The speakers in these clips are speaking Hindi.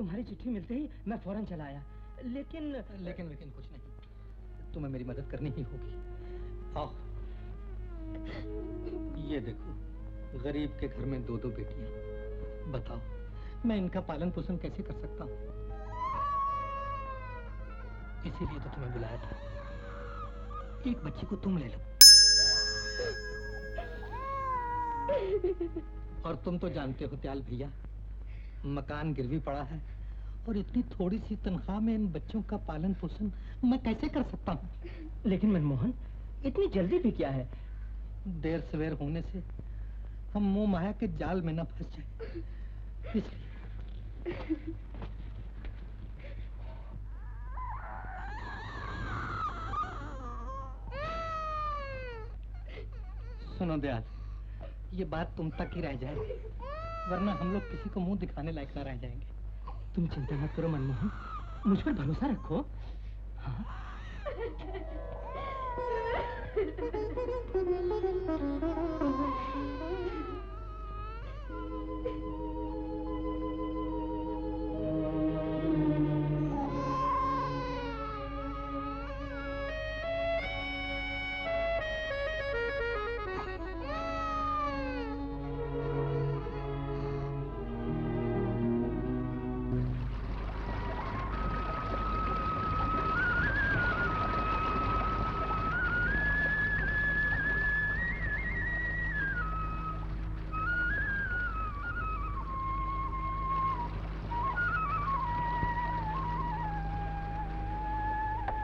तुम्हारी चिट्ठी मिलते ही मैं फौरन चला आया, लेकिन कुछ नहीं, तुम्हें मेरी मदद करनी ही होगी। आओ, ये देखो, गरीब के घर में 2-2 बेटियां। बताओ, मैं इनका पालन पोषण कैसे कर सकता हूँ? इसीलिए तो तुम्हें बुलाया था। एक बच्ची को तुम ले लो। और तुम तो जानते हो त्याल भैया, मकान गिरवी पड़ा है और इतनी थोड़ी सी तनख्वाह में इन बच्चों का पालन पोषण मैं कैसे कर सकता हूँ? लेकिन मनमोहन, इतनी जल्दी भी क्या है? देर सवेर होने से हम मोह माया के जाल में न फंस जाए, इसलिए। सुनो दयाल, ये बात तुम तक ही रह जाए, वरना हम लोग किसी को मुंह दिखाने लायक न रह जाएंगे। तुम चिंता मत करो मनमोहन, मुझ पर भरोसा रखो। हाँ?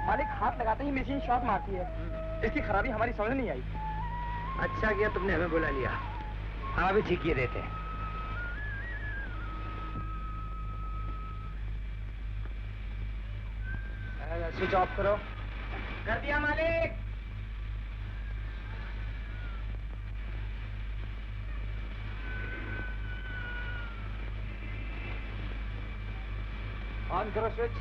मालिक, हाथ लगाते ही मशीन शॉट मारती है। इसकी खराबी हमारी समझ नहीं आई। अच्छा किया तुमने हमें बुला लिया, हम अभी ठीक किए देते हैं। स्विच ऑफ करो। कर दिया मालिक। ऑन करो स्विच।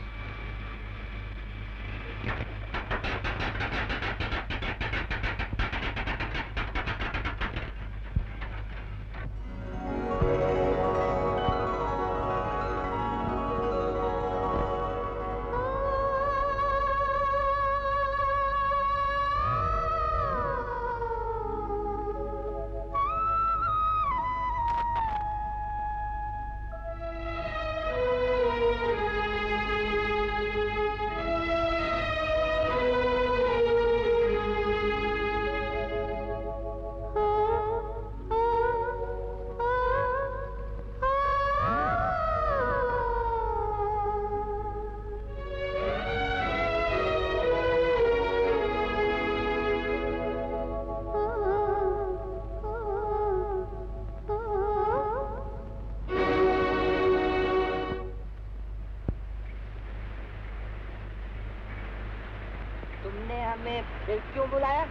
फिर क्यों बुलाया?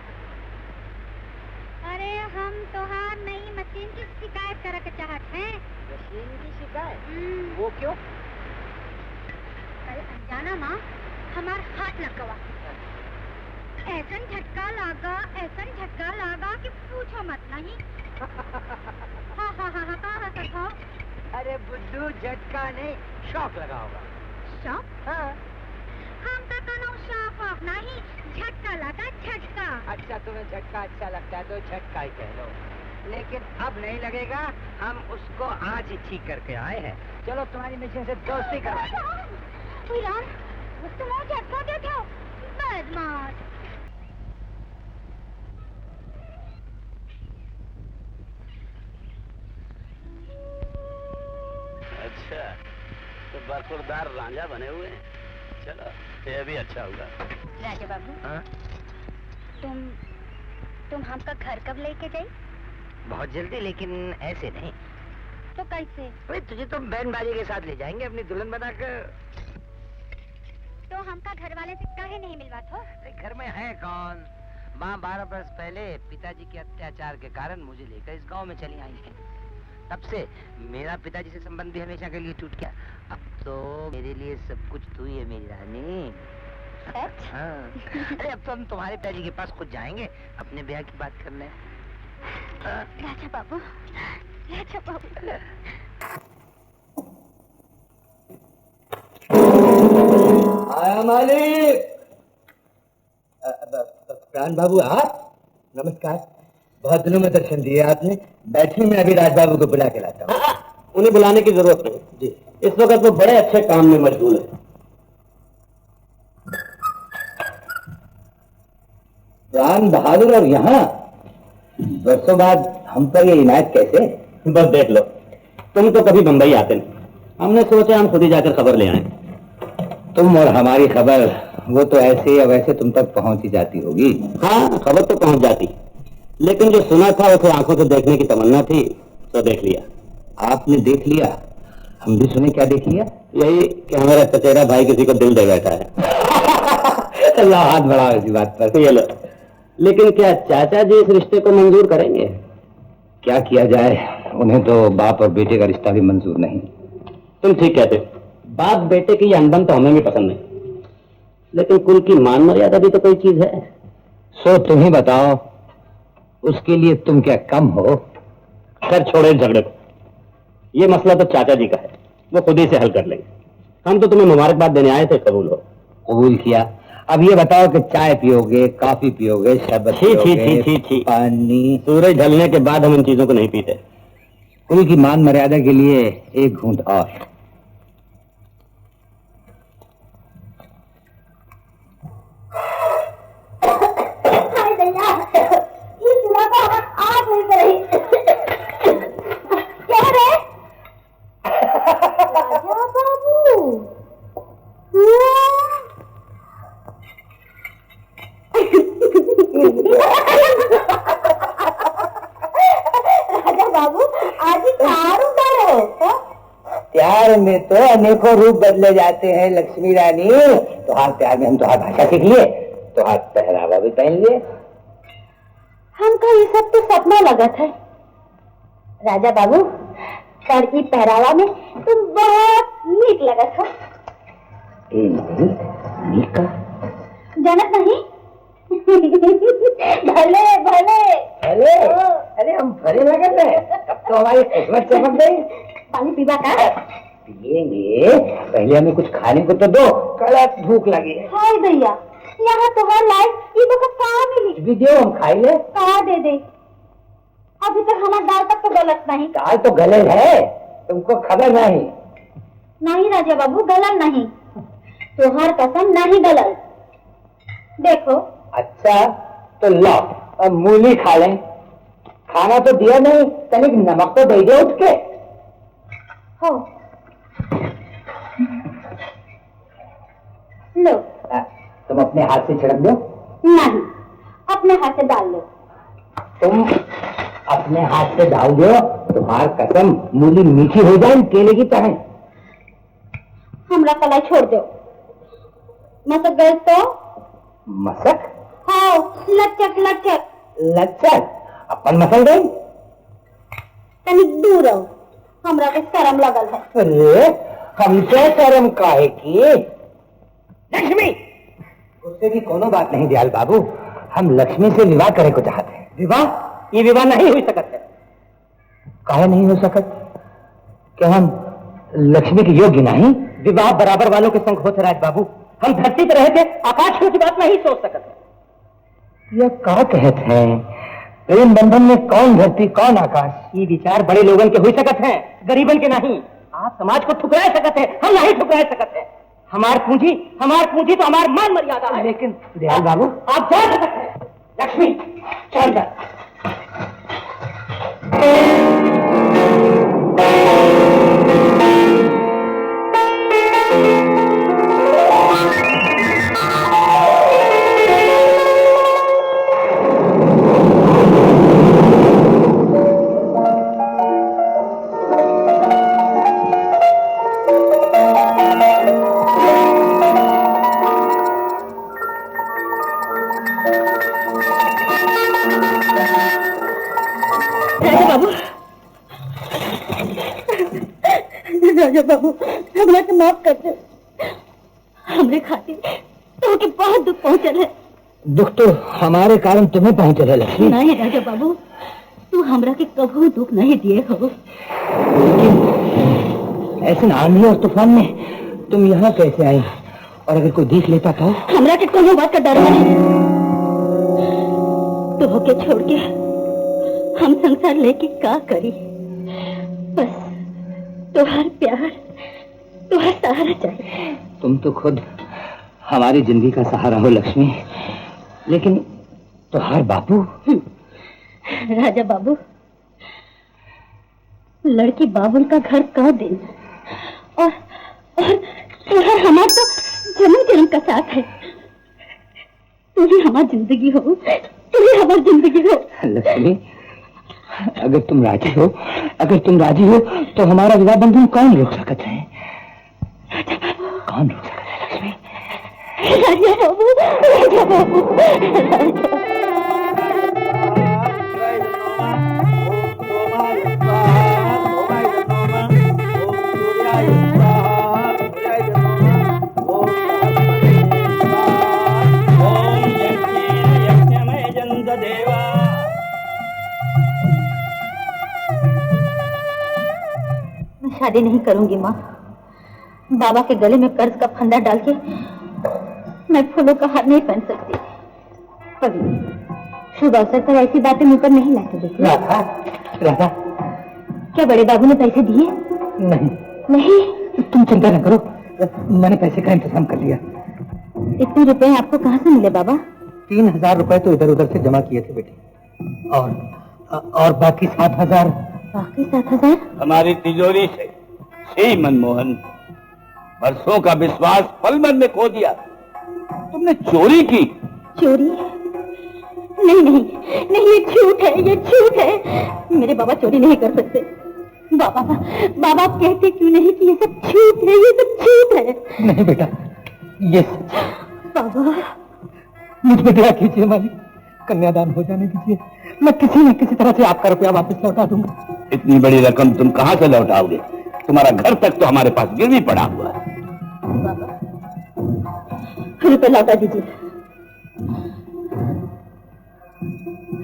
अरे हम तोहार नई मशीन की शिकायत करे के चाहत हैं। मशीन की शिकायत? वो क्यों? कल अनजाना माँ हमार हाथ लग गवा। ऐसा झटका लागा कि पूछो मत नहीं। हाँ हाँ हाँ हाँ हाँ। अरे बुद्धू, झटका नहीं, शॉक लगा होगा। शॉक? हाँ। हम तो कनो शॉक नहीं, झटका लगा, झटका। अच्छा, तुम्हें झटका अच्छा लगता है तो झटका ही कह लो, लेकिन अब नहीं लगेगा। हम उसको आज ही ठीक करके आए हैं। चलो तुम्हारी मशीन से दोस्ती करो। तुम झटका दे दो, बदमाश। अच्छा, तो बरखुरदार रांझा बने हुए हैं। चलो, ये भी अच्छा होगा। राजा बाबू, हाँ? तुम हमका घर कब लेके जाई? बहुत जल्दी, लेकिन ऐसे नहीं। तो कैसे? अरे तुझे तो बैंड बाजी के साथ ले जाएंगे अपनी दुल्हन बनाकर। तो हमका घर वाले से काहे नहीं मिलवा थो? घर में है कौन? माँ 12 बरस पहले पिताजी के अत्याचार के कारण मुझे लेकर इस गांव में चली आई है। तब से मेरा पिताजी से संबंध भी हमेशा के लिए टूट गया। अब तो मेरे लिए सब कुछ तू ही है मेरी रानी। हाँ। अरे अब तो हम तुम्हारे पिताजी के पास खुद जाएंगे अपने ब्याह की बात करने। राजा बाबू, राजा बाबू। आया मालिक। प्राण बाबू आप, नमस्कार। बहुत दिनों में दर्शन दिए आपने। बैठिए, मैं अभी राज बाबू को बुला के लाता हूँ। उन्हें बुलाने की जरूरत नहीं जी, इस वक्त वो बड़े अच्छे काम में मशगूल है। प्राण बहादुर और यहाँ बरसों बाद हम पर ये इनायत कैसे? बस देख लो, तुम तो कभी बंबई आते नहीं, हमने सोचा हम खुद ही जाकर खबर ले आए। तुम और हमारी खबर वो तो ऐसे या वैसे तुम तक पहुंच ही जाती होगी। हाँ, खबर तो पहुंच जाती, लेकिन जो सुना था उसे आंखों से देखने की तमन्ना थी, तो देख लिया। आपने देख लिया? हम भी सुने। क्या देख लिया? यही कि हमारा चचेरा भाई किसी को दिल दे बैठा है। अल्लाह हाथ बढ़ाओ इसी बात पर। ये लो, लेकिन क्या चाचा जी इस रिश्ते को मंजूर करेंगे? क्या किया जाए, उन्हें तो बाप और बेटे का रिश्ता भी मंजूर नहीं। तुम ठीक कहते, बाप बेटे की अनबन तो हमें भी पसंद नहीं, लेकिन कुल की मान मर्यादा भी तो कोई चीज है। सो तुम ही बताओ, उसके लिए तुम क्या कम हो? खैर छोड़े झगड़े को, ये मसला तो चाचा जी का है, वो खुद ही से हल कर लेंगे। हम तो तुम्हें मुबारकबाद देने आए थे, कबूल हो। कबूल किया। अब ये बताओ कि चाय पियोगे, कॉफी पियोगे, शरबत पियोगे, पानी? सूरज ढलने के बाद हम इन चीजों को नहीं पीते। कुल की मान मर्यादा के लिए एक घूंट और। प्यार में तो अनेकों रूप बदले जाते हैं लक्ष्मी रानी। तुहार प्यार में हम तुहार भाषा सीख लिए, तुहार पहरावा भी पहन लिए। हमको ये सब तो सपना लगा था राजा बाबू, पर ई पहरावा में तुम बहुत नीक लगा था। नीका जानत नहीं? भले भले अरे अरे हम भरे लगत है, तब तो हमारी किस्मत चमक गई। पानी पीवा का? पिएंगे, पहले हमें कुछ खाने को तो दो, कड़क भूख लगी है। हाय भैया, यहाँ तुम्हार लाइफ ये तो कहाँ मिली? भी दो, हम खाई ले। कहाँ दे दे? अभी तक हमारा दाल तक तो गलत नहीं। दाल तो गलल है, तुमको खबर नहीं? नहीं राजा बाबू, गलल नहीं। तुहार कसम नहीं गलल। देखो। अच्छा तो लो, अब मूली खा लें। खाना तो दिया नहीं, तनिक नमक तो दे दे उठ के। हो लो। तुम अपने हाथ से छिड़क दो। नहीं, अपने हाथ से डाल लो। तुम अपने हाथ से डाल दो, तुम्हार कसम मूली मीठी हो जाए केले की तरह। हमरा कलाई छोड़ दो। मसक गए तो? मसक? हाँ, लचक लचक। लचक? अपन मसल गई? तनिक दूर रहो, हमरा के शर्म लगल है। अरे हमसे शर्म काहे की? लक्ष्मी, उससे की कोनो बात नहीं दयाल बाबू, हम लक्ष्मी से विवाह करे को चाहते हैं। विवाह? ये विवाह नहीं हो सकत है। काहे नहीं हो सकत? क्या हम लक्ष्मी के योग्य नहीं? विवाह बराबर वालों के संग होते राज बाबू, हम धरती पर रहते आकाश की बात नहीं सोच सकते। यह क्या कहते हैं? प्रेम बंधन में कौन धरती कौन आकाश? ये विचार बड़े लोगन के हो सकत हैं, गरीबन के नहीं। आप समाज को ठुकरा सकत है, हम नहीं ठुकरा सकते हैं। हमार पूंजी तो हमार मान मर्यादा है। लेकिन दयाल बाबू आप जा सकते हैं। लक्ष्मी चल जा। राजा बाबू, हमरा के माफ कर दे। हमरे खातिर तो के बहुत दुख पहुंचल है। दुख तो हमारे कारण तुम्हें पहुंचल है लक्ष्मी। नहीं राजा बाबू, तू हमरा के कभी दुख नहीं दिए हो। लेकिन ऐसे आंधी और तूफान में तुम यहाँ कैसे आई? और अगर कोई देख लेता तो? हमरा के कोनो बात का डर नहीं। तो होके छोड़ के हम संसार लेके का करी? बस तुहार प्यार, तुहार सहारा चाहिए। तुम तो खुद हमारी जिंदगी का सहारा हो लक्ष्मी, लेकिन तुहार बाबू? राजा बाबू, लड़की बाबुल का घर का दिन, और तुहार हमार तो जन्म जन्म का साथ है। तू ही हमारी जिंदगी हो, तू ही हमारी जिंदगी हो। लक्ष्मी, अगर तुम राजी हो, तो हमारा विवाह बंधन कौन रोक सकता है? कौन रोक सकता है लक्ष्मी? राजा बाबू, राजा बाबू, राजा। मैं शादी नहीं करूंगी माँ। बाबा के गले में कर्ज का फंदा डाल के मैं फूलों का हार नहीं पहन सकती। कभी शुभ अवसर पर ऐसी बातें मुंह पर नहीं लाते देखिए। राधा, राधा, क्या बड़े बाबू ने पैसे दिए? नहीं नहीं। तुम चिंता न करो, मैंने पैसे का इंतजाम कर लिया। इतने रुपए आपको कहाँ से मिले बाबा? 3000 रुपए तो इधर उधर से जमा किए थे बेटी, और बाकी 7000। बाकी 7000 हमारी तिजोरी से मनमोहन, बरसों का विश्वास पल भर में खो दिया। तुमने चोरी की? चोरी? नहीं नहीं नहीं, ये झूठ है, ये झूठ है। मेरे बाबा चोरी नहीं कर सकते। बाबा, बाबा कहते क्यों नहीं कि ये सब झूठ है, ये सब झूठ है? नहीं बेटा, ये बाबा मुझ पे दया कीजिए मालिक, कन्यादान हो जाने दीजिए। मैं किसी न किसी तरह से आपका रुपया वापस लौटा दूंगा। इतनी बड़ी रकम तुम कहाँ से लौटाओगे? तुम्हारा घर तक तो हमारे पास गिरवी पड़ा हुआ है। बाबा रुपये लौटा दीजिए।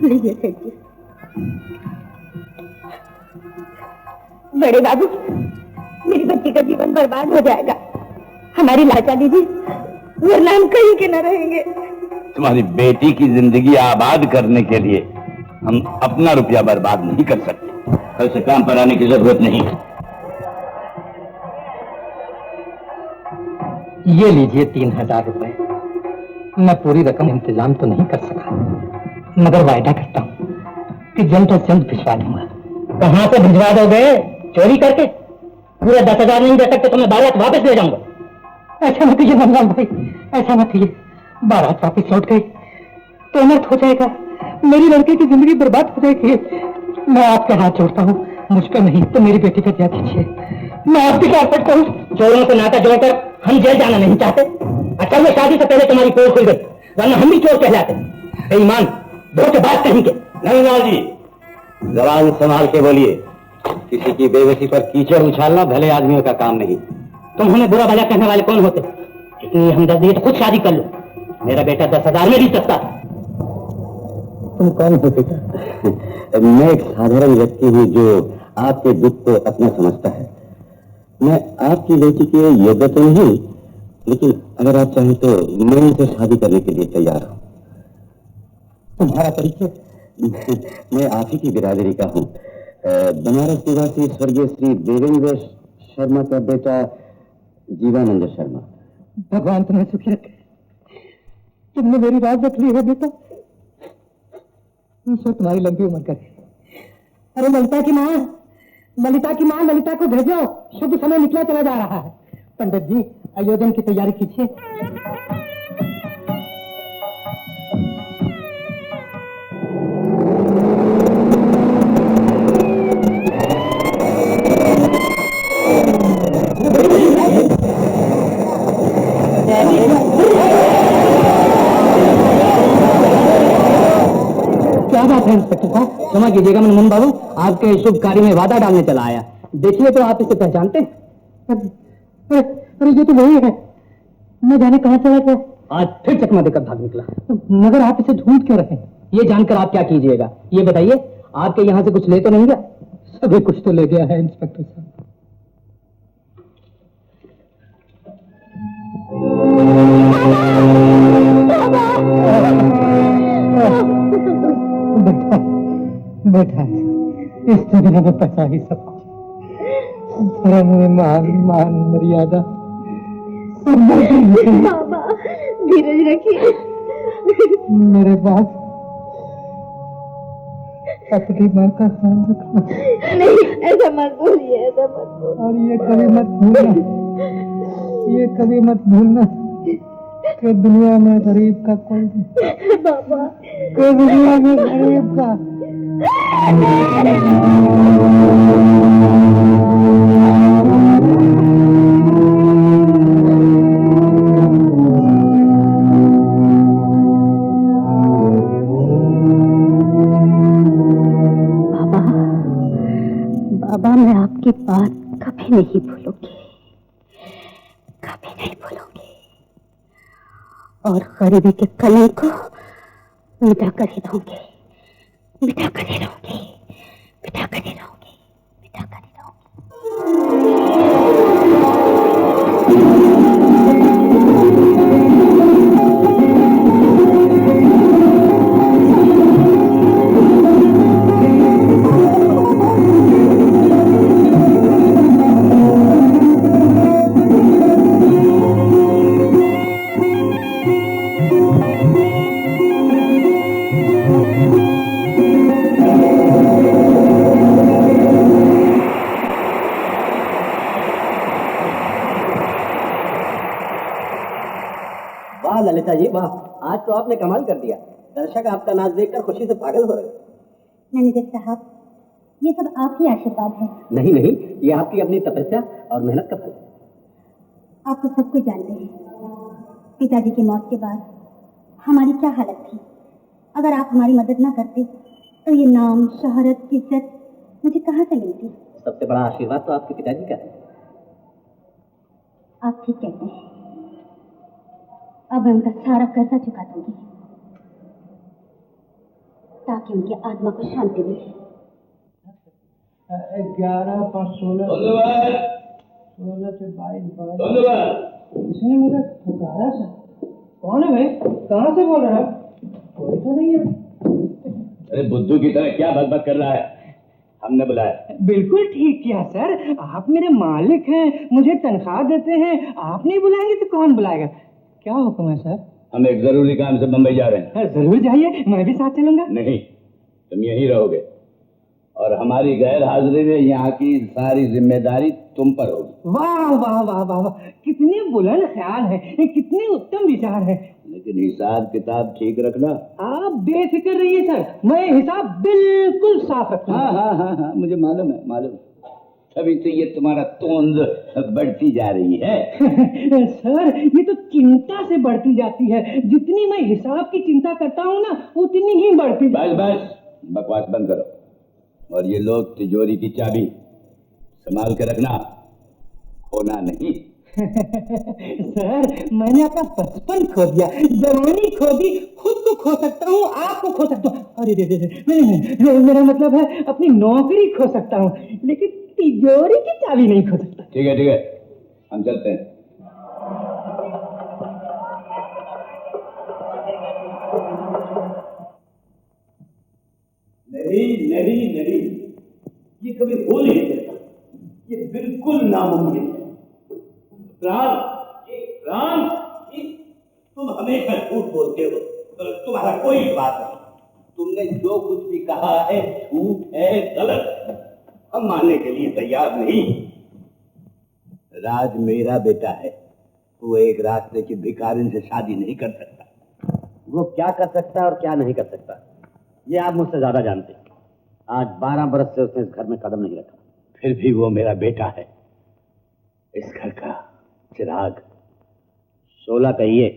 लीजिए सेठ जी। बड़े बाबू, मेरी बच्ची का जीवन बर्बाद हो जाएगा, हमारी लाचा दीजिए, वरना हम कहीं के न रहेंगे। तुम्हारी बेटी की जिंदगी आबाद करने के लिए हम अपना रुपया बर्बाद नहीं कर सकते। कल से काम पर आने की जरूरत नहीं। ये लीजिए 3000 रुपए। मैं पूरी रकम इंतजाम तो नहीं कर सका, मगर वायदा करता हूँ कि जल्द से जल्द भिजवा दूंगा। कहाँ से भिजवा दोगे? चोरी करके? पूरे 10,000 नहीं दे सकते तो मैं 12 वापस ले जाऊंगा। ऐसा मत कीजिए मनलाल भाई, ऐसा मत कीजिए। 12 वापस लौट गई तो अनर्थ हो जाएगा, मेरी लड़के की जिंदगी बर्बाद हो जाएगी। मैं आपके हाथ जोड़ता हूँ, मुझ पर नहीं तो मेरी बेटी पर दया दीजिए। मैं आपकी क्या करता हूँ? चोरों से नाता जोड़कर हम जेल जाना नहीं चाहते। अच्छा वो शादी से पहले तुम्हारी पोल खुल गई, वरना हम भी चोर कहलाते। ईमान धोखे बात कहेंगे। नहीं लाल जी, जबान संभाल के बोलिए। किसी की बेबसी पर कीचड़ उछालना भले आदमियों का काम नहीं। तुम हमें बुरा भला कहने वाले कौन होते? इतनी हमदर्दी है तो खुद शादी कर लो। मेरा बेटा 10,000 में भी सस्ता। तुम कौन हो बेटा? मैं एक साधारण व्यक्ति हूँ जो आपके दुख को अपना समझता है। मैं आपकी बेटी के योग्य तो नहीं, लेकिन अगर आप चाहें तो मैं उनसे शादी करने के लिए तैयार हूँ। तुम्हारा परिचय? मैं आप ही की बिरादरी का हूँ। बनारस निवासी स्वर्गीय श्री देवेंद्र शर्मा का बेटा जीवानंद शर्मा। भगवान तुम्हें सुखी रखे। तुमने मेरी राज रख ली है बेटा। ईश्वर तुम्हारी लंबी उम्र करे। अरे ललिता की माँ, ललिता को भेजो, शुभ समय निकला चला जा रहा है। पंडित जी आयोजन की तैयारी कीजिए। क्या बात है इंस्पेक्टर साहब? क्षमा कीजिएगा मनमोहन बाबू, आपके शुभ कार्य में वादा डालने चला आया। देखिए तो आप इसे पहचानते हैं? अरे ये तो वही है, न जाने कहाँ चला गया। आज फिर चकमा देकर भाग निकला। मगर आप इसे ढूंढ क्यों रहे? ये जानकर आप क्या कीजिएगा? ये बताइए, आपके यहाँ से कुछ ले तो नहीं गया? सभी कुछ तो ले गया है इंस्पेक्टर साहब। बेटा बेटा, इस दुनिया में पैसा ही सब कुछ, धर्म में मान मान मर्यादा सब बातें। बाबा धीरज रखिए। मेरे बाप अपनी माँ का ख्याल रखना। नहीं ऐसा मत बोलिए, ऐसा मत बोलिए। और ये कभी मत भूलना, ये कभी मत भूलना कि दुनिया में गरीब का कोई नहीं। बाबा कि दुनिया में गरीब का बाबा, मैं आपकी बात कभी नहीं भूलूंगी, कभी नहीं भूलूंगी, और गरीबी के कलंक को मिटा कर ही रहूंगी, मिटा कर ही रहूंगी, मिटा कर ही रहूंगी, मिटा कर ही रहूंगी। वाह ललिता जी वाह, आज तो आपने कमाल कर दिया। दर्शक आपका नाच देखकर खुशी से पागल हो रहे हैं। मैनेजर साहब, ये सब आपकी आशीर्वाद है। नहीं नहीं, ये आपकी अपनी तपस्या और मेहनत का फल है। आप तो सब कुछ जानते हैं, पिताजी की मौत के बाद हमारी क्या हालत थी। अगर आप हमारी मदद ना करते तो ये नाम, शोहरत, इज्जत मुझे कहाँ से मिलती। सबसे बड़ा आशीर्वाद तो आपके पिताजी का है। आप ठीक कहते हैं। अब मैं उनका सारा कर्जा चुका दूंगी ताकि उनकी आत्मा को शांति मिले। 11, 5, 16 से 22। इसने मुझे पुकारा सा। कौन है भाई? कहाँ से बोल रहा है? कोई तो नहीं है। अरे बुद्धू की तरह क्या बकबक कर रहा है? हमने बुलाया। बिल्कुल ठीक किया सर, आप मेरे मालिक हैं, मुझे तनख्वाह देते हैं, आप नहीं बुलाएंगे तो कौन बुलाएगा? क्या हुक्म है सर? हम एक जरूरी काम से बम्बई जा रहे हैं। जरूर जाइए, मैं भी साथ चलूंगा। नहीं, तुम यहीं रहोगे और हमारी गैर हाजिरी में यहाँ की सारी जिम्मेदारी तुम पर होगी। वाह वाह वाह वाह वाह, कितने बुलंद ख्याल है, कितने उत्तम विचार है। लेकिन हिसाब किताब ठीक रखना। आप बेफिक्र रहिए सर, मैं हिसाब बिल्कुल साफ रखूंगा। हाँ, मुझे मालूम है, मालूम। तभी तो ये तुम्हारा तोंद बढ़ती जा रही है। सर, ये तो चिंता से बढ़ती जाती है। जितनी मैं हिसाब की चिंता करता हूँ ना, उतनी ही बढ़ती। बस बकवास बंद करो और ये लो तिजोरी की चाबी, संभाल के रखना, खोना नहीं। सर, मैंने अपना बचपन खो दिया, जवानी खो दी, खुद को खो सकता हूँ, आपको खो सकता हूँ। अरे नहीं, मेरा मतलब है अपनी नौकरी खो सकता हूँ, लेकिन तिजोरी की चाबी नहीं खो सकता। ठीक है, हम चलते हैं। नहीं, ये कभी हो नहीं सकता, ये बिल्कुल नामुमकिन है। प्राण, तुम हमेशा झूठ बोलते हो, तुम्हारा कोई बात नहीं। तुमने जो कुछ भी कहा है झूठ है, गलत, हम मानने के लिए तैयार नहीं। राज मेरा बेटा है, वो एक रास्ते की भिखारिन से शादी नहीं कर सकता। वो क्या कर सकता है और क्या नहीं कर सकता, ये आप मुझसे ज्यादा जानते हैं। आज 12 बरस से उसने इस घर में कदम नहीं रखा। फिर भी वो मेरा बेटा है, इस घर का चिराग। 16 कहिए,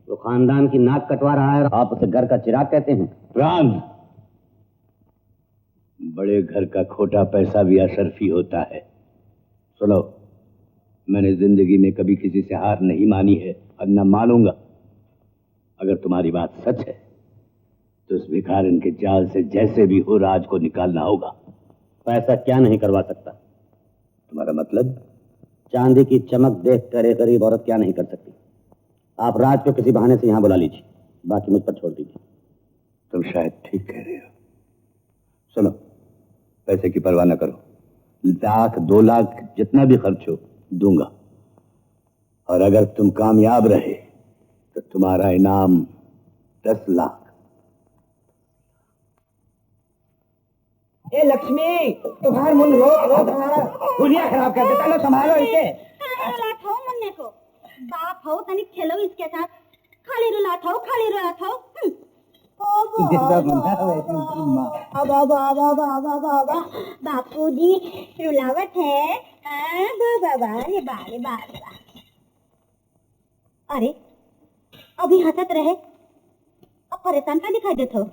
वो खानदान की नाक कटवा रहा है और आप उसे घर का चिराग कहते हैं। प्राण, बड़े घर का खोटा पैसा भी असरफी होता है। सुनो, मैंने जिंदगी में कभी किसी से हार नहीं मानी है और न मानूंगा। अगर तुम्हारी बात सच है तो उस भिखारिन के जाल से जैसे भी हो राज को निकालना होगा। पैसा क्या नहीं करवा सकता? तुम्हारा मतलब? चांदी की चमक देखकर एक गरीब औरत क्या नहीं कर सकती। आप राज को किसी बहाने से यहाँ बुला लीजिए, बाकी मुझ पर छोड़ दीजिए। तुम शायद ठीक कह रहे हो। सुनो, पैसे की परवाह न करो, 1,00,000 2,00,000 जितना भी खर्च हो दूंगा। और अगर तुम कामयाब रहे तो तुम्हारा इनाम 10 लाख। ए लक्ष्मी, तुम्हारा मुंह रोक रोक तुम्हारा दुनिया खराब कर देता। लो संभालो इसे। रुलात हो मुन्ने को, बाप हो तनिक खेलो इसके साथ। खाली रुलात हो, खाली रुलात हो। बापूजी रुलावत है। अरे अभी हंसत रहे, अब परेशान का दिखाई देते हो?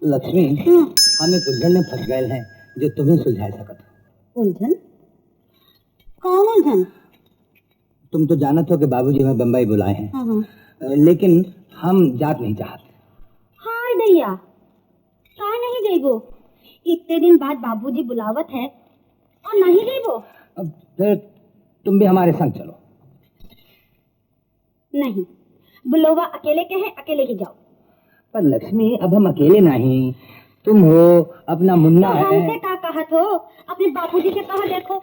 लक्ष्मी, हम एक उलझन में फंस गए हैं जो तुम्हें सुलझा सकत हो। उलझन? कौन उलझन? तुम तो जानत हो कि बाबूजी हमें बम्बई बुलाए हैं, लेकिन हम जात नहीं चाहते। हाय दैया, का नहीं गईबो? इतने दिन बाद बाबूजी बुलावत है और नहीं गईबो? अब फिर तुम भी हमारे संग चलो। नहीं, बुलोवा अकेले के हैं, अकेले ही जाओ। पर लक्ष्मी, अब हम अकेले नहीं, तुम हो, अपना मुन्ना तो है। हमसे का कहत हो? अपने बापूजी से कहा देखो।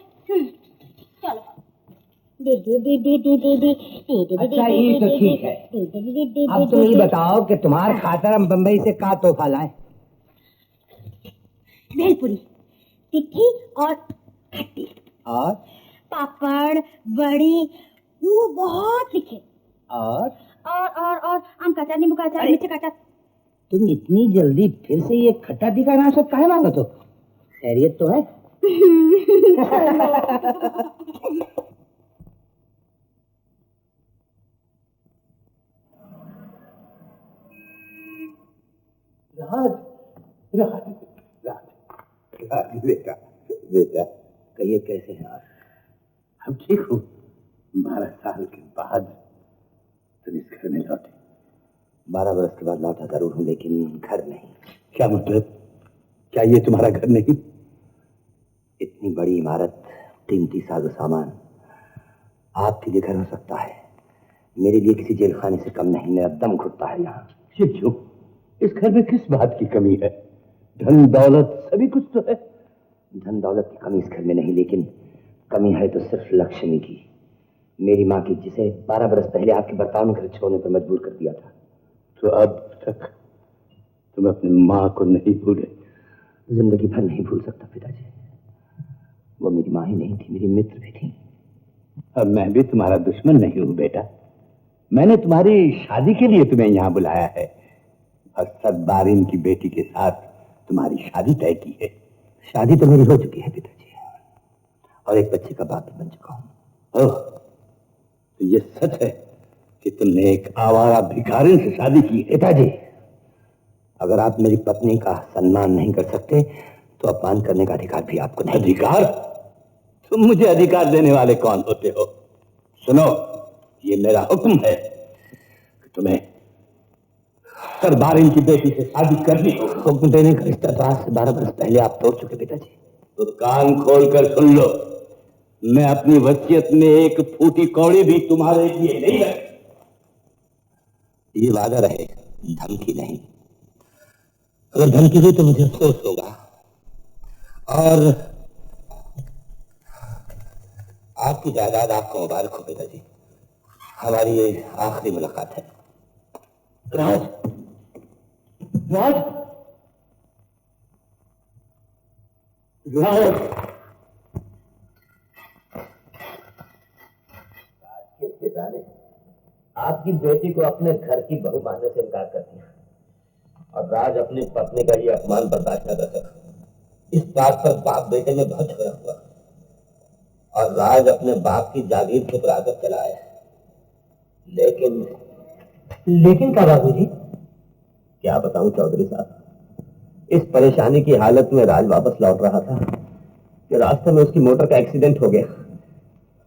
चलो। अच्छा, ये तो ठीक है। अब तुम ये बताओ कि तुम्हारे खातर हम बम्बई से का तोहफा लाएं? भेलपुरी, तिक्की और खट्टी, और पापड़, बड़ी, वो बहुत लिखे। और आम का अचार, नींबू का अचार, मिर्ची का अचार। तुम इतनी जल्दी फिर से ये खट्टा तीखा नाम सब काहे मांगत हो? खैरियत तो है? राज, राज, राज, राज, बेटा, बेटा, कहिए कैसे हैं आप? हम ठीक हूँ। 12 साल के बाद तुम इस घर में लौटे। 12 बरस के बाद लौटा जरूर हूँ, लेकिन घर नहीं। क्या मतलब? क्या ये तुम्हारा घर नहीं? इतनी बड़ी इमारत, कीमती साजो सामान आपके लिए घर हो सकता है, मेरे लिए किसी जेल खाने से कम नहीं। मेरा दम घुटता है यहाँ। क्यों? इस घर में किस बात की कमी है? धन दौलत सभी कुछ तो है। धन दौलत की कमी इस घर में नहीं, लेकिन कमी है तो सिर्फ लक्ष्मी की, मेरी माँ की, जिसे 12 बरस पहले आपके बर्ताव में घर छोड़ने पर मजबूर कर दिया था। तो अब तक तुम अपनी माँ को नहीं भूले? जिंदगी भर नहीं भूल सकता पिताजी। वो मेरी माँ ही नहीं थी, मेरी मित्र भी थी। अब मैं भी तुम्हारा दुश्मन नहीं हूं बेटा। मैंने तुम्हारी शादी के लिए तुम्हें यहाँ बुलाया है और सद्बारिन की बेटी के साथ तुम्हारी शादी तय की है। शादी तो मेरी हो चुकी है पिताजी, और एक बच्चे का बाप भी बन चुका हूं। ओह, तो ये सच है कि तुमने एक आवारा भिखारिन से शादी की है? पिताजी, अगर आप मेरी पत्नी का सम्मान नहीं कर सकते तो अपमान करने का अधिकार भी आपको नहीं। अधिकार? तुम मुझे अधिकार देने वाले कौन होते हो? सुनो, ये मेरा हुक्म है कि तुम्हें सरदारिन की बेटी से शादी करनी हो। हुक्म देने का रिश्ता तो आज से 12 बरस पहले आप तोड़ चुके पिताजी। तो कान खोल कर सुन लो, मैं अपनी वसीयत में एक फूटी कौड़ी भी तुम्हारे लिए नहीं रख। ये वादा रहे, धमकी नहीं। अगर धमकी हुई तो मुझे अफसोस होगा। और आपकी जायदाद आपको मुबारक हो पिताजी। हमारी ये आखिरी मुलाकात है। राज, राज, राज, के पिता ने आपकी बेटी को अपने घर की बहू मानने से इनकार कर दिया, और राज अपनी पत्नी का ये अपमान बर्दाश्त न कर सका। इस बात पर बाप बेटे में बहुत झगड़ा हुआ, और राज अपने बाप की जागीर ठुकरा कर चला आया। लेकिन क्या बाबूजी? क्या बताऊं चौधरी साहब, इस परेशानी की हालत में राज वापस लौट रहा था कि रास्ते में उसकी मोटर का एक्सीडेंट हो गया।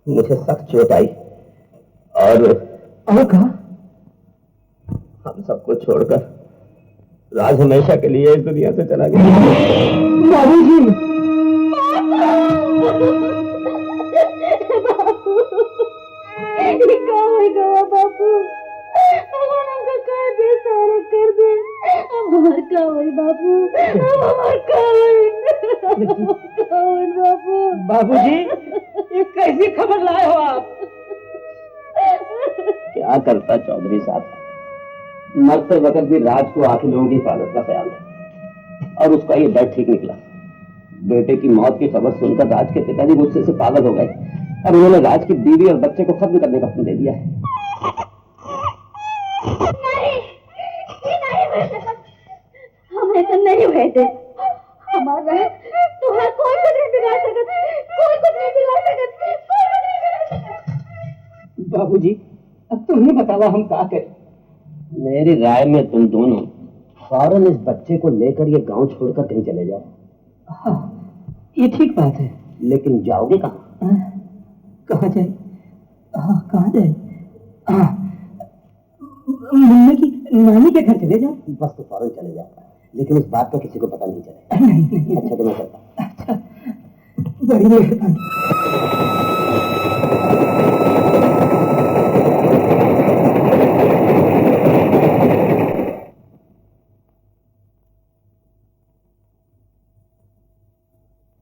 मुझे सख्त चोट आई और कहा हम सबको छोड़कर राज हमेशा के लिए इस दुनिया से चला गया। बाबूजी! बापू, कर दे। हमार का होई बाबू, हमार का होई बाबू। बाबूजी, ये कैसी खबर लाए हो आप? क्या करता चौधरी साहब, मरते वक्त भी राज को आके लोगों की हिफाजत का ख्याल था और उसका ये डर ठीक निकला। बेटे की मौत की खबर सुनकर राज के पिताजी गुस्से से पागल हो गए और उन्होंने राज की बीवी और बच्चे को खत्म करने का हुक्म दे दिया है। हमें तो नहीं हुए थे, हमारा तुम्हारा कोई कुछ नहीं बिगाड़ सकत, कोई कुछ नहीं बिगाड़ सकत, कोई कुछ नहीं बिगाड़ सकत। बाबूजी, अब तुम ही बताओ हम क्या करें? मेरी राय में तुम दोनों फौरन इस बच्चे को लेकर ये गांव छोड़कर कहीं चले जाओ। हाँ, ये ठीक बात है। लेकिन जाओगे कहाँ? कहाँ जाए? हाँ, कहाँ जाए? हाँ, मम्मी की नानी के घर चले जाओ। बस तो फौरन चले जाओ, लेकिन इस बात का किसी को पता नहीं चले। नहीं। अच्छा तो मैं चलता। अच्छा, बड़ी मेहरबानी।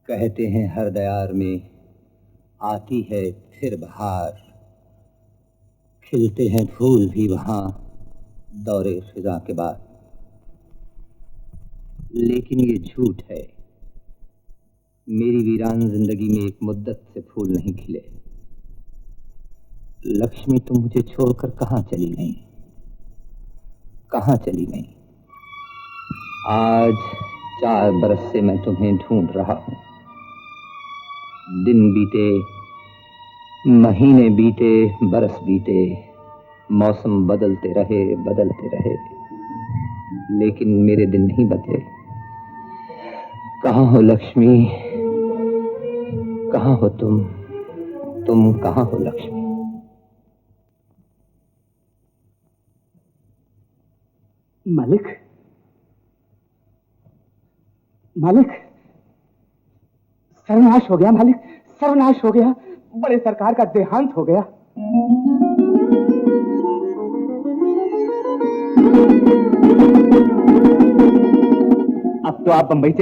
कहते हैं हर दयार में आती है फिर बहार, खिलते हैं फूल भी वहां दौरे फिजा के बाद। लेकिन ये झूठ है, मेरी वीरान जिंदगी में एक मुद्दत से फूल नहीं खिले। लक्ष्मी तुम मुझे छोड़कर कहाँ चली गई, कहाँ चली गई? आज 4 बरस से मैं तुम्हें ढूंढ रहा हूं। दिन बीते, महीने बीते, बरस बीते, मौसम बदलते रहे, लेकिन मेरे दिन नहीं बदले। कहाँ हो लक्ष्मी, कहाँ हो तुम कहाँ हो लक्ष्मी? मालिक, सर्वनाश हो गया मालिक, सर्वनाश हो गया। बड़े सरकार का देहांत हो गया। अब तो आप बंबई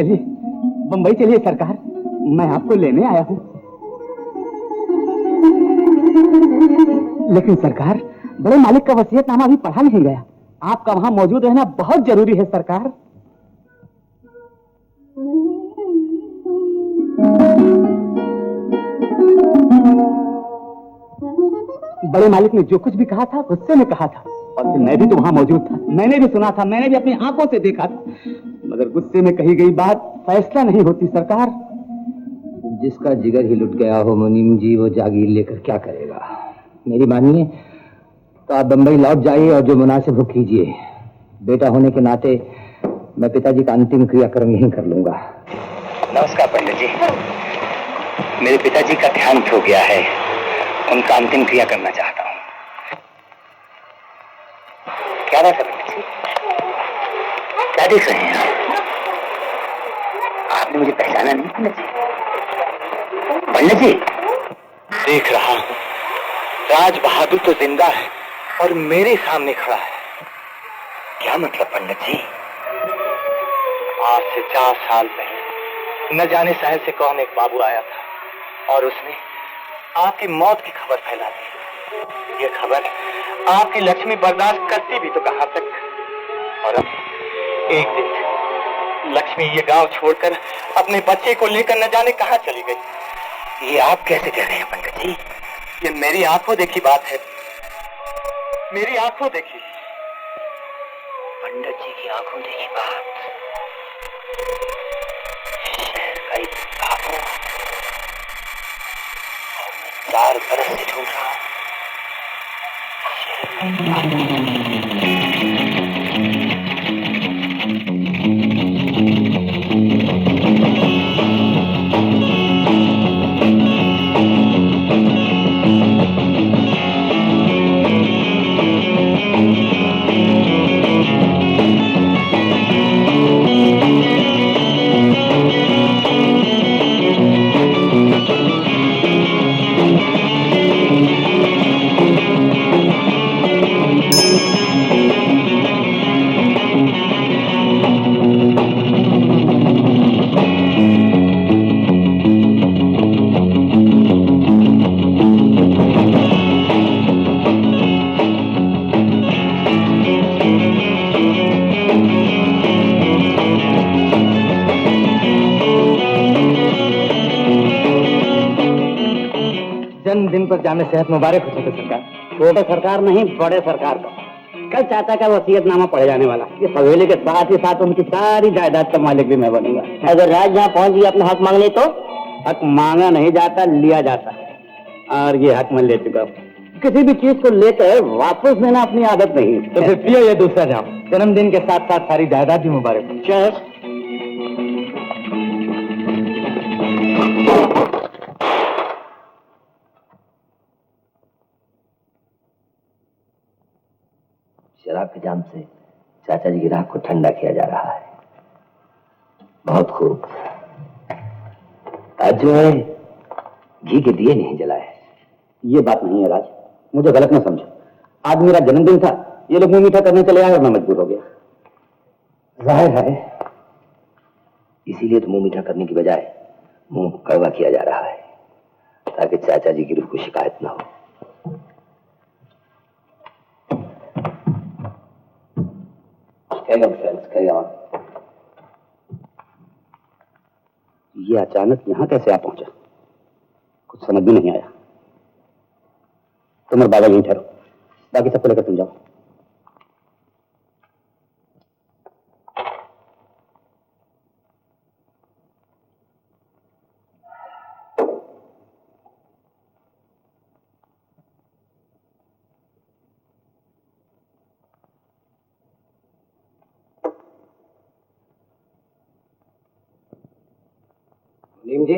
चलिए सरकार, मैं आपको लेने आया हूं। लेकिन सरकार, बड़े मालिक का वसीयतनामा अभी पढ़ा नहीं गया। आपका वहां मौजूद रहना बहुत जरूरी है सरकार। बड़े मालिक ने जो कुछ भी कहा था गुस्से में कहा था, और फिर मैं भी तो वहां मौजूद था, मैंने भी सुना था, मैंने भी अपनी आंखों से देखा था। मगर गुस्से में कही गई बात फैसला नहीं होती सरकार। जिसका जिगर ही लुट गया हो मुनीम जी, वो जागीर लेकर क्या करेगा? मेरी मानिए तो आप बंबई लौट जाइए और जो मुनासिब हो कीजिए। बेटा होने के नाते मैं पिताजी का अंतिम क्रियाक्रम यहीं कर लूंगा। नमस्कार पंडित जी, मेरे पिताजी का देहांत हो गया है, उनका अंतिम क्रिया करना चाहता हूँ। क्या बात है पंडित जी, क्या देख रहे हैं आपने मुझे पहचाना नहीं पंडित जी? पंडित जी, देख रहा हूँ राज बहादुर तो जिंदा है और मेरे सामने खड़ा है। क्या मतलब पंडित जी? आज से 4 साल पहले न जाने शहर से कौन एक बाबू आया था और उसने आपकी मौत की खबर फैला दी। ये खबर आपकी लक्ष्मी बर्दाश्त करती भी तो कहां तक। और अब एक दिन लक्ष्मी ये गांव छोड़कर अपने बच्चे को लेकर न जाने कहां चली गई। ये आप कैसे कह रहे हैं पंडित जी? ये मेरी आंखों देखी बात है, मेरी आंखों देखी। पंडित जी की आंखों देखी बात, शहर का एक बाबू, और मैं 4 बरस से ढूंढ रहा हूं। जन्मदिन पर जामे सेहत मुबारक हो छोटे सरकार। छोटे सरकार नहीं, बड़े सरकार का। कल चाचा का वसीयतनामा पढ़े जाने वाला। इस हवेली के साथ ही साथ उनकी सारी जायदाद का मालिक भी मैं बनूंगा। अगर राज यहाँ पहुंच गया अपना हक मांगने तो हक मांगा नहीं जाता, लिया जाता है, और ये हक मैं ले चुका हूँ। किसी भी चीज को लेकर वापस देना अपनी आदत नहीं। तो फिर पियो ये दूसरा जाम। जन्मदिन के साथ साथ सारी जायदाद भी मुबारक हो। चल। शराब के जाम से चाचा जी की राह को ठंडा किया जा रहा है। बहुत खूब। आज जो है घी के दिए नहीं जलाए। ये बात नहीं है राज, मुझे गलत ना समझो। आज मेरा जन्मदिन था, ये लोग मुंह मीठा करने चले आए और मैं मजबूर हो गया। जाहिर है, इसीलिए तो मुंह मीठा करने की बजाय मुंह कड़वा किया जा रहा है, ताकि चाचा जी की रूह को शिकायत ना हो। Carry on, friends, carry on. ये अचानक यहाँ कैसे आ पहुंचा, कुछ समझ भी नहीं आया। तुम और बाबा यहीं ठहरो, बाकी सबको लेकर तुम जाओ। नीम जी,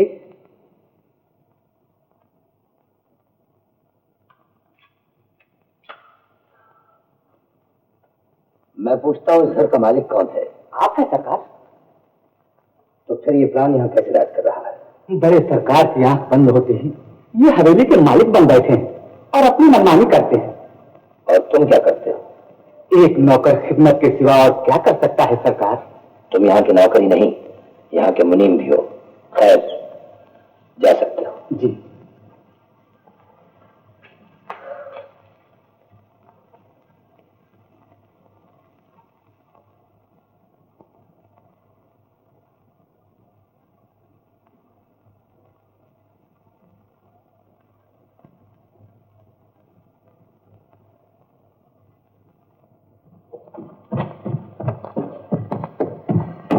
मैं पूछता हूँ इस घर का मालिक कौन है? आप है सरकार। तो फिर ये प्लान यहाँ कैसे राज कर रहा है? बड़े सरकार की आंख बंद होते ही ये हवेली के मालिक बन बैठे हैं और अपनी मनमानी करते हैं। और तुम क्या करते हो? एक नौकर खिदमत के सिवा और क्या कर सकता है सरकार? तुम यहाँ के नौकर ही नहीं, यहाँ के मुनीम भी हो। खैर, जा सकते हो। जी।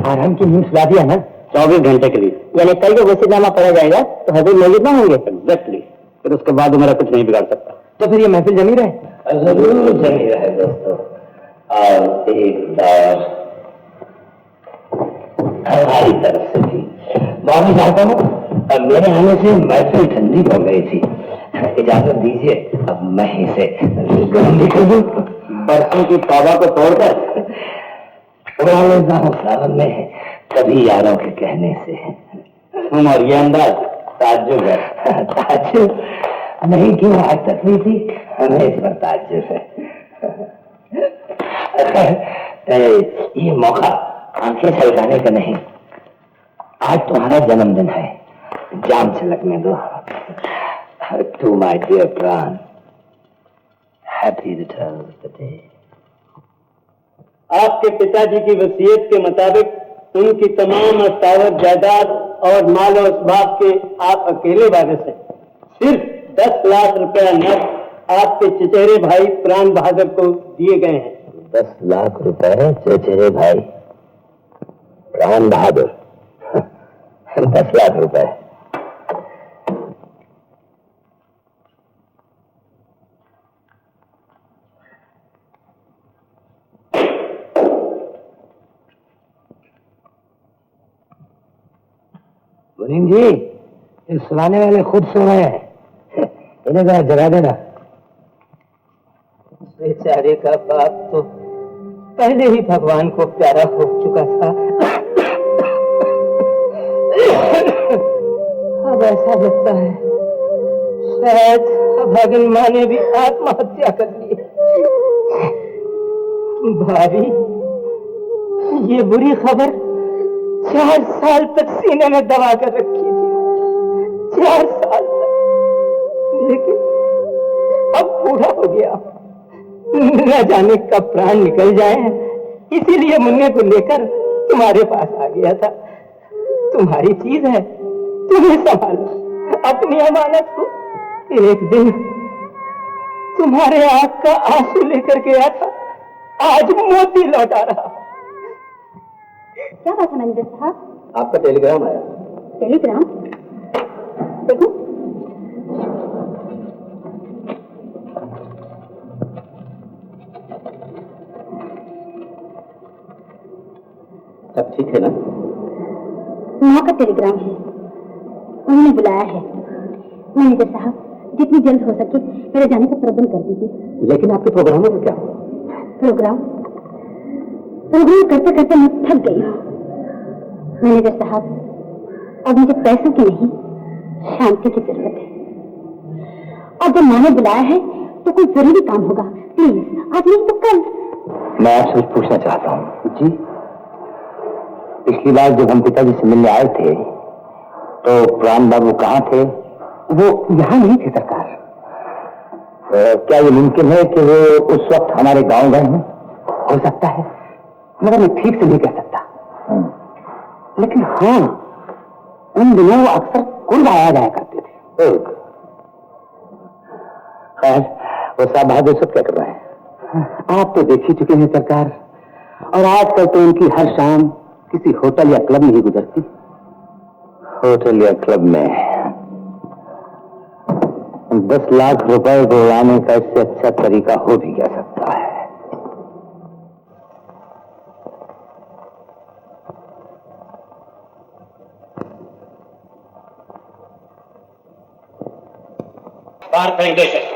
आराम की नींद सुला दिया ना? 24 घंटे के लिए। यानी कल जो वसीयतनामा पढ़ा जाएगा तो हजूर मौजूद ना होंगे? एग्जैक्टली। फिर उसके बाद वो मेरा कुछ नहीं बिगाड़ सकता। तो फिर ये महफिल जमी रहे? जरूर जमी रहे दोस्तों। और एक बार हमारी तरफ से भी माफी चाहता हूँ, अब मेरे आने से महफिल ठंडी हो गई थी। इजाजत दीजिए, अब मैं ही से गर्म कर दूं। बरसों की तौबा को तोड़कर सावन में कभी यारों के कहने से तुम और ये अंदाज ताज्जुब है। ताज्जुब नहीं, क्यों आज तक नहीं थी? हमें इस पर ताज्जुब है। ये मौका आंखें छलकाने का नहीं। आज तुम्हारा जन्मदिन है, जाम छलकने दो। टू माय डियर प्राण, happy return of the day. आपके पिताजी की वसीयत के मुताबिक उनकी तमाम अस्तावत जायदाद और माल और इसबाब के आप अकेले वारिस हैं। सिर्फ 10 लाख रुपया नकद आपके चचेरे भाई प्राण बहादुर को दिए गए हैं। 10 लाख रुपए चचेरे भाई प्राण बहादुर? 10 लाख रुपए? मुनीम जी, ये सुनाने वाले खुद सो रहे हैं, इन्हें जरा जगा देना। बेचारे का बाप तो पहले ही भगवान को प्यारा हो चुका था। अब ऐसा लगता है शायद अभागिन माँ ने भी आत्महत्या कर ली। भाभी, ये बुरी खबर 4 साल तक सीने में दबा कर रखी थी। 4 साल तक। लेकिन अब बूढ़ा हो गया, न जाने कब प्राण निकल जाए, इसीलिए मुन्ने को लेकर तुम्हारे पास आ गया था। तुम्हारी चीज है, तुम्हें संभालो, अपनी अमानत को एक दिन तुम्हारे आंख का आंसू लेकर गया था, आज मोती लौटा रहा। क्या बात है मैनेजर साहब? आपका टेलीग्राम आया। टेलीग्राम? देखो। सब ठीक है ना? माँ का टेलीग्राम है, उन्होंने बुलाया है। मैनेजर साहब, जितनी जल्द हो सके मेरे जाने का प्रबंध कर दीजिए। लेकिन आपके प्रोग्रामों का क्या हुआ? प्रोग्राम प्रोग्राम करते करते मैं थक गई हूँ मैनेजर साहब। अब मुझे पैसों की नहीं, शांति की जरूरत है। और जब माँ ने बुलाया है तो कोई जरूरी काम होगा। प्लीज आज नहीं तो कल। मैं आपसे कुछ पूछना चाहता हूँ। जी? पिछली बार जब हम पिताजी से मिलने आए थे तो प्राण बाबू कहाँ थे? वो यहाँ नहीं थे सरकार। क्या ये मुमकिन है कि वो उस वक्त हमारे गांव गए हैं? हो सकता है, मगर मैं ठीक से नहीं कह सकता। लेकिन हाँ, उन दिनों वो अक्सर कुर्ब आया जाया करते थे। खैर, वो साहब बहादुर सब क्या कर रहे हैं? आप तो देख ही चुके हैं सरकार। और आजकल तो उनकी हर शाम किसी होटल या क्लब में ही गुजरती। होटल या क्लब में 10 लाख रुपए को उड़ाने का इससे अच्छा तरीका हो भी क्या सकता है? बाहर फेंक दे सर।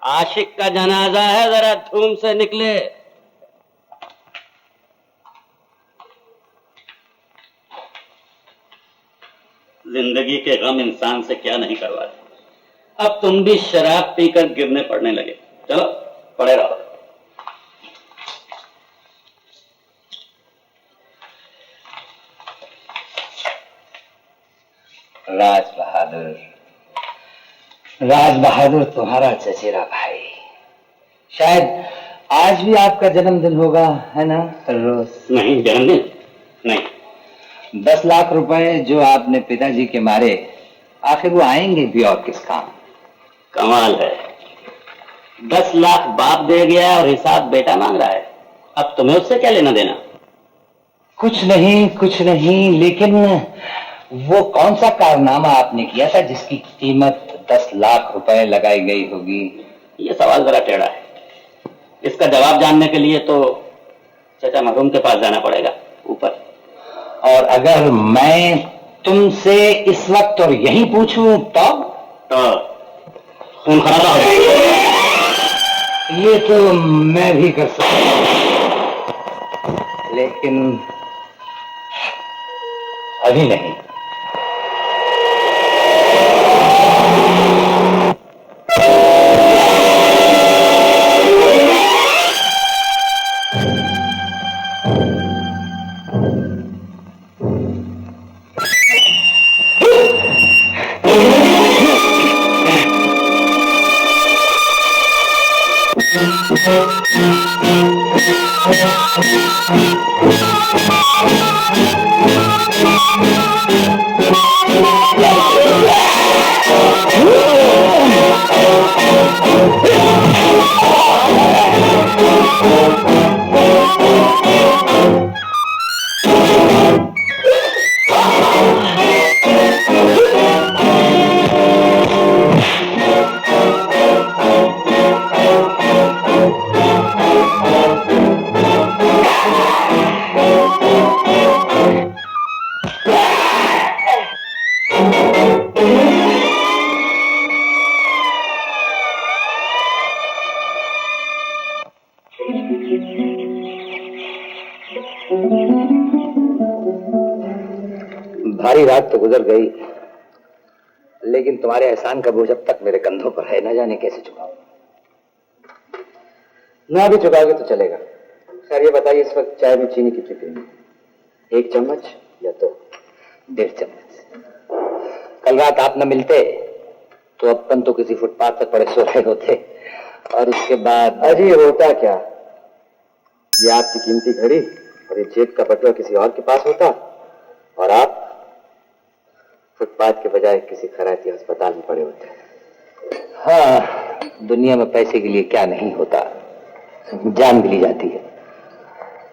आशिक का जनाजा है, जरा धूम से निकले। जिंदगी के गम इंसान से क्या नहीं करवाते। अब तुम भी शराब पीकर गिरने पड़ने लगे। चलो पड़े रहो। राज बहादुर तुम्हारा चचेरा भाई। शायद आज भी आपका जन्मदिन होगा, है ना रोज? नहीं, जन्मदिन नहीं। 10 लाख रुपए जो आपने पिताजी के मारे, आखिर वो आएंगे भी और किस काम? कमाल है, 10 लाख बाप दे गया और हिसाब बेटा मांग रहा है। अब तुम्हें उससे क्या लेना देना? कुछ नहीं, लेकिन वो कौन सा कारनामा आपने किया था जिसकी कीमत 10 लाख रुपए लगाई गई होगी? ये सवाल जरा टेढ़ा है। इसका जवाब जानने के लिए तो चाचा मरहूम के पास जाना पड़ेगा ऊपर। और अगर मैं तुमसे इस वक्त और यही पूछूं तो खून खराबा हो जाएगा। ये तो मैं भी कर सकता हूं, लेकिन अभी नहीं। भारी रात तो गुजर गई, लेकिन तुम्हारे एहसान का बोझ अब तक मेरे कंधों पर है, न जाने कैसे चुकाऊं। ना भी चुकाओगे तो चलेगा। खैर ये बताइए, इस वक्त चाय में चीनी कितनी पीनी? 1 चम्मच या तो 1.5 चम्मच? कल रात आप न मिलते तो अपन तो किसी फुटपाथ पर पड़े सो रहे होते, और उसके बाद अजी होता क्या, ये आपकी कीमती घड़ी और ये जेब का बटुआ किसी और के पास होता और आप फुटपाथ के बजाय किसी खराती अस्पताल में पड़े होते। हाँ, दुनिया में पैसे के लिए क्या नहीं होता, जान भी ली जाती है।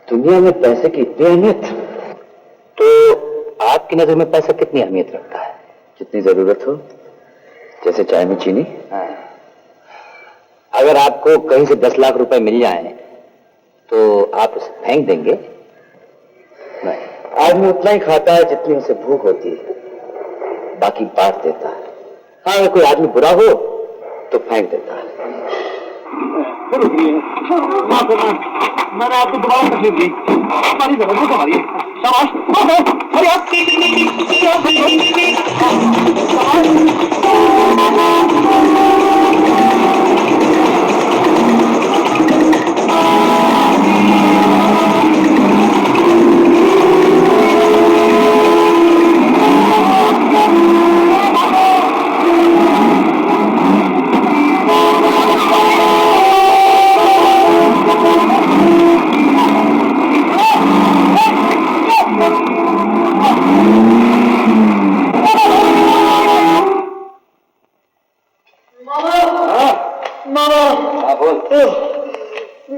दुनिया में पैसे की इतनी अहमियत, तो आपकी नजर में पैसा कितनी अहमियत रखता है? जितनी जरूरत हो, जैसे चाय में चीनी। हाँ। अगर आपको कहीं से 10 लाख रुपए मिल जाएं, तो आप उसे फेंक देंगे? नहीं, आदमी उतना ही खाता है जितनी उसे भूख होती है, बाकी बांट देता है। हाँ, अगर कोई आदमी बुरा हो तो फेंक देता है। मैंने आपको दोबारा तकलीफ दी, हमारी जरूरत है हमारी।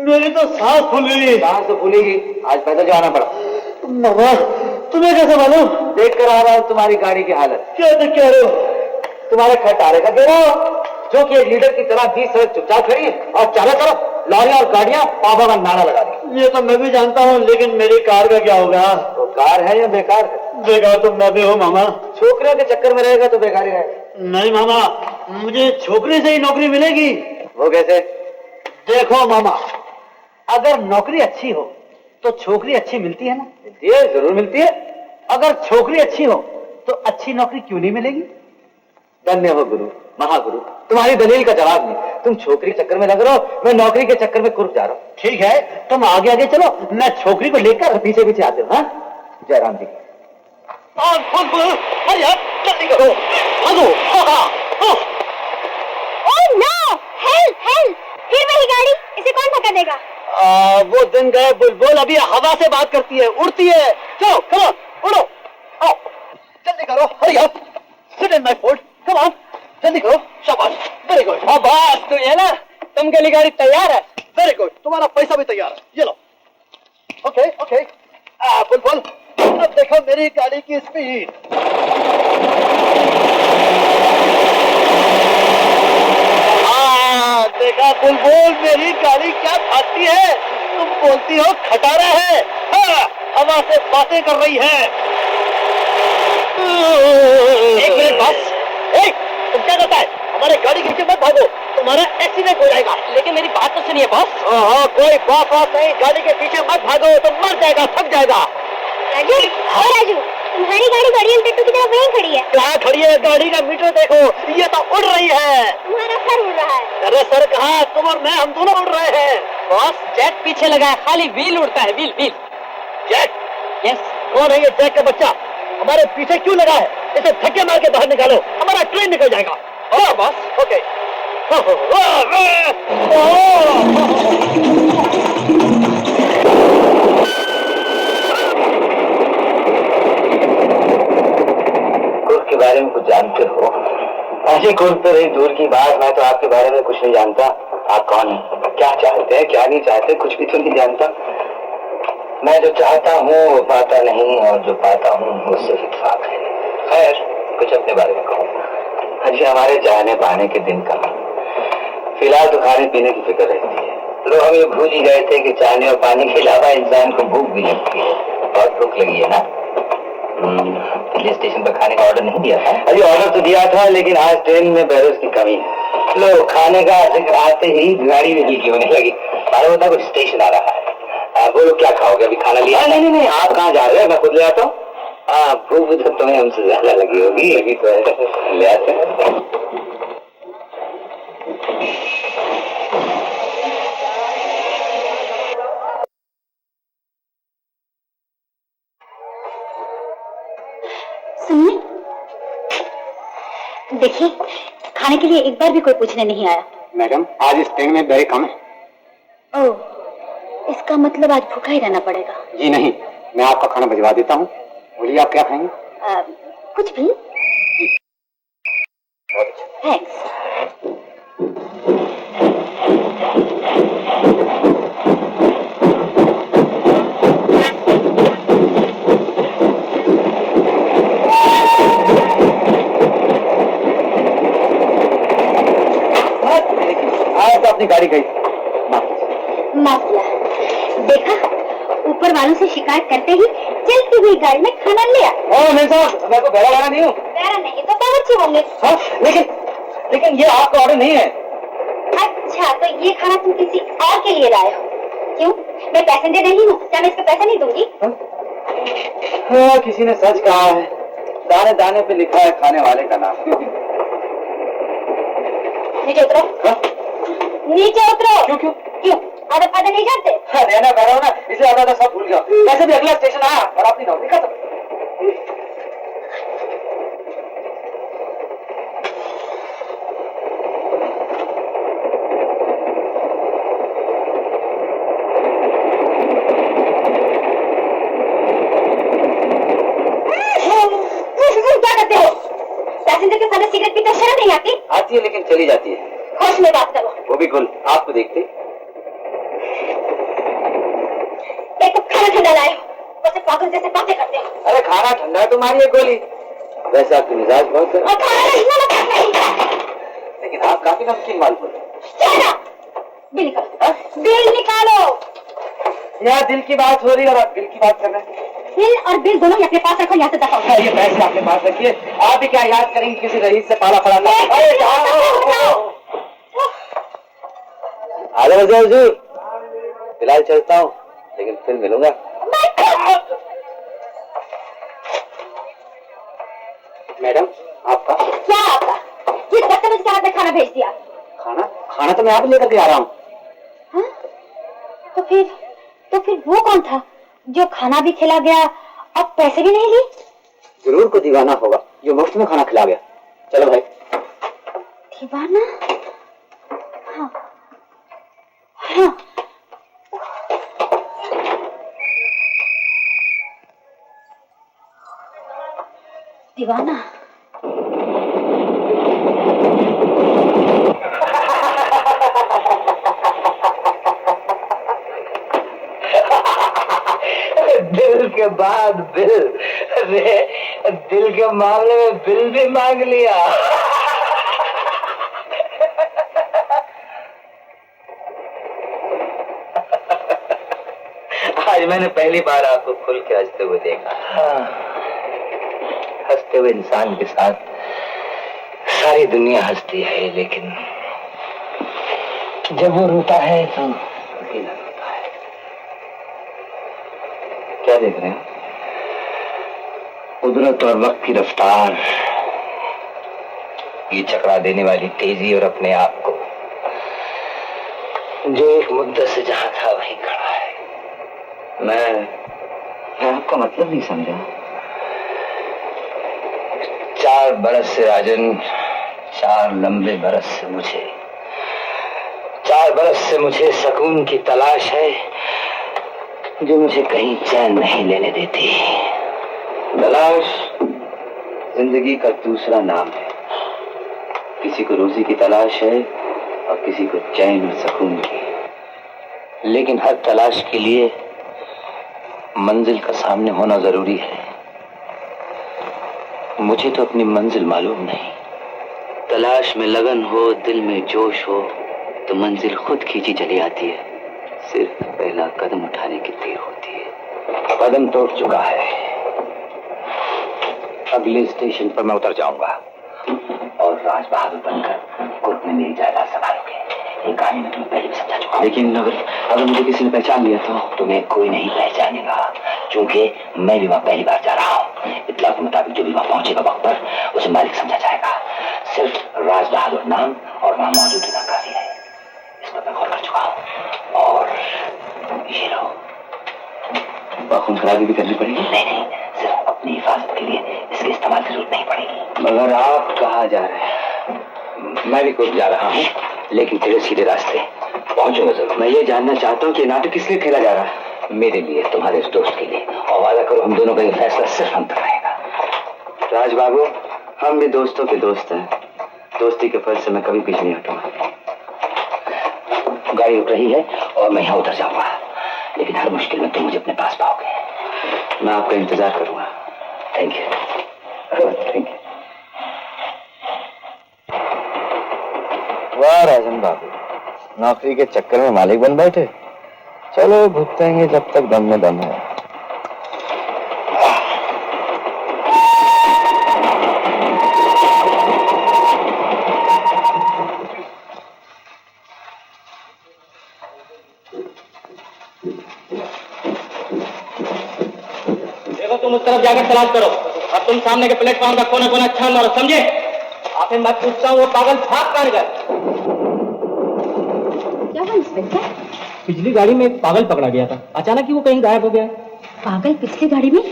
मेरी तो सांस फूल गई। सांस तो फूलेगी, आज पैदल जाना पड़ा। मामा, तुम्हें कैसे मालूम? देख कर आ रहा हूं तुम्हारी गाड़ी की हालत। क्या देख कह रहे हो? तुम्हारे खटारे का गिरा जो कि एक लीडर की तरह 20 सड़क चुपचाप खड़ी है और चारों तरफ लॉरियां और गाड़ियां पापा का नारा लगा रही। ये तो मैं भी जानता हूँ, लेकिन मेरी कार का क्या होगा? तो कार है या बेकार है? बेकार तो मैं भी हूँ मामा। छोकरियों के चक्कर में रहेगा तो बेकार ही रहेगा। नहीं मामा, मुझे छोकरी से ही नौकरी मिलेगी। वो कैसे? देखो मामा, अगर नौकरी अच्छी हो तो छोकरी अच्छी मिलती है ना? मिलती है, जरूर मिलती है। अगर छोकरी अच्छी हो तो अच्छी नौकरी क्यों नहीं मिलेगी? धन्य हो गुरु, महागुरु, तुम्हारी दलील का जवाब नहीं। तुम छोकरी के चक्कर में लग रहे हो, मैं नौकरी के चक्कर में कुर्ब जा रहा हूँ। ठीक है, तुम आगे आगे चलो, मैं छोकरी को लेकर पीछे पीछे आते हो। हाँ, जयराम जी। अरे यार, जल्दी करो, भागो। ओह नो, हेल्प हेल्प, फिर वही गाड़ी, इसे कौन धक्का देगा? वो दिन गए बुलबुल अभी हवा से बात करती है, उड़ती है। चलो कम ऑन, उड़ो, आओ, जल्दी करो, hurry up, sit in my food, come on, जल्दी करो, शाबाश, वेरी गुड। शाबाश, तो ये ना, तुम के लिए गाड़ी तैयार है। वेरी गुड, तुम्हारा पैसा भी तैयार है, ये लो। ओके ओके, बुलबुल, अब देखो मेरी गाड़ी की स्पीड। देखा बुलबुल, मेरी गाड़ी क्या भागती है। तुम बोलती हो खटारा है, हाँ, हवा से बातें कर रही है। एक मिनट बस, तुम क्या करता है? हमारे गाड़ी के पीछे मत भागो, तुम्हारा एक्सीडेंट हो जाएगा। लेकिन मेरी बात तो सुनिए बॉस। हाँ, कोई बात नहीं, गाड़ी के पीछे मत भागो, तो मर जाएगा, थक जाएगा। राजू, ओ राजू, तुम्हारी गाड़ी गड़ियल टट्टू की तरह वहीं खड़ी है। कहाँ खड़ी है? गाड़ी का मीटर देखो, ये तो उड़ रही है। तुम्हारा सर उड़ रहा है। अरे सर कहाँ, तुम और मैं, हम दोनों उड़ रहे हैं। बॉस, जैक पीछे लगा है, खाली व्हील उड़ता है, व्हील व्हील। जैक? यस। कौन है ये जैक का बच्चा? हमारे पीछे क्यों लगा है? इसे धक्के मार के बाहर निकालो, हमारा ट्रेन निकल जाएगा। ओह बॉस, ओके। के बारे में कुछ जानते हो? ऐसी कुर्ब तो रही दूर की बात, मैं तो आपके बारे में कुछ नहीं जानता। आप कौन हैं, क्या चाहते हैं, क्या नहीं चाहते, कुछ भी तो नहीं जानता। मैं जो चाहता हूँ वो पाता नहीं, और जो पाता हूँ वो सिर्फ इत्तेफाक है। खैर, कुछ अपने बारे में कहूँ। अजी, हमारे जाने पाने के दिन का फिलहाल तो खाने पीने की फिक्र रहती है। लोग हम ये भूल ही गए थे कि चाहने और पानी के अलावा इंसान को भूख भी लगती है। बहुत भूख लगी है ना? पुलिस स्टेशन पर खाने का ऑर्डर नहीं दिया था? अभी ऑर्डर तो दिया था, लेकिन आज ट्रेन में बैरोज की कमी है। लो, खाने का जिक्र आते ही गाड़ी भी हल्की होने लगी। मालूम होता कुछ स्टेशन आ रहा है। बोलो क्या खाओगे? अभी खाना लिया? नहीं नहीं, आप कहाँ जा रहे हो? मैं खुद ले आता हूँ। भूख तो तुम्हें हमसे ज्यादा लगी होगी। लगी तो है, ले आते हैं। सुनिए, देखिए, खाने के लिए एक बार भी कोई पूछने नहीं आया। मैडम, आज इस ट्रेन में बैग कम है। ओह, इसका मतलब आज भूखा ही रहना पड़ेगा। जी नहीं, मैं आपका खाना भिजवा देता हूँ। बोलिए आप क्या खाएंगे? कुछ भी। बहुत अच्छा। थैंक्स। आज तो अपनी गाड़ी गई। माफ किया। देखा, ऊपर वालों से शिकायत करते ही चलती हुई गाड़ी में खाना लिया। नहीं साहब, मैं तो बहरा वाला नहीं हूँ। बहरा नहीं तो बावर्ची होंगे। हाँ, लेकिन ये आपका ऑर्डर नहीं है। अच्छा, तो ये खाना तुम किसी और के लिए लाए हो? क्यों? मैं पैसेंजर नहीं हूँ, क्या मैं इसका पैसा नहीं दूंगी? हाँ, किसी ने सच कहा है, दाने दाने पे लिखा है खाने वाले का नाम। नीचे उतरो। नीचे उतरो। क्यों क्यों? क्यों? आधा आधा नहीं जानते? रहना बह रहा हूँ ना, इसलिए आधा सब भूल गया। वैसे भी अगला स्टेशन आया और अपनी नौकरी खत्म। क्या करते हो? पैसेंजर के सामने सिगरेट पीते शर्म नहीं आती? आती है लेकिन चली जाती है। होश में बात करो। वो भी गुल आपको देखते। एक तो खाना ठंडा लाए हो, वैसे पागल जैसे बातें करते हो। अरे खाना ठंडा है तो मारिए गोली। वैसे आपकी मिजाज बहुत है। और खाना नहीं, लेकिन आप काफी नमकीन माल बोले। बिल निकालो। बिल निकालो। यहाँ दिल की बात हो रही है और आप बिल की बात कर रहे हैं। बिल और बिल दोनों अपने पास रखो, यहाँ से दफा हो। ये पैसे अपने पास रखिए। आप भी क्या याद करेंगे किसी रईस से पाला पड़ा था? आजा वजीर जी, फिलहाल चलता हूँ लेकिन फिर मिलूंगा। मैडम आपका क्या आपका? किस बदतमीज के हाथ में खाना भेज दिया? खाना तो मैं आप लेकर के आ रहा हूँ। हाँ? तो फिर वो कौन था जो खाना भी खिला गया और पैसे भी नहीं ली? जरूर कोई दीवाना होगा जो मुफ्त में खाना खिला गया। चलो भाई। दीवाना? हाँ हाँ। दीवाना। दिल के बाद बिल। अरे दिल के मामले में बिल भी मांग लिया। आज मैंने पहली बार आपको खुल के हंसते हुए देखा। हंसते हुए इंसान के साथ सारी दुनिया हंसती है, लेकिन जब वो रोता है तो अकेला रोता है। क्या देख रहे हैं? कुदरत और वक्त की रफ्तार, ये चकरा देने वाली तेजी और अपने आप को, जो एक मुद्दत से जहां था वहीं खड़ा है। मैं आपका मतलब नहीं समझा। 4 बरस से राजन, 4 लंबे बरस से मुझे, 4 बरस से मुझे सुकून की तलाश है जो मुझे कहीं चैन नहीं लेने देती। तलाश जिंदगी का दूसरा नाम है। किसी को रोजी की तलाश है और किसी को चैन और सुकून की, लेकिन हर तलाश के लिए मंजिल का सामने होना जरूरी है। मुझे तो अपनी मंजिल मालूम नहीं। तलाश में लगन हो, दिल में जोश हो तो मंजिल खुद खींची चली आती है। सिर्फ पहला कदम उठाने की देर होती है। कदम तो उठ चुका है। अगले स्टेशन पर मैं उतर जाऊंगा और राज बहादुर बनकर कोर्ट में मेरी जायदाद संभालोगे। ये कहानी मैं तुम्हें पहले भी समझा चुका हूं। लेकिन अगर मुझे किसी ने पहचान लिया तो तुम्हें कोई नहीं पहचानेगा, क्योंकि मैं भी वहां पहली बार जा रहा हूँ। इत्तला के मुताबिक जो भी वहां पहुंचेगा वक्त पर उसे मालिक समझा जाएगा। सिर्फ राज बहादुर नाम और वहां मौजूद होना काफी है। इस पर मैं गौर कर चुका हूँ। और ये लो, खून खराबी भी करनी पड़ेगी? नहीं, सिर्फ अपनी हिफाजत के लिए इसके इस्तेमाल की जरूरत नहीं पड़ेगी। मगर आप कहाँ जा रहे हैं? मैं भी कोर्ट जा रहा हूँ, लेकिन तेरे सीधे रास्ते। पहुंचूंगा जरूर। मैं ये जानना चाहता हूँ कि नाटक किस लिए खेला जा रहा है? मेरे लिए, तुम्हारे इस दोस्त के लिए। और वादा करो हम दोनों का ये फैसला सिर्फ हम तक रहेगा। राज बाबू, हम भी दोस्तों के दोस्त हैं। दोस्ती के फर्ज से मैं कभी पीछे नहीं हटूंगा। गाड़ी रुक रही है और मैं यहाँ उतर जाऊंगा, लेकिन हर मुश्किल में तुम मुझे अपने पास पाओगे। मैं आपका इंतजार करूंगा। Thank you. Thank you. वाह राजन बाबू, नौकरी के चक्कर में मालिक बन बैठे। चलो भुगतेंगे जब तक दम में दम है। देखो, तुम उस तरफ जाकर तलाश करो और तुम सामने के प्लेटफॉर्म का कोना कोना छान मारो, समझे? आपसे मैं पूछता हूँ, वो पागल भाग कहाँ गया? क्या हुआ इंस्पेक्टर? पिछली गाड़ी में एक पागल पकड़ा गया था, अचानक ही वो कहीं गायब हो गया। पागल पिछली गाड़ी में?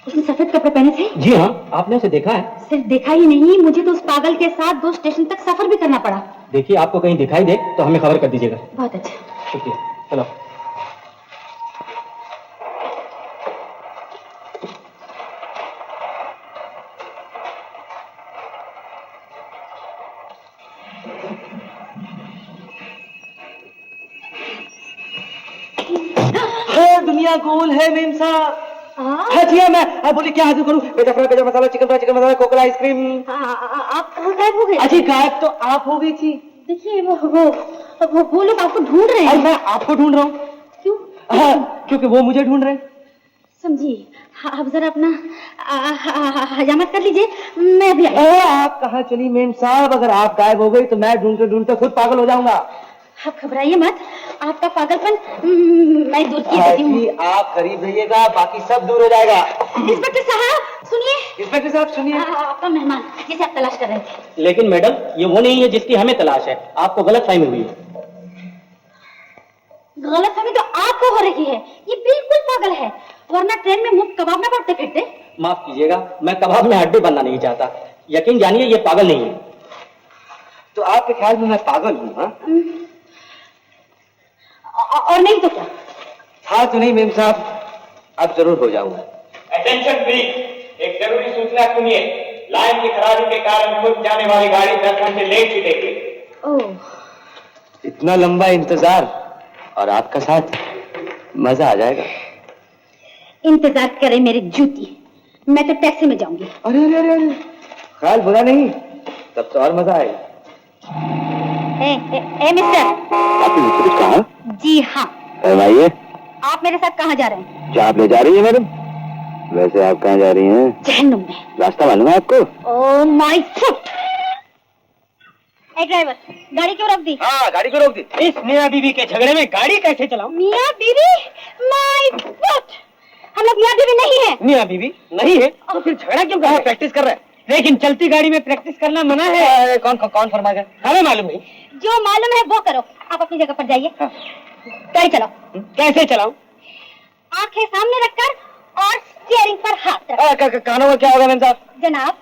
उसने सफेद कपड़े पहने थे? जी हाँ, आपने उसे देखा है? सिर्फ देखा ही नहीं, मुझे तो उस पागल के साथ 2 स्टेशन तक सफर भी करना पड़ा। देखिए, आपको कहीं दिखाई दे तो हमें खबर कर दीजिएगा। बहुत अच्छा। शुक्रिया, चलो। दुनिया गोल है मेम साहब। हाँ जी, मैं बोलिए क्या हाजिर करूं? बेटा फ्राई, बेटा मसाला, चिकन फ्राई, चिकन मसाला, कोकोला आइसक्रीम। आप कहाँ गायब हो गए? अजी, गायब तो आप हो गई थी। देखिए वो लोग आपको ढूंढ रहे हैं। मैं आपको ढूंढ रहा हूँ। क्यों? क्योंकि वो मुझे ढूंढ रहे हैं। समझिए, आप जरा अपना हजामत कर लीजिए, मैं अभी आप कहाँ चली मेम साहब? अगर आप गायब हो गई तो मैं ढूंढते ढूंढते खुद पागल हो जाऊंगा। आप घबराइए मत, आपका पागलपन मैं दूर किए देती हूँ। आप करीब रहिएगा, बाकी सब दूर हो जाएगा। इंस्पेक्टर साहब सुनिए। इंस्पेक्टर साहब सुनिए। आपका मेहमान जिसे आप तलाश कर रहे थे। लेकिन मैडम, ये वो नहीं है जिसकी हमें तलाश है। आपको गलतफहमी हुई है। गलतफहमी तो आपको हो रही है, ये बिल्कुल पागल है, वरना ट्रेन में मुफ्त कबाब ना बांटते फिरते। माफ कीजिएगा, मैं कबाब में हड्डी बनना नहीं चाहता। यकीन जानिए, ये पागल नहीं है। तो आपके ख्याल में मैं पागल हूँ? हाँ, और नहीं तो क्या? था तो नहीं मेम साहब, अब जरूर हो जाऊंगा। अटेंशन प्लीज, एक जरूरी सूचना सुनिए। लाइन की खराबी के कारण खुद जाने वाली गाड़ी 10 घंटे लेट छूटेगी। ओह, इतना लंबा इंतजार और आपका साथ, मजा आ जाएगा। इंतजार करे मेरी जूती, मैं तो टैक्सी में जाऊंगी। अरे अरे अरे अरे, ख्याल बुरा नहीं, तब तो और मजा आएगा। ए मिस्टर। आपने मुझसे कुछ कहा? जी हाँ। भाई, आप मेरे साथ कहाँ जा रहे हैं? क्या आप ले जा रही है मैडम? वैसे आप कहाँ जा रही हैं? जहन्नुम में। रास्ता मालूम है आपको? Oh my foot. A driver, गाड़ी क्यों रोक दी? हाँ, गाड़ी को रोक दी। इस मियाँ बीवी के झगड़े में गाड़ी कैसे चलाऊं? मियाँ बीवी? माय फुट, हम लोग मियाँ बीवी नहीं है। मियाँ बीवी नहीं है तो फिर झगड़ा क्यों कर रहे हैं? प्रैक्टिस कर रहे हैं। लेकिन चलती गाड़ी में प्रैक्टिस करना मना है। कौन फरमा गया? हमें मालूम नहीं। जो मालूम है वो करो, आप अपनी जगह पर जाइए। गाड़ी चलाओ। कैसे चलाऊं? आंखें सामने रखकर और स्टीयरिंग पर हाथ रख। कानों में क्या होगा मैम साहब? जनाब,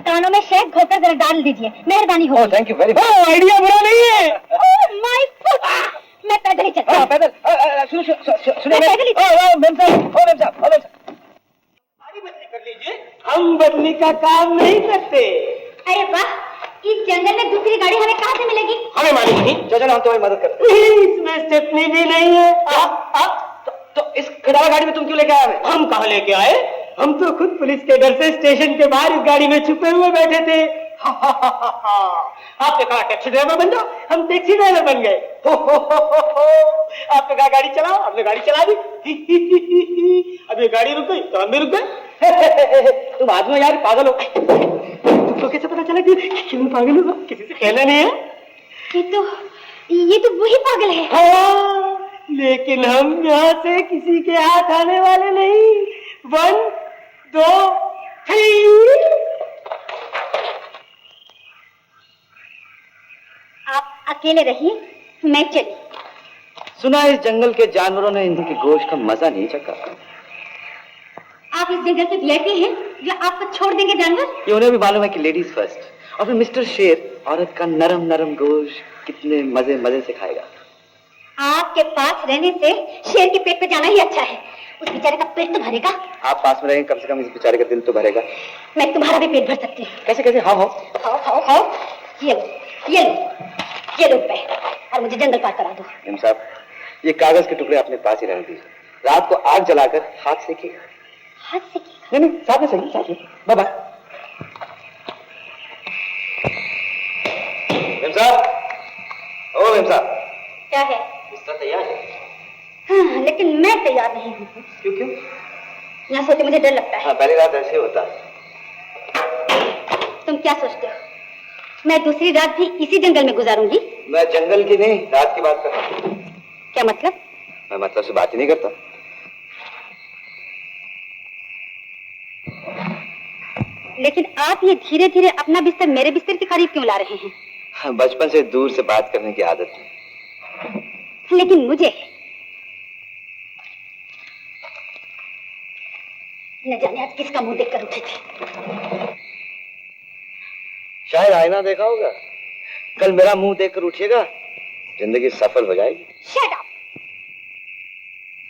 कानों में शहद घोलकर जरा डाल दीजिए, मेहरबानी होगी। Thank you very much. Idea बुरा नहीं है। ओह माय फुट, मैं पैदल ही चलता हूँ। पैदल? सुनिए मैं पैदल ही मैम साहब, गाड़ी बदली कर लीजिए। हम बदली का काम नहीं करते। अरे वाह, इस जंगल में दूसरी गाड़ी हमें कहाँ से मिलेगी? हमें मालूम नहीं। चलो हम तुम्हारी मदद करते हैं। इसमें स्टेपनी भी नहीं है। तो इस खटारा गाड़ी में तुम क्यों लेके आए? हम कहाँ लेके आए? हम तो खुद पुलिस के डर से स्टेशन के बाहर इस गाड़ी में छुपे हुए बैठे थे। आपने कहा टैक्सी ड्राइवर बन जाओ, हम टैक्सी ड्राइवर बन गए। आपने कहा गाड़ी चलाओ, हमने गाड़ी चला दी। अब ये गाड़ी रुक गई तो हम भी रुक गए। तुम आदमी यार पागल हो। तुमको कैसे पता चला कि मैं पागल हूँ? किसी से कहना नहीं है। ये तो वही पागल है। हाँ, लेकिन हम यहाँ से किसी के हाथ आने वाले नहीं। 1 2 3। आप अकेले रहिए, मैं चली। सुना है इस जंगल के जानवरों ने इनके के गोश्त का मजा नहीं चखा। आप इस जंगल के वीआईपी हैं जो आपको छोड़ देंगे जानवर? ये उन्हें भी मालूम है कि लेडीज फर्स्ट। और फिर मिस्टर शेर औरत का नरम नरम गोश्त कितने मजे मजे से खाएगा। आपके पास रहने से शेर के पेट पे जाना ही अच्छा है। उस बेचारे का पेट तो भरेगा। आप पास में रहेंगे, कम से कम इस बेचारे का दिल तो भरेगा। मैं तुम्हारा भी पेट भर सकती हूँ। कैसे कैसे? हाँ हाँ खाओ खाओ खाओ। ये लो ये लो ये लो रुपए, और मुझे जंगल पार करा दो। एम साहब, ये कागज के टुकड़े अपने पास ही रहने दीजिए। रात को आग जलाकर हाथ सेकिएगा। हाथ से नहीं नहीं, साथ में सही, साथ में। Bye bye. एम साहब, ओ एम साहब, क्या है? बिस्तर तैयार है। हाँ, लेकिन मैं तैयार नहीं हूँ। क्यों क्यों? यहाँ सोते मुझे डर लगता है। हाँ, पहली रात ऐसे ही होता है। तुम क्या सोचते हो, मैं दूसरी रात भी इसी जंगल में गुजारूंगी? मैं जंगल की नहीं, रात की बात कर रहा हूँ। क्या मतलब? मैं मतलब से बात ही नहीं करता। लेकिन आप ये धीरे धीरे अपना बिस्तर मेरे बिस्तर के करीब क्यों ला रहे हैं? हाँ, बचपन से दूर से बात करने की आदत है। लेकिन मुझे न जाने आज किसका मुंह देखकर उठे थे। शायद आईना देखा होगा। कल मेरा मुंह देखकर उठिएगा, जिंदगी सफल हो जाएगी। Shut up!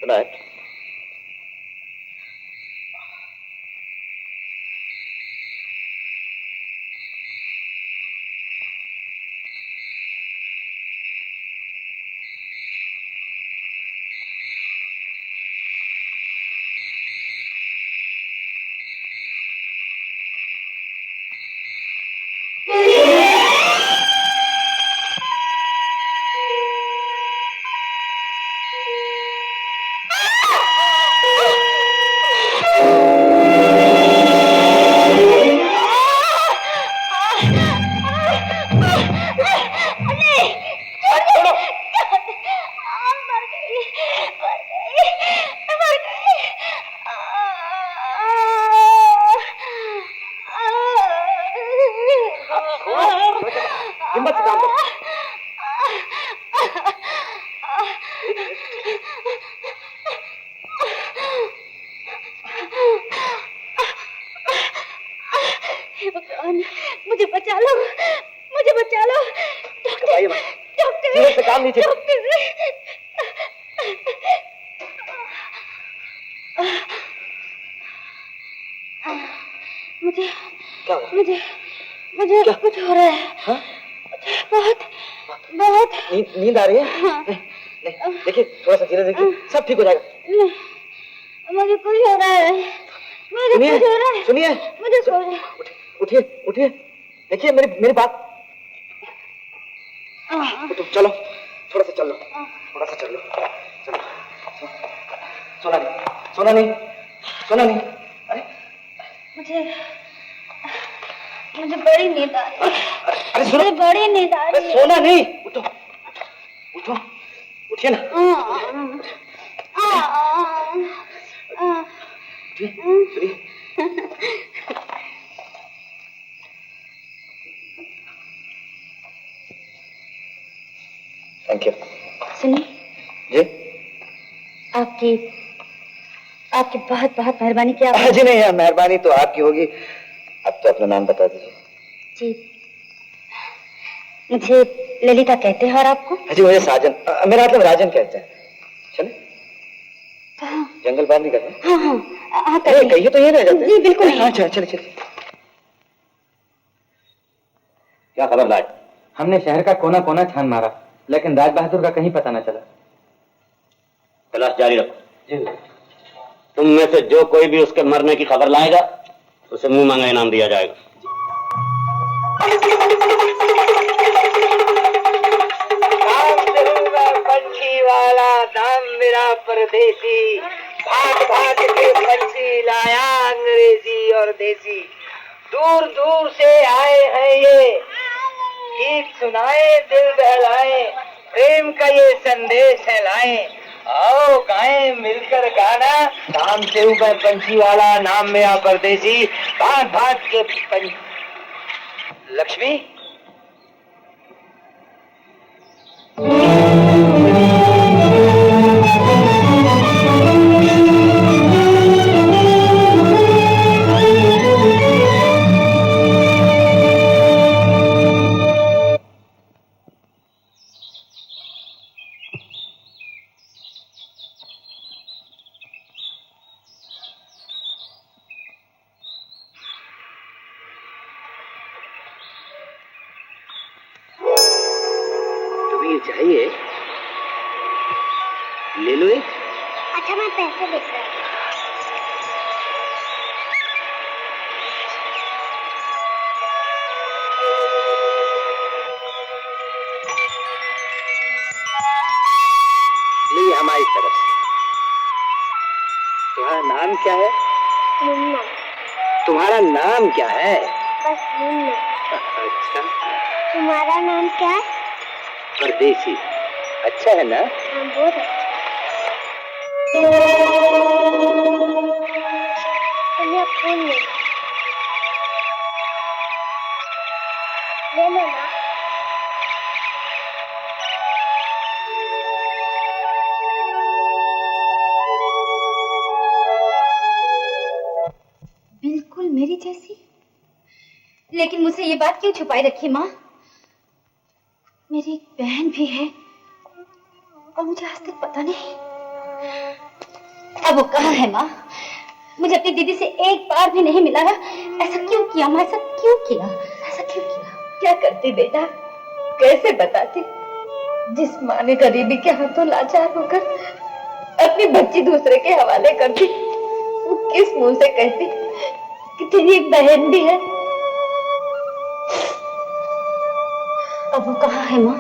Good night. हिम्मत से काम करो। भगवान, मुझे बचा लो, मुझे बचा लो। बताइए मत। डॉक्टर, जीवन से काम लीजिए। डॉक्टर, मुझे क्या हुआ? मुझे क्या? कुछ हो रहा है। हाँ? बहुत बहुत नींद आ रही है? हाँ। नहीं, देखिए थोड़ा सा धीरे देखिए, सब ठीक हो जाएगा। नहीं, मुझे कुछ हो रहा है, मुझे सुनिए, कुछ हो रहा है। सुनिए, मुझे उठिए उठिए, देखिए मेरी बात। तो चलो, थोड़ा सा चल लो, थोड़ा सा चल लो, चलो। सोना नहीं। अरे मुझे बड़ी नींद आ रही है। अरे सुनो, मुझे बड़ी नींद आ रही है। सोना नहीं, उठिए ना। सुनिए। Thank you. सुनिए जी, आपकी बहुत बहुत मेहरबानी। क्या जी नहीं, मेहरबानी तो आपकी होगी। अब तो अपना नाम बता दीजिए। जी, मुझे ललिता कहते हैं। और आपको? जी मुझे साजन, मेरा मतलब राजन कहते हैं। चले जंगल पार नहीं करना। हाँ, कहिए तो ये रह जाते। जी बिल्कुल। हाँ चले। क्या खबर लाए? हमने शहर का कोना कोना छान मारा, लेकिन राज बहादुर का कहीं पता न चला। तलाश जारी रखो। जी। तुम में से जो कोई भी उसके मरने की खबर लाएगा, उसे मुंह मांगा इनाम दिया जाएगा। पंछी वाला नाम मेरा परदेसी, भाग भाग के पंछी लाया अंग्रेजी और देसी। दूर दूर से आए हैं ये, गीत सुनाए दिल बहलाए, प्रेम का ये संदेश है लाए। आओ गाएं मिलकर गाना, नाम से हूँ मैं पंछी वाला, नाम मेरा परदेसी, भाग भाग के लक्ष्मी। चाहिए चाहिए ले लो एक। अच्छा मैं पैसे देता हूँ। ये हमारी तरफ से। तुम्हारा नाम क्या है? मुन्ना। तुम्हारा नाम क्या है? बस मुन्ना। अच्छा। तुम्हारा नाम क्या है? परदेसी। अच्छा है ना? हाँ बहुत अच्छा। तुम्हें फोन ले लो ना। बिल्कुल मेरी जैसी। लेकिन मुझसे ये बात क्यों छुपाई रखी माँ? मेरी एक बहन भी है और मुझे आज तक पता नहीं। अब वो कहाँ है माँ? मुझे अपनी दीदी से एक बार भी नहीं मिला। ऐसा क्यों किया माँ? ऐसा क्यों किया? ऐसा क्यों किया? क्या करती बेटा, कैसे बताती? जिस माँ ने गरीबी के हाथों लाचार होकर अपनी बच्ची दूसरे के हवाले कर दी, वो किस मुंह से कहती कि तेरी एक बहन भी है? अब वो कहाँ है माँ?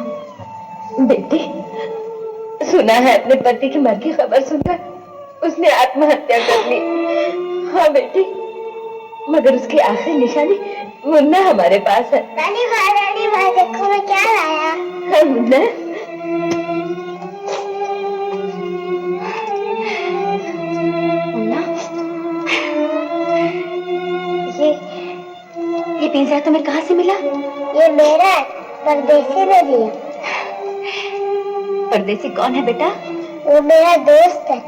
बेटी, सुना है अपने पति की मर की खबर सुनकर उसने आत्महत्या कर ली। हाँ बेटी, मगर उसकी आखिरी निशानी मुन्ना हमारे पास है। रानी माँ देखो मैं क्या लाया। हाँ मुन्ना, मुन्ना, ये पिंजरा तुम्हें कहाँ से मिला? ये मेरा है, परदेसी ने दिया। परदेसी कौन है बेटा? वो मेरा दोस्त है।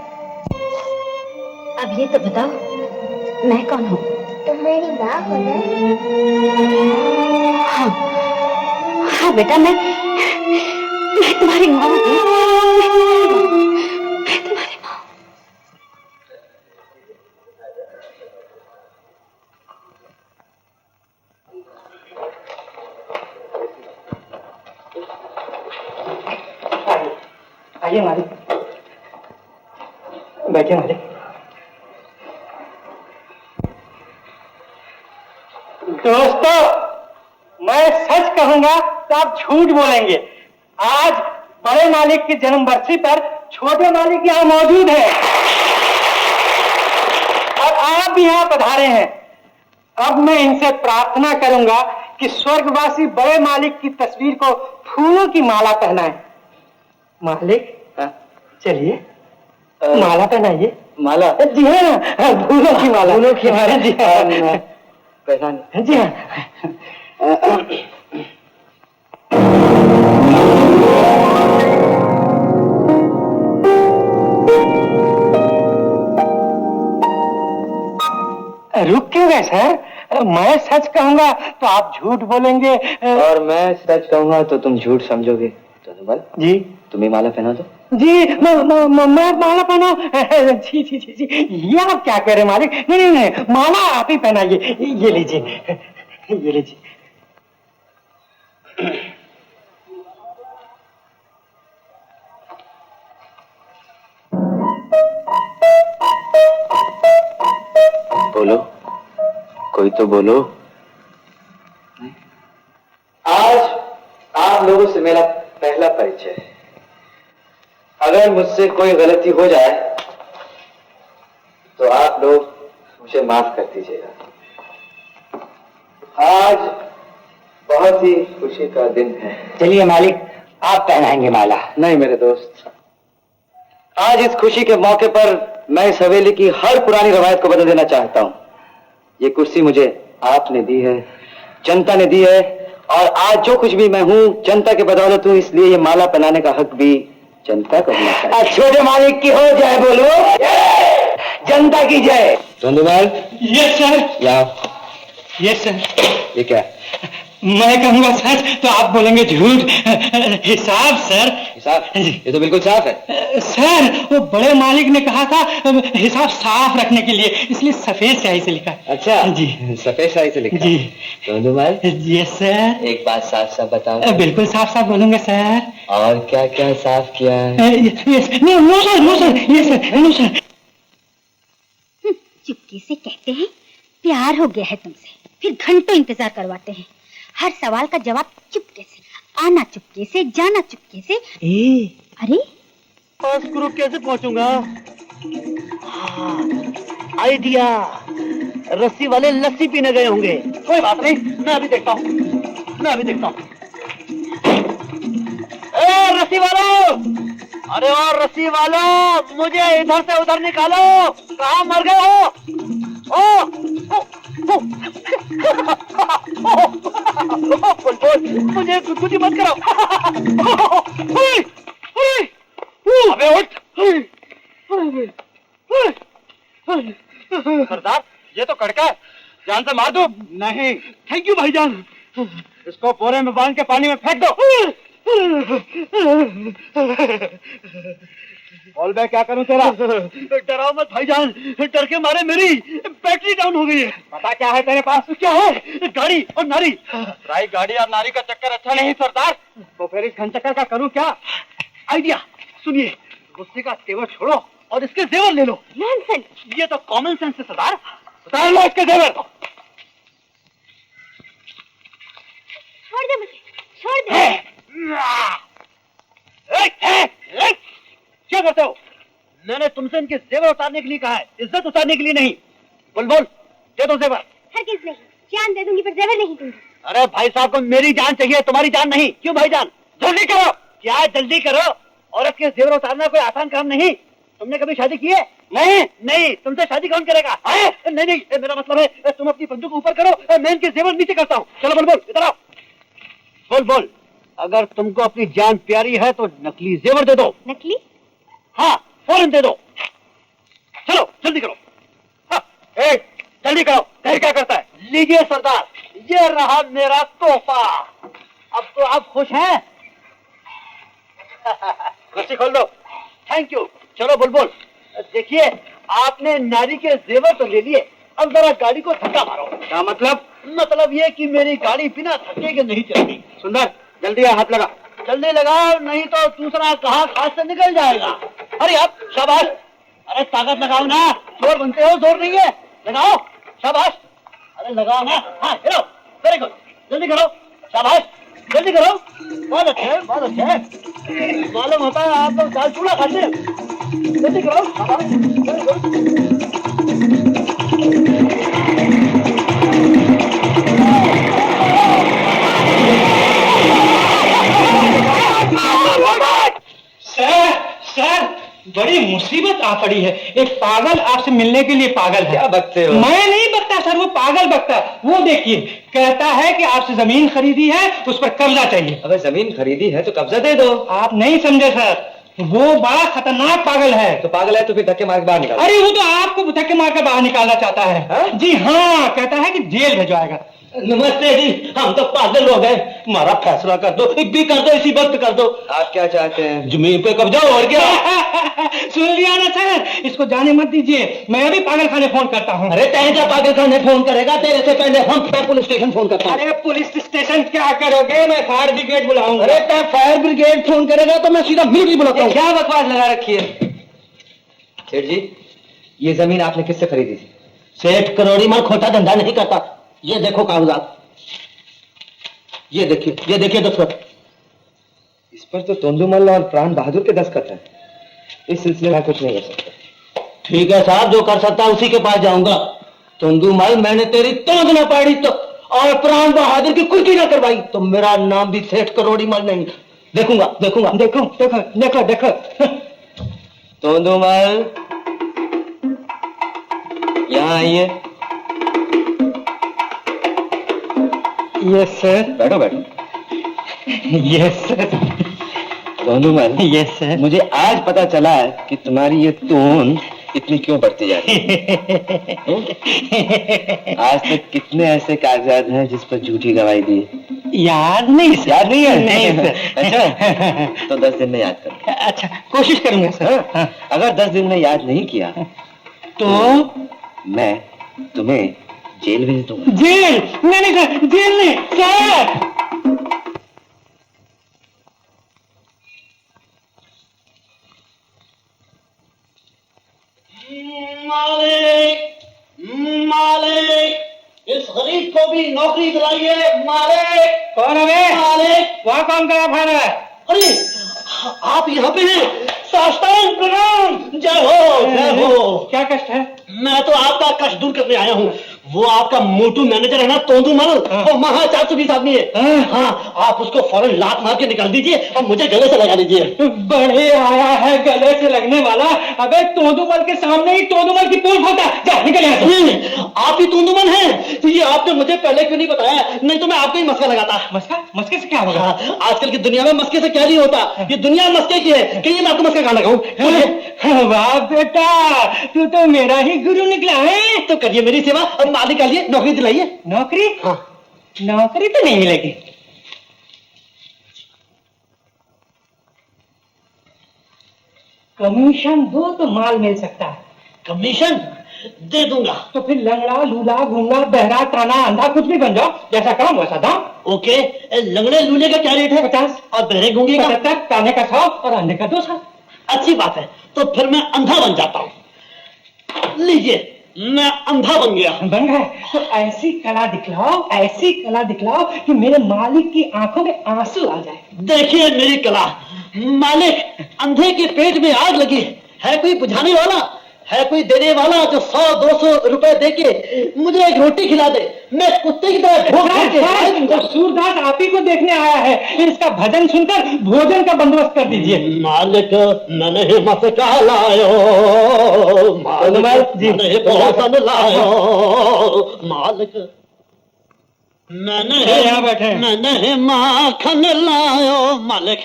अब ये तो बताओ, मैं कौन हूँ? तुम मेरी माँ हो ना? हाँ, हाँ बेटा, मैं तुम्हारी माँ हूँ। मैं तुम्हारी माँ। आइए मालिक, बैठिए मालिक। दोस्तों, मैं सच कहूंगा तो आप झूठ बोलेंगे। आज बड़े मालिक की जन्म वर्षी पर छोटे मालिक यहाँ मौजूद हैं और आप भी यहाँ पधारे हैं। अब मैं इनसे प्रार्थना करूंगा कि स्वर्गवासी बड़े मालिक की तस्वीर को फूलों की माला पहनाएं। मालिक, चलिए माला पहनाइए। माला? जी हाँ, फूलों की माला। फूलों की माला? जी हाँ, पहचान? जी हाँ। रुक क्यों गए सर? मैं सच कहूंगा तो आप झूठ बोलेंगे। और मैं सच कहूंगा तो तुम झूठ समझोगे। तो जी, तुम्हें माला पहना दो। जी मैं माला पहना। जी जी जी जी, ये आप क्या कह रहे हैं मालिक? नहीं नहीं नहीं, माला आप ही पहनाइए। ये लीजिए, ये लीजिए। बोलो, कोई तो बोलो। आज आप लोगों से मेरा पहला परिचय है। अगर मुझसे कोई गलती हो जाए तो आप लोग मुझे माफ कर दीजिएगा। आज बहुत ही खुशी का दिन है। चलिए मालिक, आप पहनाएंगे माला। नहीं मेरे दोस्त, आज इस खुशी के मौके पर मैं इस हवेली की हर पुरानी रवायत को बदल देना चाहता हूँ। ये कुर्सी मुझे आपने दी है, जनता ने दी है, और आज जो कुछ भी मैं हूँ जनता के बदौलत हूँ, इसलिए ये माला पहनाने का हक भी जनता को मिलना चाहिए। छोटे मालिक की हो जाए बोलो, जनता की जय। धन्यवाद। Yes sir. या यस सर। ये क्या? मैं कहूँगा सच तो आप बोलेंगे झूठ। हिसाब सर। हिसाब? ये तो बिल्कुल साफ है। सर वो बड़े मालिक ने कहा था हिसाब साफ रखने के लिए, इसलिए सफेद स्याही से लिखा। अच्छा जी, सफेद स्याही से लिखा जी। तोंदुमल, यस सर। एक बात साफ साफ बताओ। बिल्कुल साफ साफ बोलूंगा सर। और क्या क्या साफ किया है? Yes, no sir, no sir, yes sir, no sir. चुपके से कहते हैं प्यार हो गया है तुमसे, फिर घंटों इंतजार करवाते हैं। हर सवाल का जवाब चुपके से, आना चुपके से, जाना चुपके से। अरे ग्रुप कैसे पहुंचूंगा? आइडिया, रस्सी वाले लस्सी पीने गए होंगे। कोई बात नहीं, मैं अभी देखता हूँ। रस्सी वालों, अरे और रस्सी वालों, मुझे इधर से उधर निकालो। कहाँ मर गए हो? मुझे गुदगुदी मत करो। अबे उठ। सरदार, ये तो कड़का है, जान से मार दो। नहीं। थैंक यू भाईजान। इसको बोरे में बांध के पानी में फेंक दो। बोल बे, क्या करूं तेरा? डराओ मत भाईजान, डर के मारे मेरी बैटरी डाउन हो गई है। पता क्या है तेरे पास? क्या है? गाड़ी और नारी। भाई गाड़ी और नारी का चक्कर अच्छा नहीं सरदार। तो फिर इस घन चक्कर का करूं क्या? आइडिया सुनिए, गुस्से का तेवर छोड़ो और इसके जेवर ले लो। नॉनसेंस। ये तो कॉमन सेंस है सरदार। उतार लो इसके जेवर। छोड़ दे मुझे, छोड़ दे। क्या करते हो? मैंने तुमसे इनके जेवर उतारने के लिए कहा है, इज्जत उतारने के लिए नहीं। बोल बोल, दे दो जेवर। हरगिज़ नहीं, जान दे दूंगी पर जेवर नहीं दूंगी। अरे भाई साहब को मेरी जान चाहिए, तुम्हारी जान नहीं। क्यों भाईजान? जल्दी करो। क्या जल्दी करो? औरत के जेवर उतारना कोई आसान काम नहीं। तुमने कभी शादी की है? नहीं। तुमसे शादी कौन करेगा? नहीं, मेरा मतलब है तुम अपनी बंदूक ऊपर करो, मैं इनके जेवर नीचे करता हूँ। चलो बोल, इधर आओ। बोल, अगर तुमको अपनी जान प्यारी है तो नकली जेवर दे दो। नकली? हाँ, फौरन दे दो। चलो जल्दी करो। हाँ, जल्दी करो। कहीं क्या करता है? लीजिए सरदार, ये रहा मेरा तोहफा। अब तो आप खुश हैं? रस्सी खोल दो। Thank you. चलो बुलबुल, देखिए आपने नारी के जेवर तो ले लिए, अब जरा गाड़ी को धक्का मारो। क्या मतलब? मतलब ये कि मेरी गाड़ी बिना धक्के के नहीं चलती। सुंदर, जल्दी हाथ लगा। जल्दी लगाओ, नहीं तो दूसरा कहाँ खास से निकल जाएगा। अरे आप, शाबाश। अरे ताकत लगाओ ना, जोर बनते हो, जोर नहीं है। लगाओ, शाबाश। अरे लगाओ ना। हाँ, हेलो, वेरी गुड। जल्दी करो, शाबाश, जल्दी करो। बहुत अच्छे। मालूम होता है आप तो दाल चूड़ा खाते हैं। जल्दी करो, शाबाश, वेरी गुड। सर, बड़ी मुसीबत आ पड़ी है। एक पागल आपसे मिलने के लिए पागल है। क्या बकते हो? मैं नहीं बकता सर, वो पागल बकता है। वो देखिए, कहता है कि आपसे जमीन खरीदी है, उस पर कब्जा चाहिए। अबे जमीन खरीदी है तो कब्जा दे दो। आप नहीं समझे सर, वो बड़ा खतरनाक पागल है। तो पागल है तो फिर धक्के मार के बाहर निकाल। अरे वो तो आपको धक्के मार कर बाहर निकालना चाहता है। हा? जी हाँ, कहता है कि जेल भिजवाएगा। नमस्ते जी, हम तो पागल हो गए। हमारा फैसला कर दो, एक भी कर दो, इसी वक्त कर दो। आप क्या चाहते हैं? जमीन पे कब्जा और क्या? सुन लिया ना सर, इसको जाने मत दीजिए। मैं अभी पागल खाने फोन करता हूँ। अरे तेजा पागल खाने फोन करेगा, तेरे से पहले हम पुलिस स्टेशन फोन करता हूँ। अरे पुलिस स्टेशन क्या करोगे? मैं फायर ब्रिगेड बुलाऊंगा। अरे तय फायर ब्रिगेड फोन करेगा तो मैं सीधा मिलिट्री बुलाता हूँ। क्या बकवास लगा रखी है? सेठ जी, ये जमीन आपने किससे खरीदी थी? सेठ करोड़ी माल खोटा धंधा नहीं करता। ये देखो कागजात, ये देखिए दस्तखत। इस पर तो तोंदुमल और प्राण बहादुर के दस्तखत है। इस सिलसिले में कुछ नहीं कर सकता। ठीक है साहब, जो कर सकता है उसी के पास जाऊंगा। तोंदुमल, मैंने तेरी तोंद ना पाड़ी तो और प्राण बहादुर की कुर्की ना करवाई तो मेरा नाम भी सेठ करोड़ी मल नहीं। देखूंगा। देखो। तोंदुमल, यहाँ आइए। Yes sir. बैठो। Yes sir. Tondumal, yes sir. मुझे आज पता चला है कि तुम्हारी ये तोन इतनी क्यों बढ़ती जा रही है। आज तक कितने ऐसे कागजात हैं जिस पर झूठी गवाही दी। याद नहीं सर। याद नहीं है? नहीं सर। अच्छा तो 10 दिन में याद कर। अच्छा कोशिश करूंगा सर। हाँ। अगर 10 दिन में याद नहीं किया तो मैं तुम्हें जेल भेज दूंगा। जेल? नहीं सर, जेल नहीं सर। मालिक, मालिक, इस गरीब को भी नौकरी दिलाइए। मालिक। कौन है? मालिक। वहाँ कौन करा खा रहा है? अरे आप यहाँ पे हैं? साष्टांग प्रणाम। जय हो, जय हो। क्या कष्ट है? मैं तो आपका कष्ट दूर करने आया हूँ। वो आपका मोटू मैनेजर है ना, तोंदूमल, वो महा 420 आदमी है। हाँ, आप उसको फौरन लात मार के निकाल दीजिए और मुझे गले से लगा दीजिए। बड़े आया है गले से लगने वाला। अबे तोंदूमल के सामने ही तोंदूमल की पूंछ होता। जा निकल यहाँ से। नहीं, आप ही तोंदूमल हैं। तो ये आपने मुझे पहले क्यों नहीं बताया? नहीं तो मैं आपको ही मस्का लगाता। मस्का? मस्के से क्या होगा? हाँ, आजकल की दुनिया में मस्के से क्या नहीं होता। ये दुनिया मस्के की है। कहिए मैं आपको मस्का कहाँ लगाऊं? वाह बेटा, तू तो मेरा ही गुरु निकला है। तो करिए मेरी सेवा और मालिक के लिए नौकरी दिलाइए। नौकरी? हाँ। नौकरी तो नहीं मिलेगी। कमीशन दो तो माल मिल सकता है। कमीशन दे दूंगा। तो फिर लंगड़ा, लूला, गूंगा, बहरा, काना, अंधा कुछ भी बन जाओ। जैसा काम वैसा दाम। ओके, लंगड़े लूले का क्या रेट है? 50। और बहरे गूंगे का? 75। काने का 100 और अंधे का 200। अच्छी बात है, तो फिर मैं अंधा बन जाता हूँ। लीजिए, मैं अंधा बन गया। बन गए? तो ऐसी कला दिखलाओ, ऐसी कला दिखलाओ कि मेरे मालिक की आंखों में आंसू आ जाए। देखिए मेरी कला। मालिक, अंधे के पेट में आग लगी है, कोई बुझाने वाला है, कोई देने वाला जो 100-200 रुपए देके मुझे एक रोटी खिला दे। मैं कुत्ते की तरह भूख के तो सूरदास आप ही को देखने आया है। इसका भजन सुनकर भोजन का बंदोबस्त कर दीजिए। मालिक, मैंने मस्का लायो, मालिक मैंने भोजन लायो, मालिक मैंने माखन लायो। मालिक,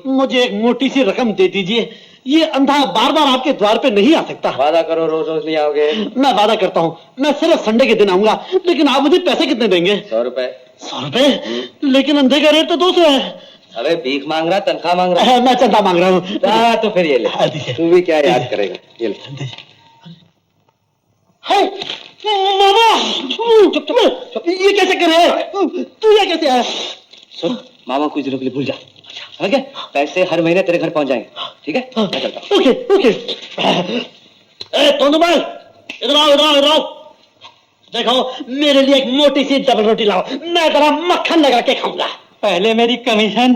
मुझे एक मोटी सी रकम दे दीजिए। ये अंधा बार बार आपके द्वार पे नहीं आ सकता। वादा करो रोज रोज नहीं आओगे। मैं वादा करता हूँ, मैं सिर्फ संडे के दिन आऊंगा। लेकिन आप मुझे पैसे कितने देंगे? 100 रुपए। 100 रुपए? लेकिन अंधे का रेट तो 200 है। अबे भीख मांग रहा, तनख्वाह मांग रहा है? मैं चंदा मांग रहा हूँ। तो फिर ये ले। तू भी क्या याद करेगा? ये ले। ये कैसे करे? तू ये कैसे आया? सुन, मामा कुछ दिनों के लिए भूल जा। ठीक है? पैसे हर महीने तेरे घर पहुंच जाएंगे। ठीक है? मैं चलता हूं। Okay okay. तोंदूमल, इधर आओ, इधर आओ, इधर आओ। देखो, मेरे लिए एक मोटी सी डबल रोटी लाओ। मैं जरा मक्खन लगा के खाऊंगा। पहले मेरी कमीशन।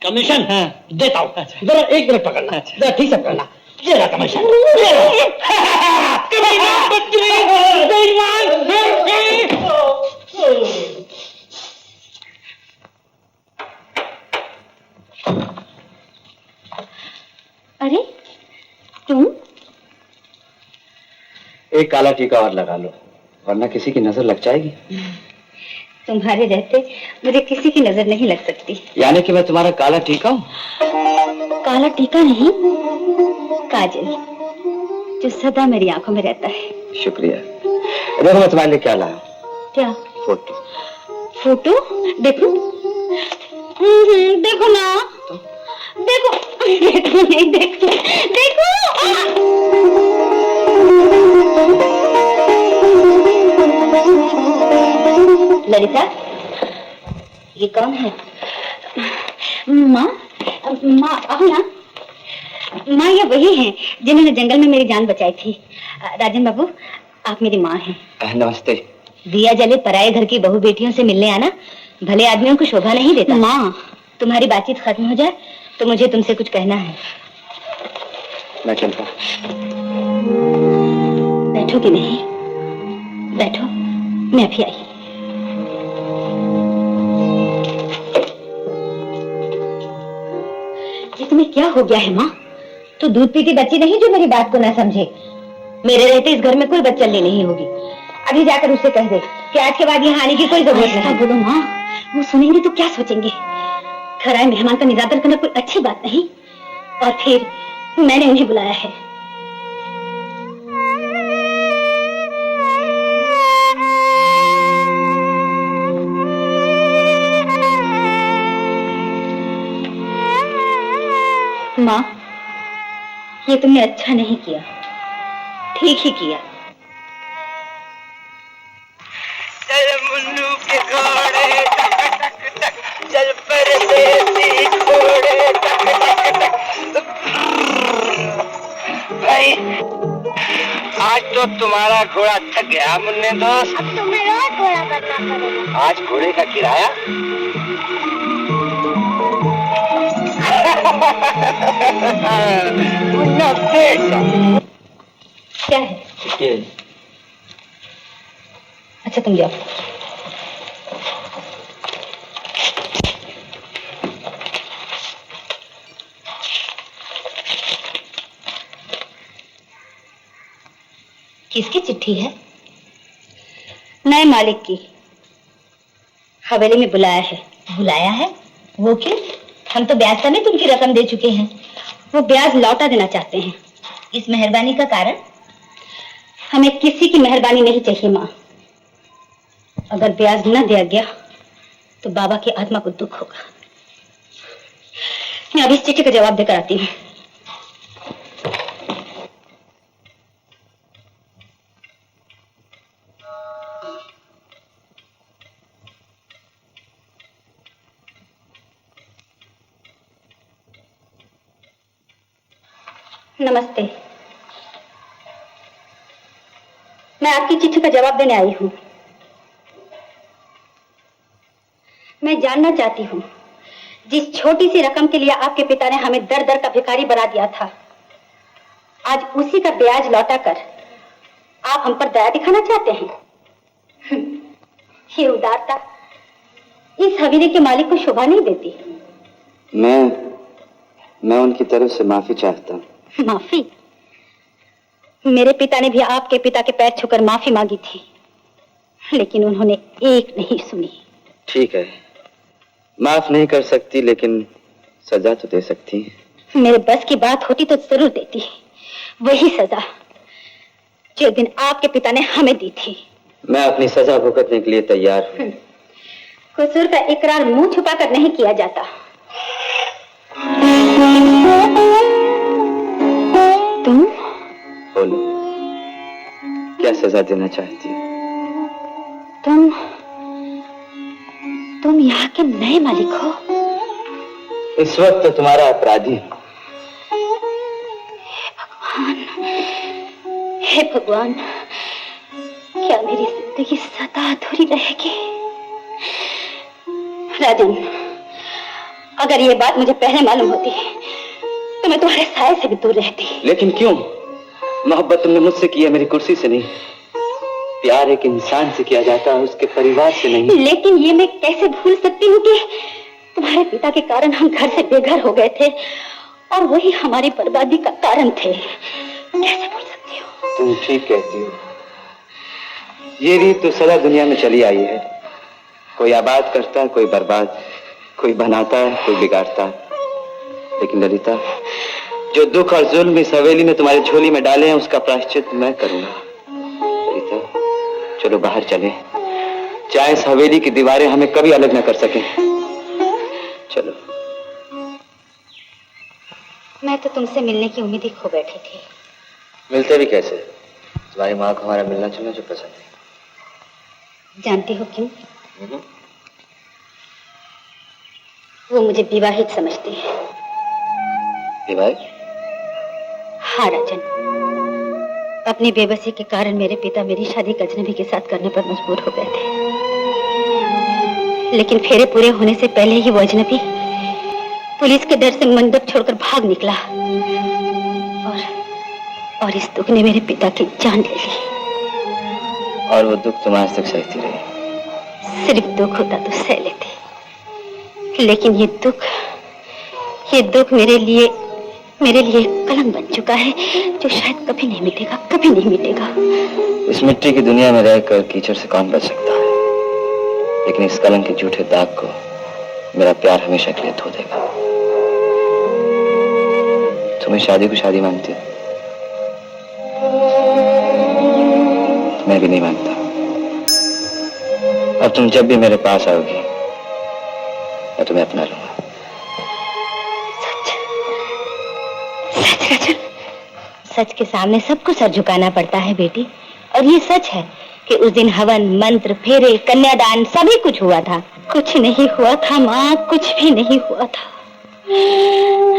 कमीशन? हाँ। देता हूँ। जरा 1 मिनट पकड़ना। जरा ठीक से पकड़ना। ये रहा कमीशन। अरे तुम? एक काला टीका और लगा लो, वरना किसी की नजर लग जाएगी। तुम्हारे रहते मुझे किसी की नजर नहीं लग सकती। यानी कि मैं तुम्हारा काला टीका हूँ? काला टीका नहीं, काजल, जो सदा मेरी आंखों में रहता है। शुक्रिया। देखो मैं तुम्हारे लिए क्या लाया। क्या? फोटो। फोटो? देखो। देखो ना। देखो देखो नहीं, देखो देखो। ललिता, ये कौन है? माँ, माँ आओ ना। माँ ये वही हैं जिन्होंने जंगल में मेरी जान बचाई थी। राजन बाबू, आप मेरी माँ हैं। नमस्ते। दिया जले पराये घर की बहू बेटियों से मिलने आना भले आदमियों को शोभा नहीं देता। माँ, तुम्हारी बातचीत खत्म हो जाए तो मुझे तुमसे कुछ कहना है। मैं चलता। बैठो कि नहीं? बैठो, मैं अभी आई। ये तुम्हें क्या हो गया है माँ? तो दूध पीती बच्ची नहीं जो मेरी बात को ना समझे। मेरे रहते इस घर में कोई बच्चल्ली नहीं होगी। अभी जाकर उससे कह दे कि आज के बाद यहाँ आने की कोई जरूरत नहीं। बोलो माँ, वो सुनेंगे तो क्या सोचेंगे? घर आए मेहमान का निजादर करना कोई अच्छी बात नहीं। और फिर मैंने उन्हें बुलाया है। माँ, ये तुमने अच्छा नहीं किया, ठीक ही किया। चल मुन्नू के घोड़े टक टक टक, चल परदेसी घोड़े टक टक टक। भाई आज तो तुम्हारा घोड़ा थक गया मुन्ने दोस्त। अब तुम्हें रोज घोड़ा करना पड़ेगा। आज घोड़े का किराया मुन्ना बेटा। क्या है? अच्छा तुम जाओ। किसकी चिट्ठी है? नए मालिक की। हवेली में बुलाया है। बुलाया है? वो क्यों? हम तो ब्याज समेत उनकी रकम दे चुके हैं। वो ब्याज लौटा देना चाहते हैं। इस मेहरबानी का कारण? हमें किसी की मेहरबानी नहीं चाहिए माँ। अगर ब्याज न दिया गया तो बाबा की आत्मा को दुख होगा। मैं अभी इस चिट्ठी का जवाब देकर आती हूँ। नमस्ते, मैं आपकी चिट्ठी का जवाब देने आई हूँ। मैं जानना चाहती हूँ, जिस छोटी सी रकम के लिए आपके पिता ने हमें दर दर का भिखारी बना दिया था, आज उसी का ब्याज लौटाकर आप हम पर दया दिखाना चाहते हैं। ये उदारता इस हवेली के मालिक को शोभा नहीं देती। मैं उनकी तरफ से माफी चाहता हूँ। माफी? मेरे पिता ने भी आपके पिता के पैर छूकर माफी मांगी थी, लेकिन उन्होंने एक नहीं सुनी। ठीक है, माफ नहीं कर सकती लेकिन सजा तो दे सकती है। मेरे बस की बात होती तो जरूर देती, वही सजा जो दिन आपके पिता ने हमें दी थी। मैं अपनी सजा भुगतने के लिए तैयार हूँ। कसूर का इकरार मुंह छुपाकर नहीं किया जाता। तुम बोलो, क्या सजा देना चाहती हो? तुम यहाँ के नए मालिक हो? इस वक्त तो तुम्हारा अपराधी हूँ। हे भगवान, क्या मेरी जिंदगी सदा अधूरी रहेगी? राजन, अगर ये बात मुझे पहले मालूम होती तो मैं तुम्हारे साए से भी दूर रहती। लेकिन क्यों? मोहब्बत तुमने मुझसे की है, मेरी कुर्सी से नहीं। प्यार एक इंसान से किया जाता है, उसके परिवार से नहीं। लेकिन ये मैं कैसे भूल सकती हूँ कि तुम्हारे पिता के कारण हम घर से बेघर हो गए थे और वही हमारी बर्बादी का कारण थे। कैसे भूल सकती हो? तुम ठीक कहती हो। ये रीत तो सदा दुनिया में चली आई है। कोई आबाद करता है, कोई बर्बाद, कोई बनाता है, कोई बिगाड़ता है। लेकिन ललिता, जो दुख और जुल्म इस हवेली ने तुम्हारी झोली में डाले हैं, उसका प्रायश्चित मैं करूंगा। ललिता, चलो बाहर चले, चाहे इस हवेली की दीवारें हमें कभी अलग न कर सके। चलो। मैं तो तुमसे मिलने की उम्मीद ही खो बैठी थी। मिलते भी कैसे? तुम्हारी माँ को हमारा मिलना जुलना जो पसंद है। जानती हो क्यों? वो मुझे विवाहित समझती है। विवाहित? हाँ राजन, अपनी बेबसी के कारण मेरे पिता मेरी शादी एक अजनबी के साथ करने पर मजबूर हो गए थे। लेकिन फेरे पूरे होने से पहले ही वो अजनबी पुलिस के डर से मंडप छोड़कर भाग निकला और इस दुख ने मेरे पिता की जान ले ली। और वो दुख तुम आज तक सहती रही? सिर्फ दुख होता तो सह लेते, लेकिन ये दुख मेरे लिए कलंक बन चुका है, जो शायद कभी नहीं मिटेगा, कभी नहीं मिटेगा। इस मिट्टी की दुनिया में रहकर कीचड़ से कौन बच सकता है? लेकिन इस कलंक के झूठे दाग को मेरा प्यार हमेशा के लिए धो देगा। तुम्हें शादी को शादी मानती हो? मैं भी नहीं मानता। और तुम जब भी मेरे पास आओगी, मैं तुम्हें अपना लूंगा। राजन, सच के सामने सबको सर झुकाना पड़ता है बेटी, और ये सच है कि उस दिन हवन, मंत्र, फेरे, कन्यादान सभी कुछ हुआ था। कुछ नहीं हुआ था माँ, कुछ भी नहीं हुआ था।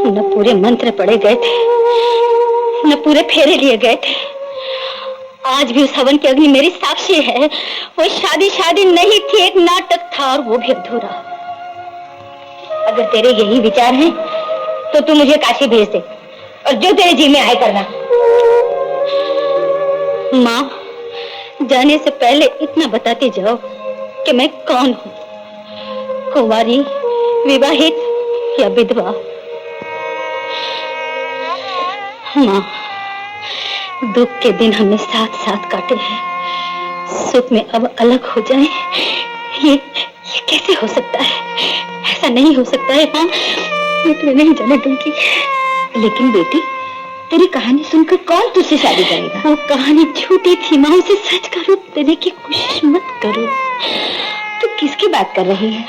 न पूरे मंत्र पढ़े गए थे, न पूरे फेरे लिए गए थे। आज भी उस हवन की अग्नि मेरी साक्षी है। वो शादी नहीं थी, एक नाटक था, और वो भी अधूरा। अगर तेरे यही विचार हैं, तो तू मुझे काशी भेज दे और जो तेरे जी में आए करना। माँ, जाने से पहले इतना बताते जाओ कि मैं कौन हूँ, कुंवारी, विवाहित या विधवा। माँ, दुख के दिन हमने साथ साथ काटे हैं, सुख में अब अलग हो जाएं, ये कैसे हो सकता है? ऐसा नहीं हो सकता है माँ, मैं तुम्हें नहीं जाने दूंगी। लेकिन बेटी, तेरी कहानी सुनकर कौन तुझसे शादी करेगा? वो कहानी झूठी थी माँ, उसे सच का रूप देने की कोशिश मत करो। तू किसकी बात कर रही है?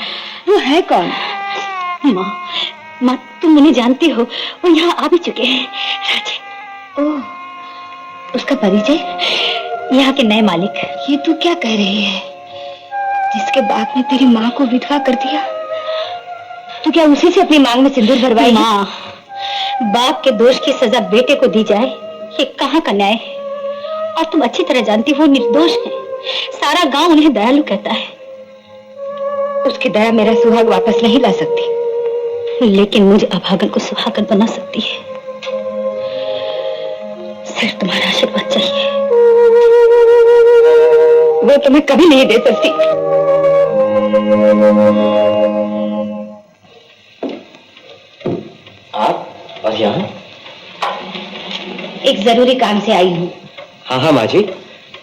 वो है कौन? माँ, तुम उन्हें जानती हो, वो यहाँ आ भी चुके हैं। राजे, ओह, उसका परिचय? यहाँ के नए मालिक। ये तू क्या कह रही है? जिसके बाप ने तेरी माँ को विधवा कर दिया, तू क्या उसी से अपनी मांग में सिंदूर भरवाई? माँ, बाप के दोष की सजा बेटे को दी जाए, ये कहाँ का न्याय है? और तुम अच्छी तरह जानती हो निर्दोष है। सारा गांव उन्हें दयालु कहता है। उसकी दया मेरा सुहाग वापस नहीं ला सकती, लेकिन मुझे अभागन को सुहागन बना सकती है। सिर्फ तुम्हारा आशीर्वाद चाहिए, वो तुम्हें कभी नहीं दे सकती। आप और यहाँ? एक जरूरी काम से आई हूँ। हाँ माँ जी,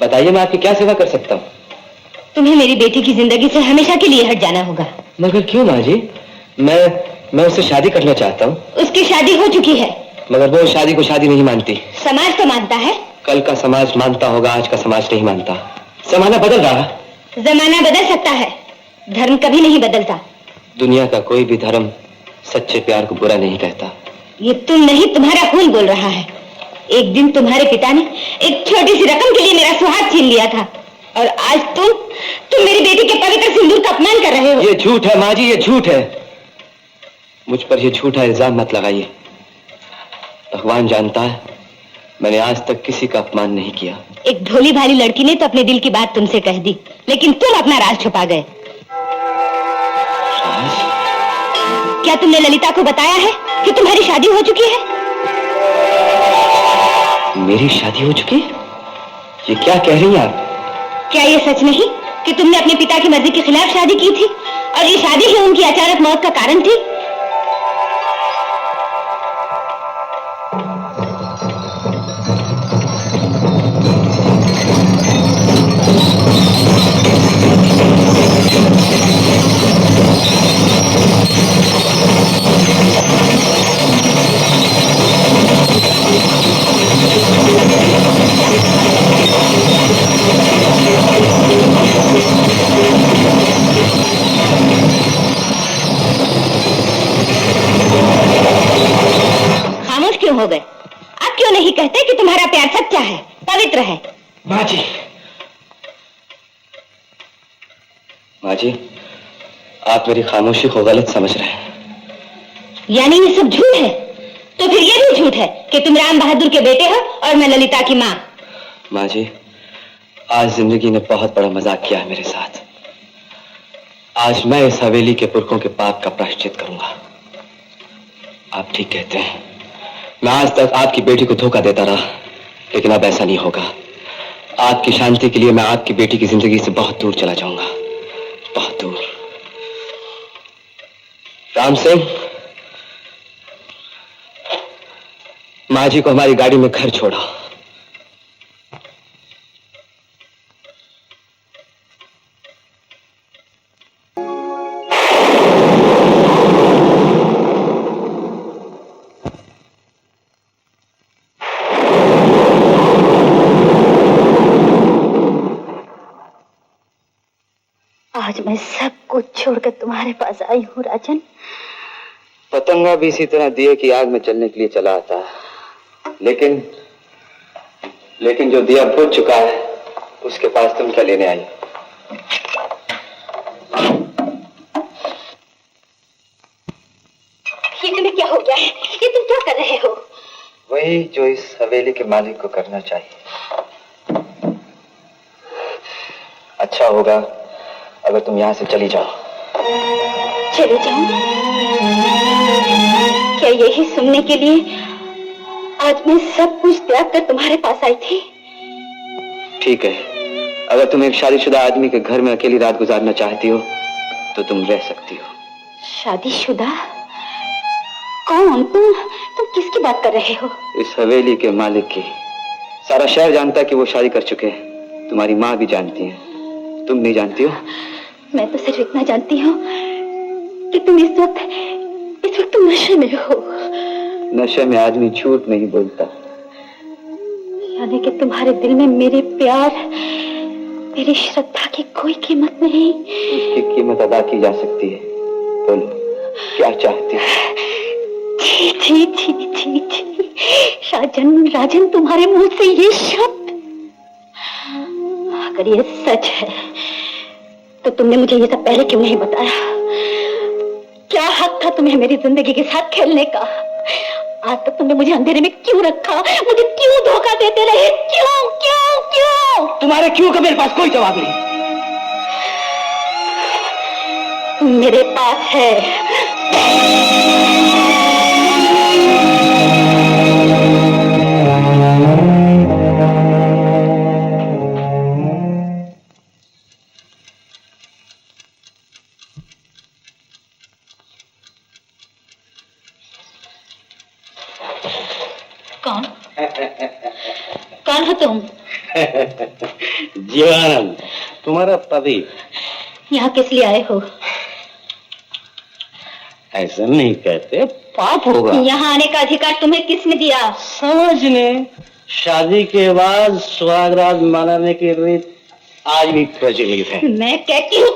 बताइए, मैं आपकी क्या सेवा कर सकता हूँ? तुम्हें मेरी बेटी की जिंदगी से हमेशा के लिए हट जाना होगा। मगर क्यों माँ जी? मैं उससे शादी करना चाहता हूँ। उसकी शादी हो चुकी है। मगर वो शादी को शादी नहीं मानती। समाज तो मानता है। कल का समाज मानता होगा, आज का समाज नहीं मानता। जमाना बदल रहा है। जमाना बदल सकता है, धर्म कभी नहीं बदलता। दुनिया का कोई भी धर्म सच्चे प्यार को बुरा नहीं कहता। ये तुम नहीं, तुम्हारा खून बोल रहा है। एक दिन तुम्हारे पिता ने एक छोटी सी रकम के लिए मेरा सुहाग छीन लिया था, और आज तुम मेरी बेटी के पवित्र सिंदूर का अपमान कर रहे हो। ये झूठ है माँ जी, ये झूठ है। मुझ पर ये झूठा इल्जाम मत लगाइए। भगवान जानता है, मैंने आज तक किसी का अपमान नहीं किया। एक भोली भाली लड़की ने तो अपने दिल की बात तुमसे कह दी, लेकिन तुम अपना राज छुपा गए। क्या तुमने ललिता को बताया है कि तुम्हारी शादी हो चुकी है? मेरी शादी हो चुकी? ये क्या कह रही हैं आप? क्या ये सच नहीं कि तुमने अपने पिता की मर्जी के खिलाफ शादी की थी, और ये शादी ही उनकी अचानक मौत का कारण थी? हो गए? आप क्यों नहीं कहते कि तुम्हारा प्यार सच्चा है, पवित्र है? माँ जी, आप मेरी खामोशी को गलत समझ रहे हैं। यानी ये सब झूठ है? तो फिर ये भी झूठ है कि तुम राम बहादुर के बेटे हो और मैं ललिता की माँ। माँ जी, आज जिंदगी ने बहुत बड़ा मजाक किया है मेरे साथ। आज मैं इस हवेली के पुरखों के पाप का प्रायश्चित करूंगा। आप ठीक कहते हैं, मैं आज तक आपकी बेटी को धोखा देता रहा, लेकिन अब ऐसा नहीं होगा। आपकी शांति के लिए मैं आपकी बेटी की जिंदगी से बहुत दूर चला जाऊंगा, बहुत दूर। राम सिंह, माँ जी को हमारी गाड़ी में घर छोड़ा। आज मैं सब कुछ छोड़कर तुम्हारे पास आई हूँ राजन। पतंगा भी इसी तरह दिए की आग में चलने के लिए चला आता है। लेकिन जो दिया बुझ चुका है उसके पास तुम क्या लेने आई? ये तुम्हें क्या हो गया है? ये तुम क्या कर रहे हो? वही जो इस हवेली के मालिक को करना चाहिए। अच्छा होगा अगर तुम यहाँ से चली जाओ। चले जाऊं? क्या यही सुनने के लिए आज मैं सब कुछ त्याग कर तुम्हारे पास आई थी? ठीक है, अगर तुम एक शादीशुदा आदमी के घर में अकेली रात गुजारना चाहती हो तो तुम रह सकती हो। शादीशुदा? कौन? तुम किसकी बात कर रहे हो? इस हवेली के मालिक की। सारा शहर जानता है कि वो शादी कर चुके हैं। तुम्हारी माँ भी जानती है, तुम नहीं जानती हो? मैं तो सिर्फ इतना जानती हूँ कि तुम इस वक्त तुम नशे में हो। नशे में आदमी झूठ नहीं बोलता। यानी कि तुम्हारे दिल में मेरे प्यार, मेरी श्रद्धा की कोई कीमत नहीं? उसकी कीमत अदा की जा सकती है। बोलो क्या चाहती हो? छी छी छी छी, राजन तुम्हारे मुंह से ये शब्द, अगर ये सच है तो तुमने मुझे ये सब पहले क्यों नहीं बताया? क्या हक था तुम्हें मेरी जिंदगी के साथ खेलने का? आज तक तुमने मुझे अंधेरे में क्यों रखा? मुझे क्यों धोखा देते रहे? क्यों क्यों क्यों? तुम्हारे क्यों का मेरे पास कोई जवाब नहीं। मेरे पास है। कौन? कौन हो तुम? जीवानंद, तुम्हारा पति। यहाँ किस लिए आए हो? ऐसा नहीं कहते, पाप होगा। यहाँ आने का अधिकार तुम्हें किसने दिया? समझने। शादी के बाद सुहागरात मनाने की रीत आज भी प्रचलित है। मैं कहती हूँ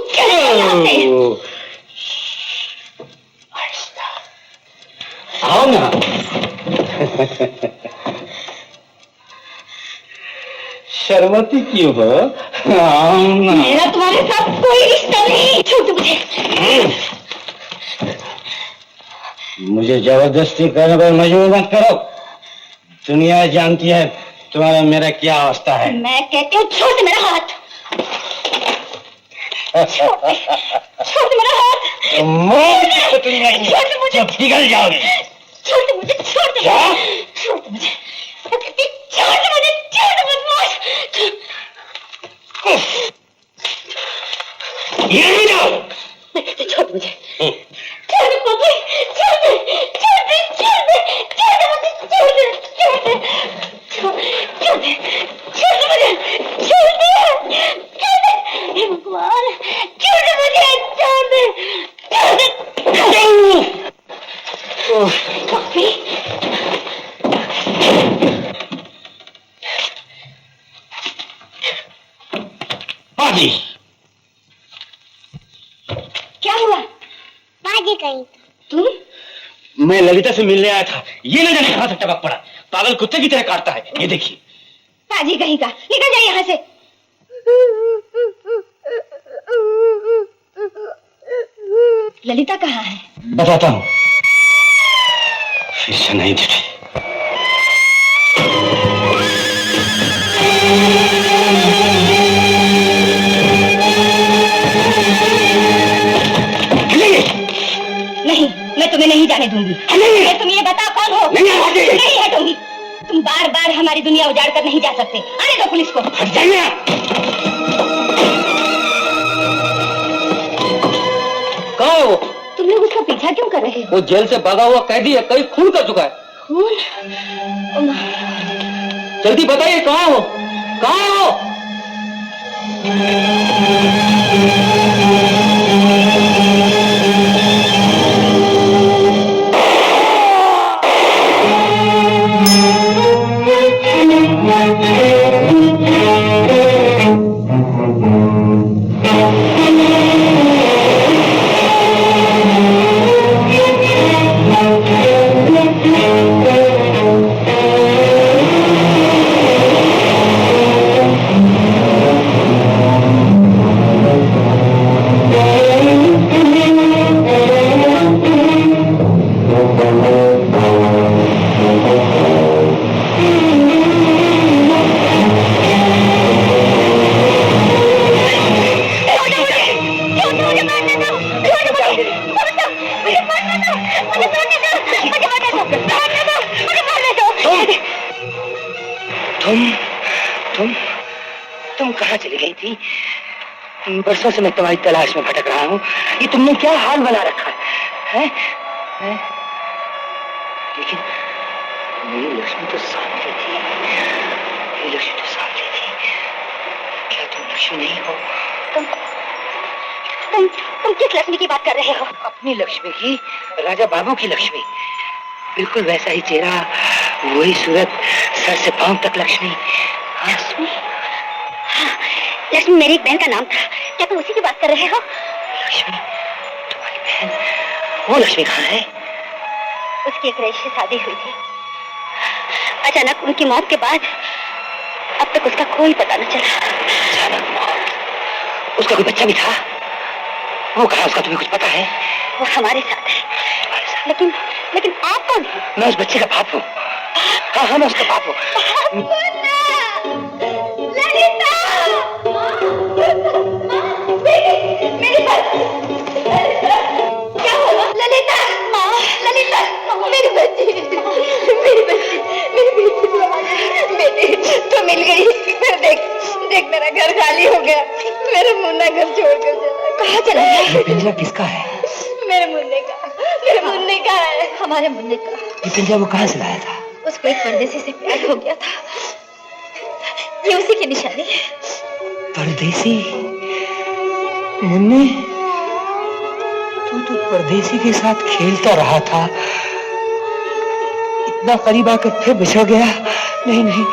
आओ ना। शर्मती क्यों हो? आओ ना। मेरा तुम्हारे साथ कोई रिश्ता नहीं। छोड़ दो मुझे। मुझे जबरदस्ती करने पर मजबूर मत करो। दुनिया जानती है तुम्हारा मेरा क्या अवस्था है। मैं कहती हूँ छोड़ दे मेरा हाथ। छोड़ दे मेरा हाथ। छोड़ दे मुझे। पिघल जाओगे। छोड़ दे मुझे। छोड़ दे। छोड़ दे मुझे। छोड़ दे मुझे। छोड़ दे बदमाश। यहीं जाओ। छोड़ दे मुझे। छोड़ दे पापा। छोड़ दे। छोड़ दे। छोड़ दे। छोड़ दे मुझे। छोड़ दे। छोड़ दे। छोड़ दे। छोड़ दे मुझे। छोड़ दे। छोड़ दे। हे भगवान। छोड़ दे मुझे। छोड़ दे। छोड़ दे। पापी। बाजी। क्या हुआ? बाजी कहीं तुम? मैं ललिता से मिलने आया था। ये न जाने कहां से टपक पड़ा। पागल कुत्ते की तरह काटता है। ये देखिए। बाजी कहीं का। निकल जाए यहाँ से। ललिता कहाँ है? बताता हूँ। फिर से नहीं दिखी। नहीं, मैं तुम्हें नहीं जाने दूंगी। मैं तुम्हें ये बता कौन हो? नहीं हटूंगी। तुम बार बार हमारी दुनिया उजाड़ कर नहीं जा सकते। आने दो पुलिस को। हट जाइए। कहाँ है वो? तुम लोग उसका पीछा क्यों कर रहे हो? वो जेल से भागा हुआ कैदी है, कहीं खून कर चुका है। खून? जल्दी बताइए कहाँ हो? कहाँ हो? तुम कहाँ चली गई थी? बरसों से मैं तुम्हारी तलाश में भटक रहा हूँ। ये तुमने क्या हाल बना रखा है? लेकिन मेरी लक्ष्मी तो सामने थी। मेरी लक्ष्मी तो सामने थी। क्या तुम लक्ष्मी नहीं हो? तुम किस लक्ष्मी की बात कर रहे हो? अपनी लक्ष्मी की, राजा बाबू की लक्ष्मी। बिल्कुल वैसा ही चेहरा, वही सूरत, सर से पांव तक लक्ष्मी। लक्ष्मी? हाँ, लक्ष्मी मेरी एक बहन का नाम था। क्या तुम उसी की बात कर रहे हो? लक्ष्मी तुम्हारी बहन? वो लक्ष्मी कहाँ है? उसकी एक रईस से शादी हुई थी। अचानक उनकी मौत के बाद अब तक उसका कोई पता न चला। अचानक मौत? उसका कोई बच्चा भी था? वो कहाँ? उसका तुम्हें कुछ पता है? वो हमारे साथ है। लेकिन आप कौन हैं? मैं उस बच्चे का बाप हूँ। हाँ, मैं उसका बाप हूँ। क्या हुआ? ललिता, माँ, ललिता, मेरी बच्ची, मेरी बेटी तो मिल गई। देख मेरा घर खाली हो गया। मेरा मुन्ना घर छोड़कर चला। कहाँ चला गया? पिंजरा किसका है? मेरे मुन्ने का है। हमारे मुन्ने का। ये पिंजरा वो कहाँ से लाया था? उसको एक परदेसी से प्यार हो गया था। ये उसी की निशानी है। परदेसी? मुन्ने, तू तो परदेसी के साथ खेलता रहा था, इतना करीब आकर फिर बिछड़ गया। नहीं,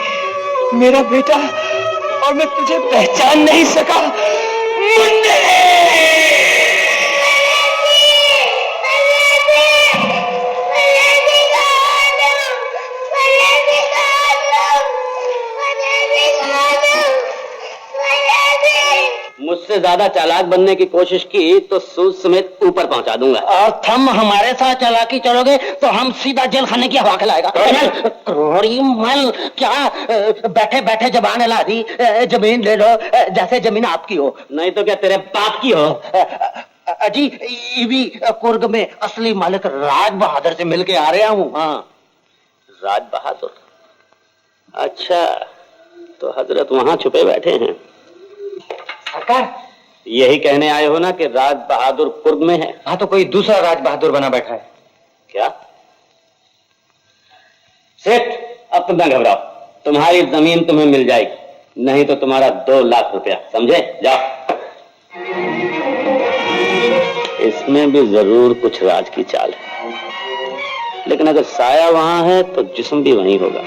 मेरा बेटा, और मैं तुझे पहचान नहीं सका। मुन्ने! मुझसे ज्यादा चालाक बनने की कोशिश की तो सूद समेत ऊपर पहुंचा दूंगा। और तुम हमारे साथ चालाकी चलोगे तो हम सीधा जेल खाने की हवा खिलाएगा। मल क्या बैठे बैठे जबान ला दी। जमीन ले लो, जैसे जमीन आपकी हो। नहीं तो क्या तेरे बाप की हो? अजी, ये भी कुर्ग में असली मालिक राज बहादुर से मिल के आ रहा हूँ। हाँ, राज बहादुर? अच्छा, तो हजरत वहां छुपे बैठे हैं। सरकार, यही कहने आए हो ना कि राज बहादुर कुर्ग में है? हाँ, तो कोई दूसरा राज बहादुर बना बैठा है क्या? सेठ, अब तुम ना घबराओ, तुम्हारी जमीन तुम्हें मिल जाएगी, नहीं तो तुम्हारा 2 लाख रुपया, समझे? जाओ। इसमें भी जरूर कुछ राज की चाल है, लेकिन अगर साया वहां है तो जिस्म भी वहीं होगा।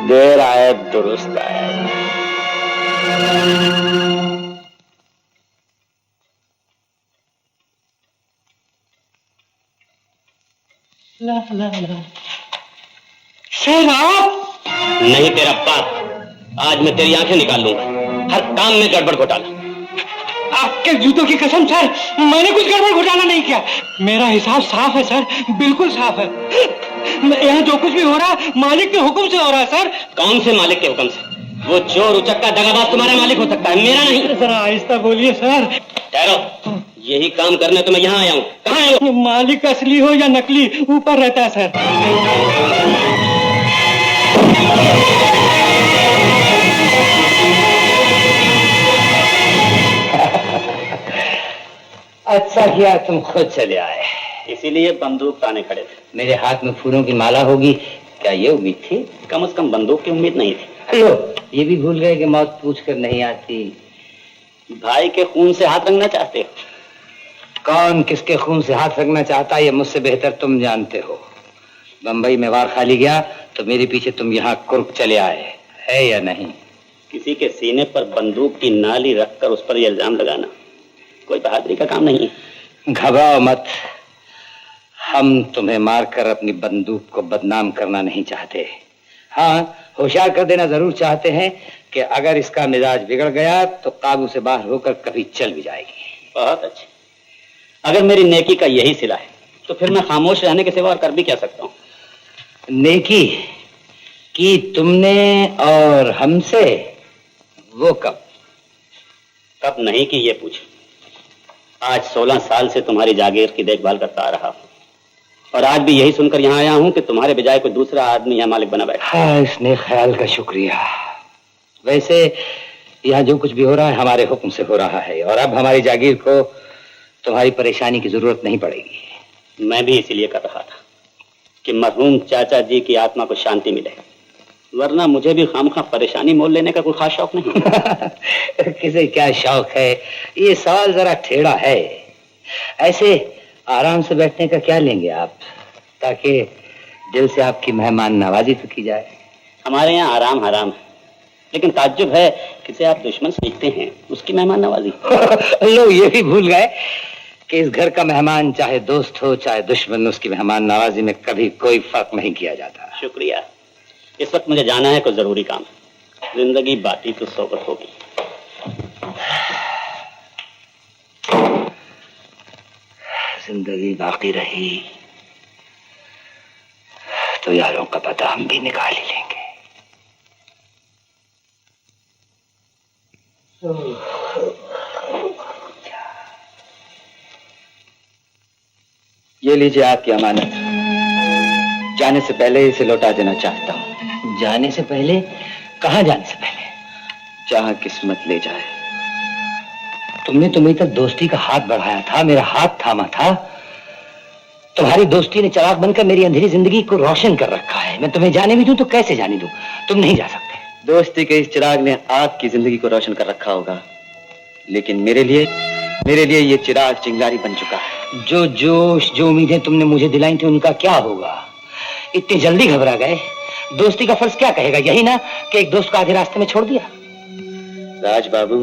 देर आए दुरुस्त आए। नहीं तेरा बाप, आज मैं तेरी आंखें निकाल लूंगा। हर काम में गड़बड़ घोटाला। आपके जूतों की कसम सर, मैंने कुछ गड़बड़ घोटाला नहीं किया। मेरा हिसाब साफ है सर, बिल्कुल साफ है। यहाँ जो कुछ भी हो रहा है मालिक के हुक्म से हो रहा है सर। कौन से मालिक के हुक्म से? वो चोर उचक्का दगाबाज तुम्हारा मालिक हो सकता है, मेरा नहीं। जरा आहिस्ता बोलिए सर। ठहरो, यही काम करने तो मैं यहाँ आया हूँ। कहाँ है वो? मालिक असली हो या नकली, ऊपर रहता है सर। अच्छा किया तुम खुद चले आए, इसीलिए बंदूक ताने खड़े थे। मेरे हाथ में फूलों की माला होगी, क्या ये उम्मीद थी? कम से कम बंदूक की उम्मीद नहीं थी। लो, ये भी भूल गए कि मौत पूछ कर नहीं आती। भाई के खून से हाथ रंगना चाहते हो? कौन किसके खून से हाथ रखना चाहता है ये मुझसे बेहतर तुम जानते हो। बंबई में वार खाली गया तो मेरे पीछे तुम यहाँ कुर्क चले आए, है या नहीं? किसी के सीने पर बंदूक की नाली रखकर उस पर इल्जाम लगाना कोई बहादुरी का काम नहीं है। घबराओ मत, हम तुम्हें मारकर अपनी बंदूक को बदनाम करना नहीं चाहते। हाँ, होशियार कर देना जरूर चाहते हैं कि अगर इसका मिजाज बिगड़ गया तो काबू से बाहर होकर कभी चल भी जाएगी। बहुत अच्छे। अगर मेरी नेकी का यही सिला है तो फिर मैं खामोश रहने के सिवा और कर भी क्या सकता हूँ? नेकी की तुमने और हमसे, वो कब? कब नहीं की ये पूछ। आज 16 साल से तुम्हारी जागीर की देखभाल करता आ रहा हूँ, और आज भी यही सुनकर यहाँ आया हूँ कि तुम्हारे बजाय कोई दूसरा आदमी यहाँ मालिक बना बैठा। हाँ, इसने ख्याल का शुक्रिया। वैसे यहाँ जो कुछ भी हो रहा है हमारे हुक्म से हो रहा है, और अब हमारी जागीर को तुम्हारी परेशानी की जरूरत नहीं पड़ेगी। मैं भी इसीलिए कर रहा था कि मरहूम चाचा जी की आत्मा को शांति मिले, वरना मुझे भी खामखा परेशानी मोल लेने का कोई खास शौक नहीं। किसे क्या शौक है, ये सवाल जरा टेढ़ा है। ऐसे आराम से बैठने का क्या लेंगे आप, ताकि दिल से आपकी मेहमान नवाजी तो की जाए। हमारे यहाँ आराम हराम है, लेकिन ताज्जुब है किसे आप दुश्मन समझते हैं उसकी मेहमान नवाजी। लोग ये भी भूल गए कि इस घर का मेहमान चाहे दोस्त हो चाहे दुश्मन, उसकी मेहमान नवाजी में कभी कोई फर्क नहीं किया जाता। शुक्रिया। इस वक्त मुझे जाना है, कोई जरूरी काम। जिंदगी बाकी तो सोबत होगी। जिंदगी बाकी रही तो यारों का पता हम भी निकाल ही लेंगे। ये लीजिए आपकी अमानत। जाने से पहले इसे लौटा देना चाहता हूँ। जाने से पहले? कहाँ जाने से पहले? जहाँ किस्मत ले जाए। तुमने तो मेरी तक दोस्ती का हाथ बढ़ाया था, मेरा हाथ थामा था। तुम्हारी दोस्ती ने चिराग बनकर मेरी अंधेरी जिंदगी को रोशन कर रखा है। मैं तुम्हें जाने भी दूं तो कैसे जाने दूं? तुम नहीं जा सकते। दोस्ती के इस चिराग ने आपकी जिंदगी को रोशन कर रखा होगा, लेकिन मेरे लिए ये चिराग चिंगारी बन चुका है। जो जोश, जो उम्मीदें तुमने मुझे दिलाई थी, उनका क्या होगा? इतनी जल्दी घबरा गए? दोस्ती का फर्ज क्या कहेगा? यही ना कि एक दोस्त को आधे रास्ते में छोड़ दिया। राज बाबू,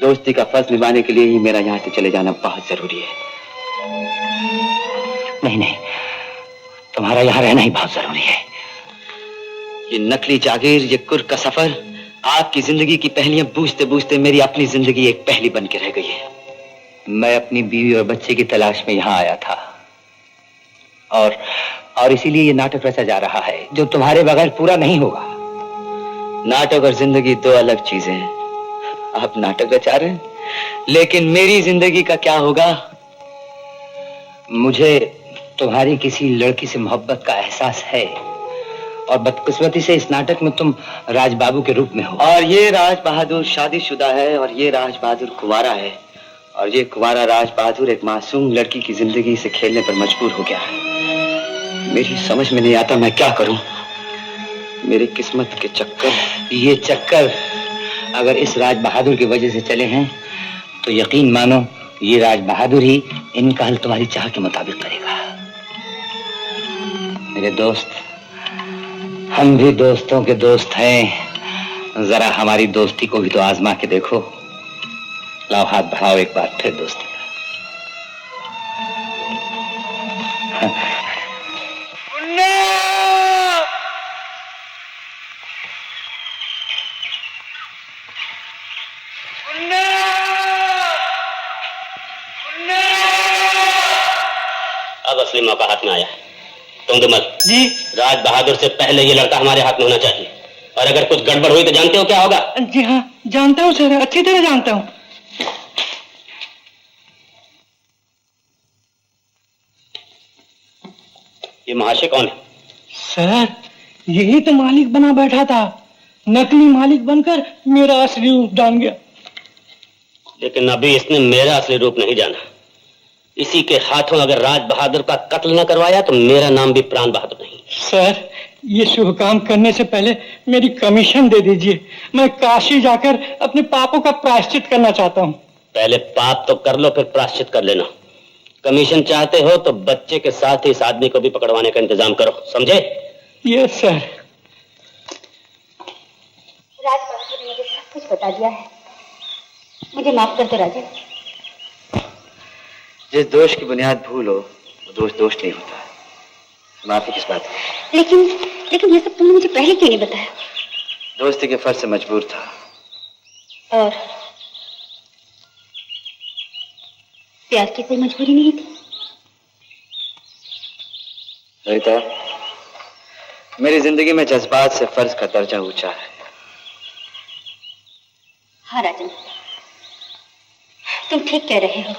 दोस्ती का फर्ज निभाने के लिए ही मेरा यहाँ से चले जाना बहुत जरूरी है। नहीं, तुम्हारा यहाँ रहना ही बहुत जरूरी है। ये नकली जागीर, ये कुर का सफर, आपकी जिंदगी की पहलियां बूझते बूझते मेरी अपनी जिंदगी एक पहली बन के रह गई है। मैं अपनी बीवी और बच्चे की तलाश में यहाँ आया था, और इसीलिए ये नाटक रचा जा रहा है जो तुम्हारे बगैर पूरा नहीं होगा। नाटक और जिंदगी दो अलग चीजें हैं। आप नाटक रचा रहे हैं, लेकिन मेरी जिंदगी का क्या होगा? मुझे तुम्हारी किसी लड़की से मोहब्बत का एहसास है, और बदकिस्मती से इस नाटक में तुम राज बाबू के रूप में हो। और ये राज बहादुर शादीशुदा है, और ये राज बहादुर कुंवारा है, और ये कुंवारा राज बहादुर एक मासूम लड़की की जिंदगी से खेलने पर मजबूर हो गया है। मेरी समझ में नहीं आता मैं क्या करूं। मेरी किस्मत के चक्कर, ये चक्कर अगर इस राज बहादुर की वजह से चले हैं, तो यकीन मानो ये राज बहादुर ही इनका हल तुम्हारी चाह के मुताबिक करेगा। मेरे दोस्त, हम भी दोस्तों के दोस्त हैं। जरा हमारी दोस्ती को भी तो आजमा के देखो। लाओ हाथ बढ़ाओ एक बार फिर दोस्ती का। अब असली मौका हाथ में आया है। तुंदमल जी, राज बहादुर से पहले ये लड़का हमारे हाथ में होना चाहिए, और अगर कुछ गड़बड़ हुई तो जानते हो क्या होगा? जी हाँ, जानता हूँ सर, अच्छी तरह जानता हूँ। ये महाशय कौन है? सर, यही तो मालिक बना बैठा था। नकली मालिक बनकर मेरा असली रूप जान गया। लेकिन अभी इसने मेरा असली रूप नहीं जाना। इसी के हाथों अगर राज बहादुर का कत्ल न करवाया तो मेरा नाम भी प्राण बहादुर नहीं। सर, ये शुभ काम करने से पहले मेरी कमीशन दे दीजिए। मैं काशी जाकर अपने पापों का प्रायश्चित करना चाहता हूँ। पहले पाप तो कर लो, फिर प्रायश्चित कर लेना। कमीशन चाहते हो तो बच्चे के साथ ही इस आदमी को भी पकड़वाने का इंतजाम करो, समझे? Yes sir. राज बहादुर ने मुझे सब कुछ बता दिया है। मुझे माफ कर दो राजा। जिस दोष की बुनियाद भूल हो, वो दोष नहीं होता। माफी किस बात की? लेकिन ये सब तुमने मुझे पहले क्यों नहीं बताया? दोस्ती के फर्ज से मजबूर था। और प्यार की कोई मजबूरी नहीं थी? रीता, मेरी जिंदगी में जज्बात से फर्ज का दर्जा ऊंचा है। हाँ राजन, तुम ठीक कह रहे हो।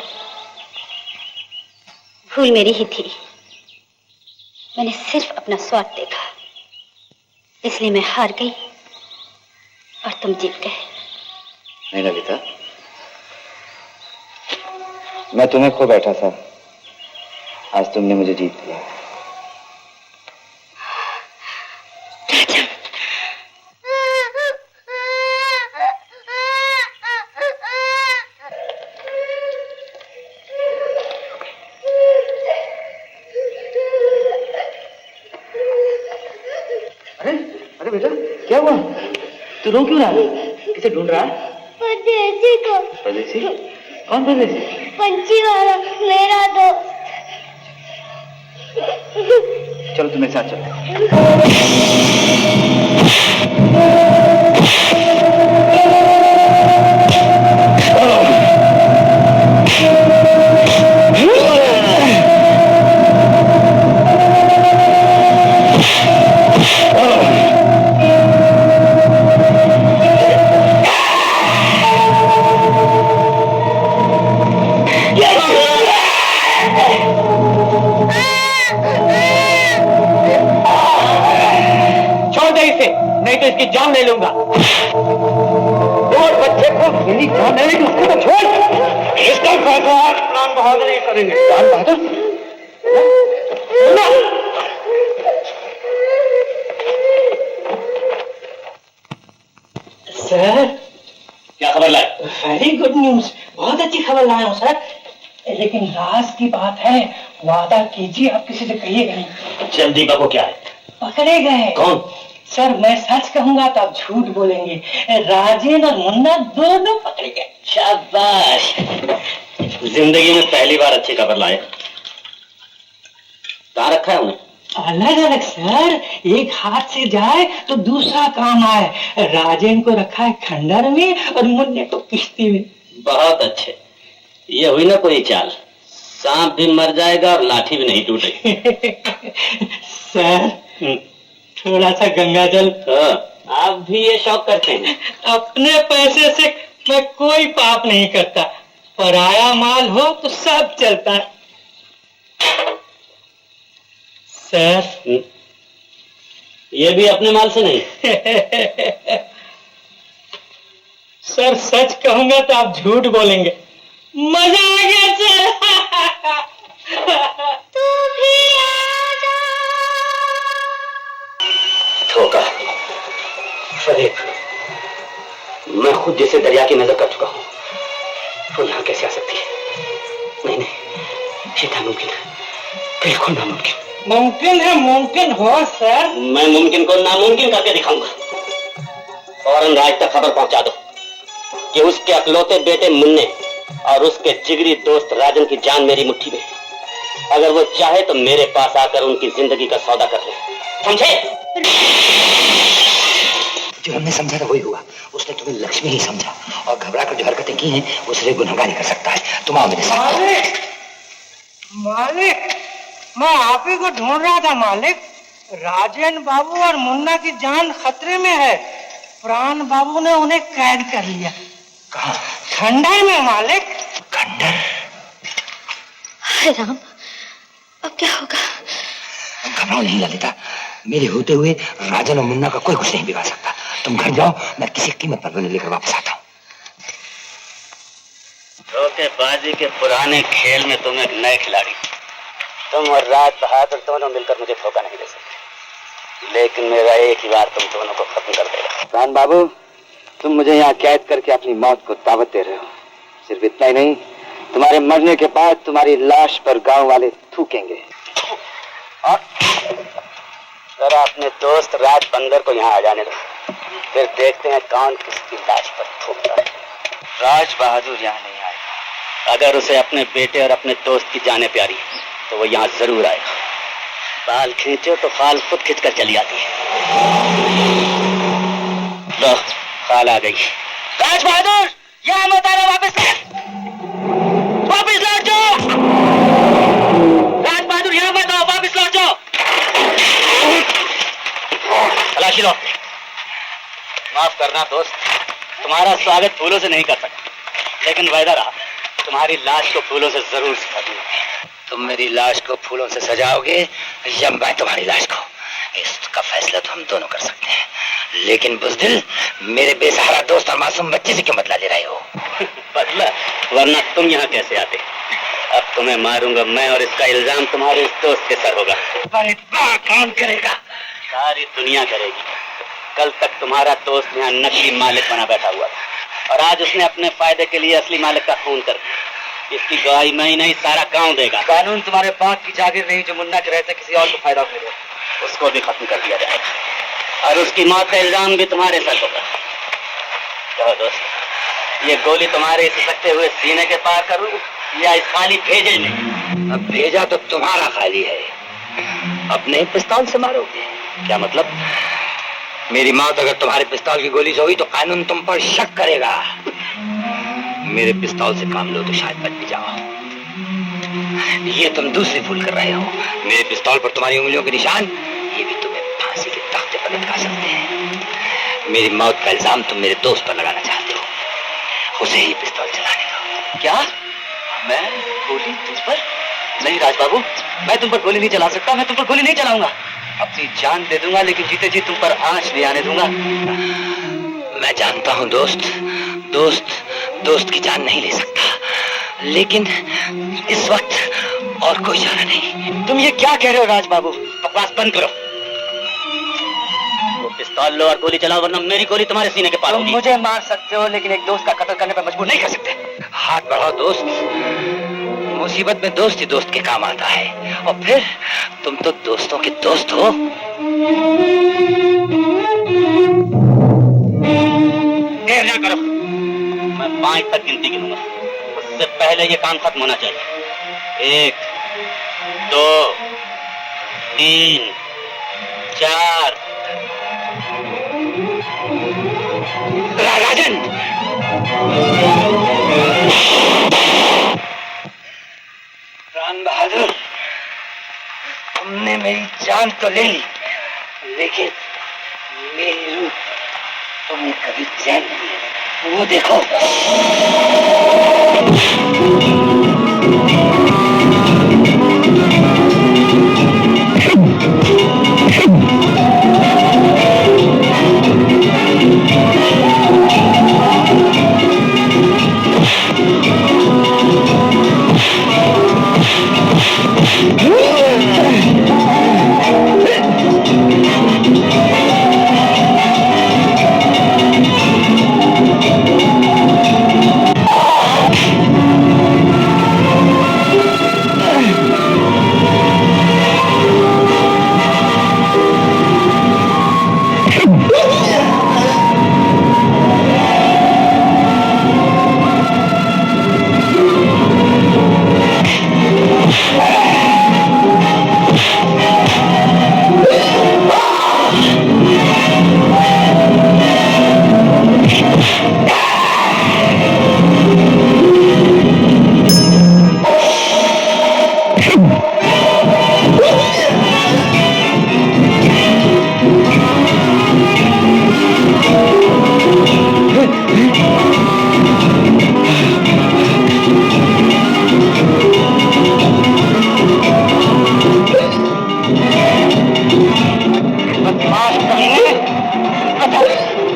भूल मेरी ही थी। मैंने सिर्फ अपना स्वार्थ देखा, इसलिए मैं हार गई और तुम जीत गए। नहीं ललिता, मैं तुम्हें खो बैठा था, आज तुमने मुझे जीत लिया। अरे बेटा, क्या हुआ? तू रो क्यों रहा है? किसे ढूंढ रहा है? परदेसी को। परदेसी? कौन परदेसी? पंछी वाला मेरा दोस्त। चलो तुम मेरे साथ चलो। नहीं तो इसकी जान ले लूंगा। और बच्चे को मेरी जान नहीं ली, उसको तो छोड़। इसका फैसला प्राण बहादुर ही करेंगे। प्राण बहादुर? सर, क्या खबर लाए? वेरी गुड न्यूज, बहुत अच्छी खबर लाया हूँ सर। लेकिन राज की बात है, वादा कीजिए आप किसी से कहिएगा नहीं। जल्दी बाबू, क्या है? पकड़े गए। कौन? सर, मैं सच कहूंगा तो आप झूठ बोलेंगे। राजेन और मुन्ना दोनों पकड़े गए। शाबाश, जिंदगी में पहली बार अच्छी खबर लाए। कहाँ रखा है उन्हें? अलग अलग सर, एक हाथ से जाए तो दूसरा काम आए। राजेन को रखा है खंडर में और मुन्ने को किश्ती में। बहुत अच्छे, ये हुई ना कोई चाल। सांप भी मर जाएगा और लाठी भी नहीं टूटेगी। सर, थोड़ा सा गंगा जल। आप भी ये शौक करते हैं? अपने पैसे से मैं कोई पाप नहीं करता, पराया माल हो तो सब चलता है। सर, ये भी अपने माल से नहीं? सर, सच कहूंगा तो आप झूठ बोलेंगे। मजा आ गया सर। तू भी आजा। धोखा, फरेब, मैं खुद जिसे दरिया की नजर कर चुका हूं, वो यहाँ कैसे आ सकती है? नहीं नहीं, ये नामुमकिन है, बिल्कुल नामुमकिन। मुमकिन है, मुमकिन हो सर। मैं मुमकिन को नामुमकिन करके दिखाऊंगा। फौरन राज तक खबर पहुंचा दो कि उसके अकलौते बेटे मुन्ने और उसके जिगरी दोस्त राजन की जान मेरी मुट्ठी में। अगर वो चाहे तो मेरे पास आकर उनकी जिंदगी का सौदा कर ले, समझे? जो हमने समझा था वही हुआ। उसने तुम्हें लक्ष्मी ही समझा और घबरा कर जो हरकतें की हैं वो सिर्फ गुनहगारी कर सकता है। तुम आओ मेरे साथ। मालिक, मालिक, मैं आप ही को ढूंढ रहा था मालिक। राजेन बाबू और मुन्ना की जान खतरे में है। प्राण बाबू ने उन्हें कैद कर लिया। कहाँ? खंडर में मालिक। खंडर? हाय राम, अब क्या होगा? घबराओ नहीं ललिता, मेरे होते हुए राजन और मुन्ना का कोई कुछ नहीं बिगाड़ सकता। तुम घर जाओ, मैं किसी कीमत पर उन्हें लेकर वापस आता हूँ। धोखेबाजी के पुराने खेल में तुम एक नए खिलाड़ी। तुम और राज बहादुर दोनों मिलकर मुझे धोखा नहीं दे सकते, लेकिन मेरा एक ही बार तुम दोनों को खत्म कर देगा। प्राण बाबू, तुम मुझे यहाँ कैद करके अपनी मौत को दावत दे रहे हो। सिर्फ इतना ही नहीं, तुम्हारे मरने के बाद तुम्हारी लाश पर गांव वाले थूकेंगे। और जरा अपने दोस्त राज बंदर को यहाँ आ जाने दो, फिर देखते हैं कौन किसकी लाश पर थूकता है। राज बहादुर यहाँ नहीं आएगा। अगर उसे अपने बेटे और अपने दोस्त की जाने प्यारी तो वो यहाँ जरूर आएगा। बाल खींचो तो खाल खुद खींच कर चली आती है। लो, खाल आ गई। राज बहादुर, यहाँ मत आना, वापस लौट जाओ। राज बहादुर, यहाँ मत आओ, वापस लौट जाओ। तलाशी लो। माफ करना दोस्त, तुम्हारा स्वागत फूलों से नहीं कर सकता, लेकिन वायदा रहा तुम्हारी लाश को फूलों से जरूर सजा दूंगा। तुम मेरी लाश को फूलों से सजाओगे या मैं तुम्हारी लाश को, इसका फैसला तो हम दोनों कर सकते हैं। लेकिन बुज़दिल, मेरे बेसहारा दोस्त और मासूम बच्चे से क्यों बदला ले रहे हो? बदला? वरना तुम यहाँ कैसे आते? अब तुम्हें मारूंगा मैं और इसका इल्जाम तुम्हारे इस दोस्त के सर होगा। पर इतना कौन करेगा? सारी दुनिया करेगी। कल तक तुम्हारा दोस्त यहाँ नकली मालिक बना बैठा हुआ था और आज उसने अपने फायदे के लिए असली मालिक का खून कर दिया। इसकी गवाही मैं ही नहीं, सारा गांव देगा। कानून तुम्हारे बाप की जागीर नहीं जो मुन्ना के रहते किसी और को फायदा उठाएगा, उसको भी खत्म कर दिया जाएगा और उसकी मौत का इल्जाम भी तुम्हारे सर होगा। कहो दोस्त, ये गोली तुम्हारे इस सकते हुए सीने के पार करूं या इस खाली भेजे में? अब भेजा तो तुम्हारा खाली है, अपने पिस्तौल से मारोगे। क्या मतलब? मेरी मौत अगर तुम्हारे पिस्तौल की गोली से हुई तो कानून तुम पर शक करेगा। मेरे पिस्तौल से काम लो तो शायद बच भी जाओ। ये तुम दूसरी भूल कर रहे हो। मेरे पिस्तौल पर तुम्हारी उंगलियों के निशान, ये भी तुम्हें फांसी के तख्ते पर लटका सकते हैं। मेरी मौत का इल्जाम तुम मेरे दोस्त पर लगाना चाहते हो, उसे ही पिस्तौल चलाने दो। क्या? मैं गोली तुझ पर? नहीं राज बाबू, मैं तुम पर गोली नहीं चला सकता। मैं तुम पर गोली नहीं चलाऊंगा। अपनी जान दे दूंगा लेकिन जीते जी तुम पर आंच नहीं आने दूंगा। मैं जानता हूं दोस्त, दोस्त की जान नहीं ले सकता, लेकिन इस वक्त और कोई चारा नहीं। तुम ये क्या कह रहे हो राज बाबू? बकवास बंद करो। वो पिस्तौल लो और गोली चलाओ, वरना मेरी गोली तुम्हारे सीने के पार होगी। मुझे मार सकते हो लेकिन एक दोस्त का कत्ल करने पर मजबूर नहीं कर सकते। हाथ बढ़ाओ दोस्त, मुसीबत में दोस्त ही दोस्त के काम आता है। और फिर तुम तो दोस्तों के दोस्त हो। देर ना करो, मैं 5 तक गिनती गिनूंगा, उससे पहले ये काम खत्म होना चाहिए। 1 2 3 4। राजन, राम बहादुर, तुमने मेरी जान तो ले ली, लेकिन मेरी रूह तुम्हें कभी चैन नहीं है। वो देखो।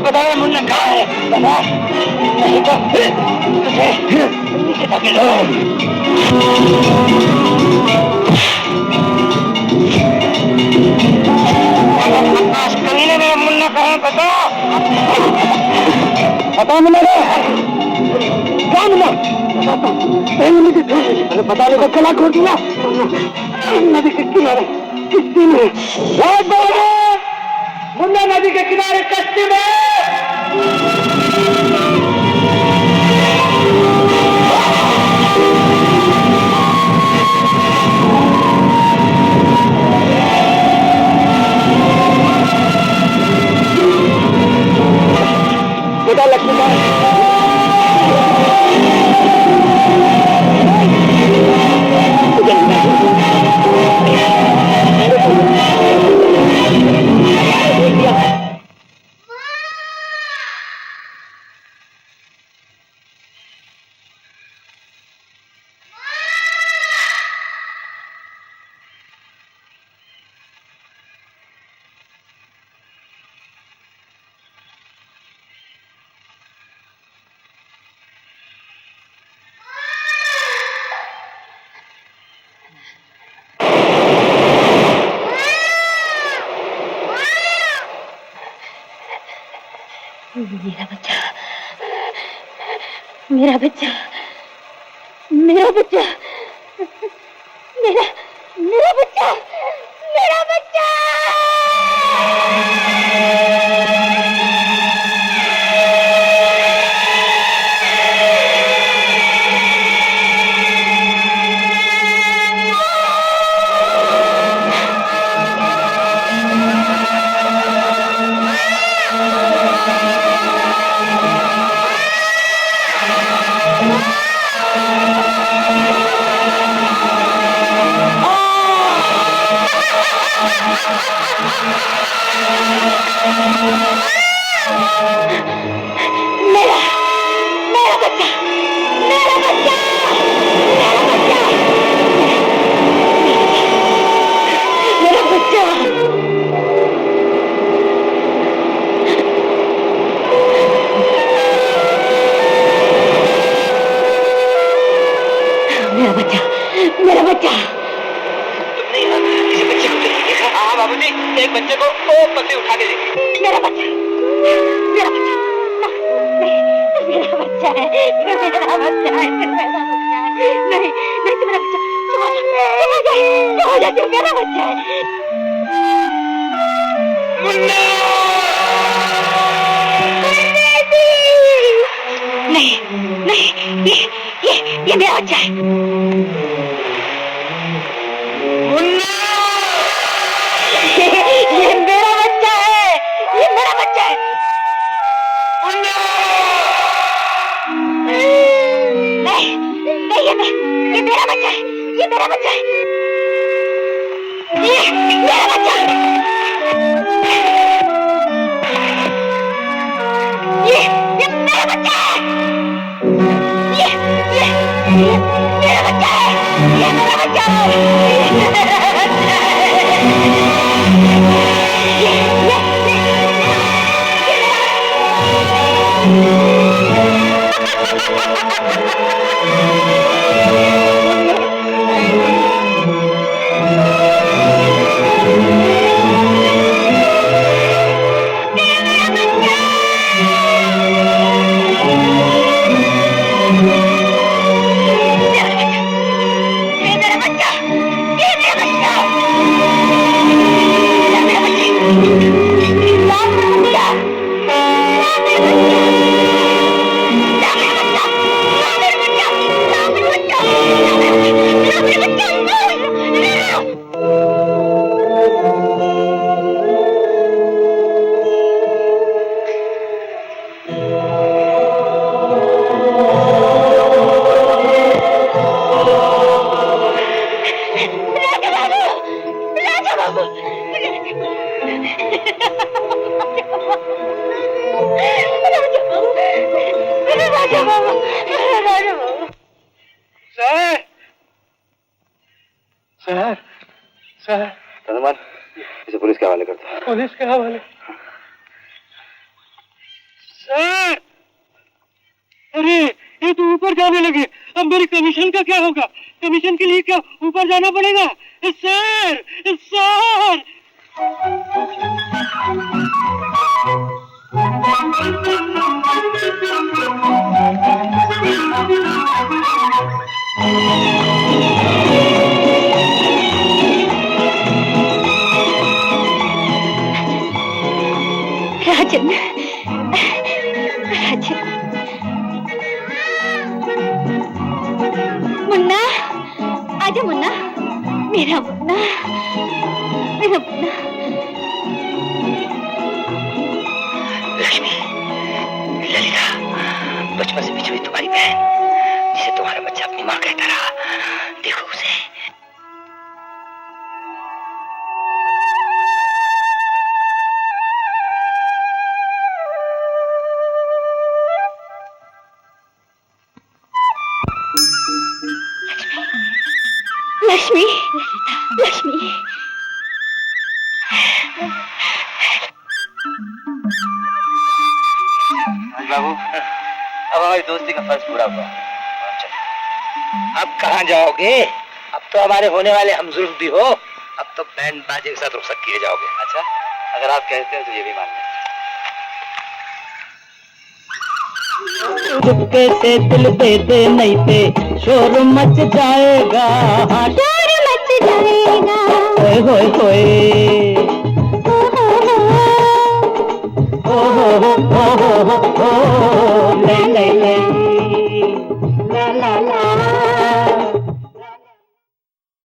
बता मुन्ना कहाँ है? बता, नहीं तो तुझे नीचे धकेलो। कमीने मेरा मुन्ना कहाँ है? बता, बता मुन्ना क्या मुन्ना? अरे बता दे तो गला खोल दूंगा। नदी के किनारे किश्ती में। मुन्ना नदी के किनारे कश्ती में। बेटा लक्ष्मीकांत, मेरा बच्चा, मेरा बच्चा, मेरा बच्चा, मेरा मेरा बच्चा, मेरा बच्चा। मेरा मेरा बच्चा, मेरा बच्चा, मेरा बच्चा, मेरा बच्चा। मेरा बच्चा, मेरा बच्चा। तुमने यहाँ किसी बच्चे को देखा? हाँ बाबूजी, एक बच्चे को ऊपर से उठा के देखा। मेरा बच्चा, मेरा बच्चा, मेरा बच्चा है, मेरा बच्चा है, मेरा बच्चा है। नहीं नहीं, मेरा बच्चा, चुप हो जा, मेरा बच्चा है। मुन्ना! नहीं नहीं, ये मेरा बच्चा है। मुन्ना! ये मेरा बच्चा है, ये मेरा बच्चा है। मुन्ना! नहीं नहीं, ये मेरा बच्चा है, ये मेरा बच्चा है, ये मेरा बच्चा है, ये मेरा बच्चा है, ये मेरा बच्चा है, ये मेरा बच्चा है, हनुमान, इसे पुलिस के हवाले करता है। पुलिस के हवाले? सर, अरे ये तो ऊपर जाने लगे, अब मेरी कमीशन का क्या होगा? कमीशन के लिए क्या ऊपर जाना पड़ेगा? सर सर, राजन, राजन, मुन्ना, आजा मुन्ना, मेरा मुन्ना, मेरा मुन्ना। लक्ष्मी, ललिता, बचपन से बिछी हुई तुम्हारी बहन, जिसे तुम्हारा बच्चा अपनी माँ कहता रहा, देखो उसे। लक्ष्मी, लक्ष्मी, बाबू, अब हमारी दोस्ती का फर्ज पूरा हुआ। अब कहाँ जाओगे? अब तो हमारे होने वाले हमजुल्फ भी हो, अब तो बैंड बाजे के साथ रुखसत किए जाओगे। अच्छा, अगर आप कहते हैं तो ये भी मान लें। चुपके से दिल दे दे नहीं पे शोर मच जाएगा, शोर मच जाएगा। होए होए होए ओ हो ले ले ले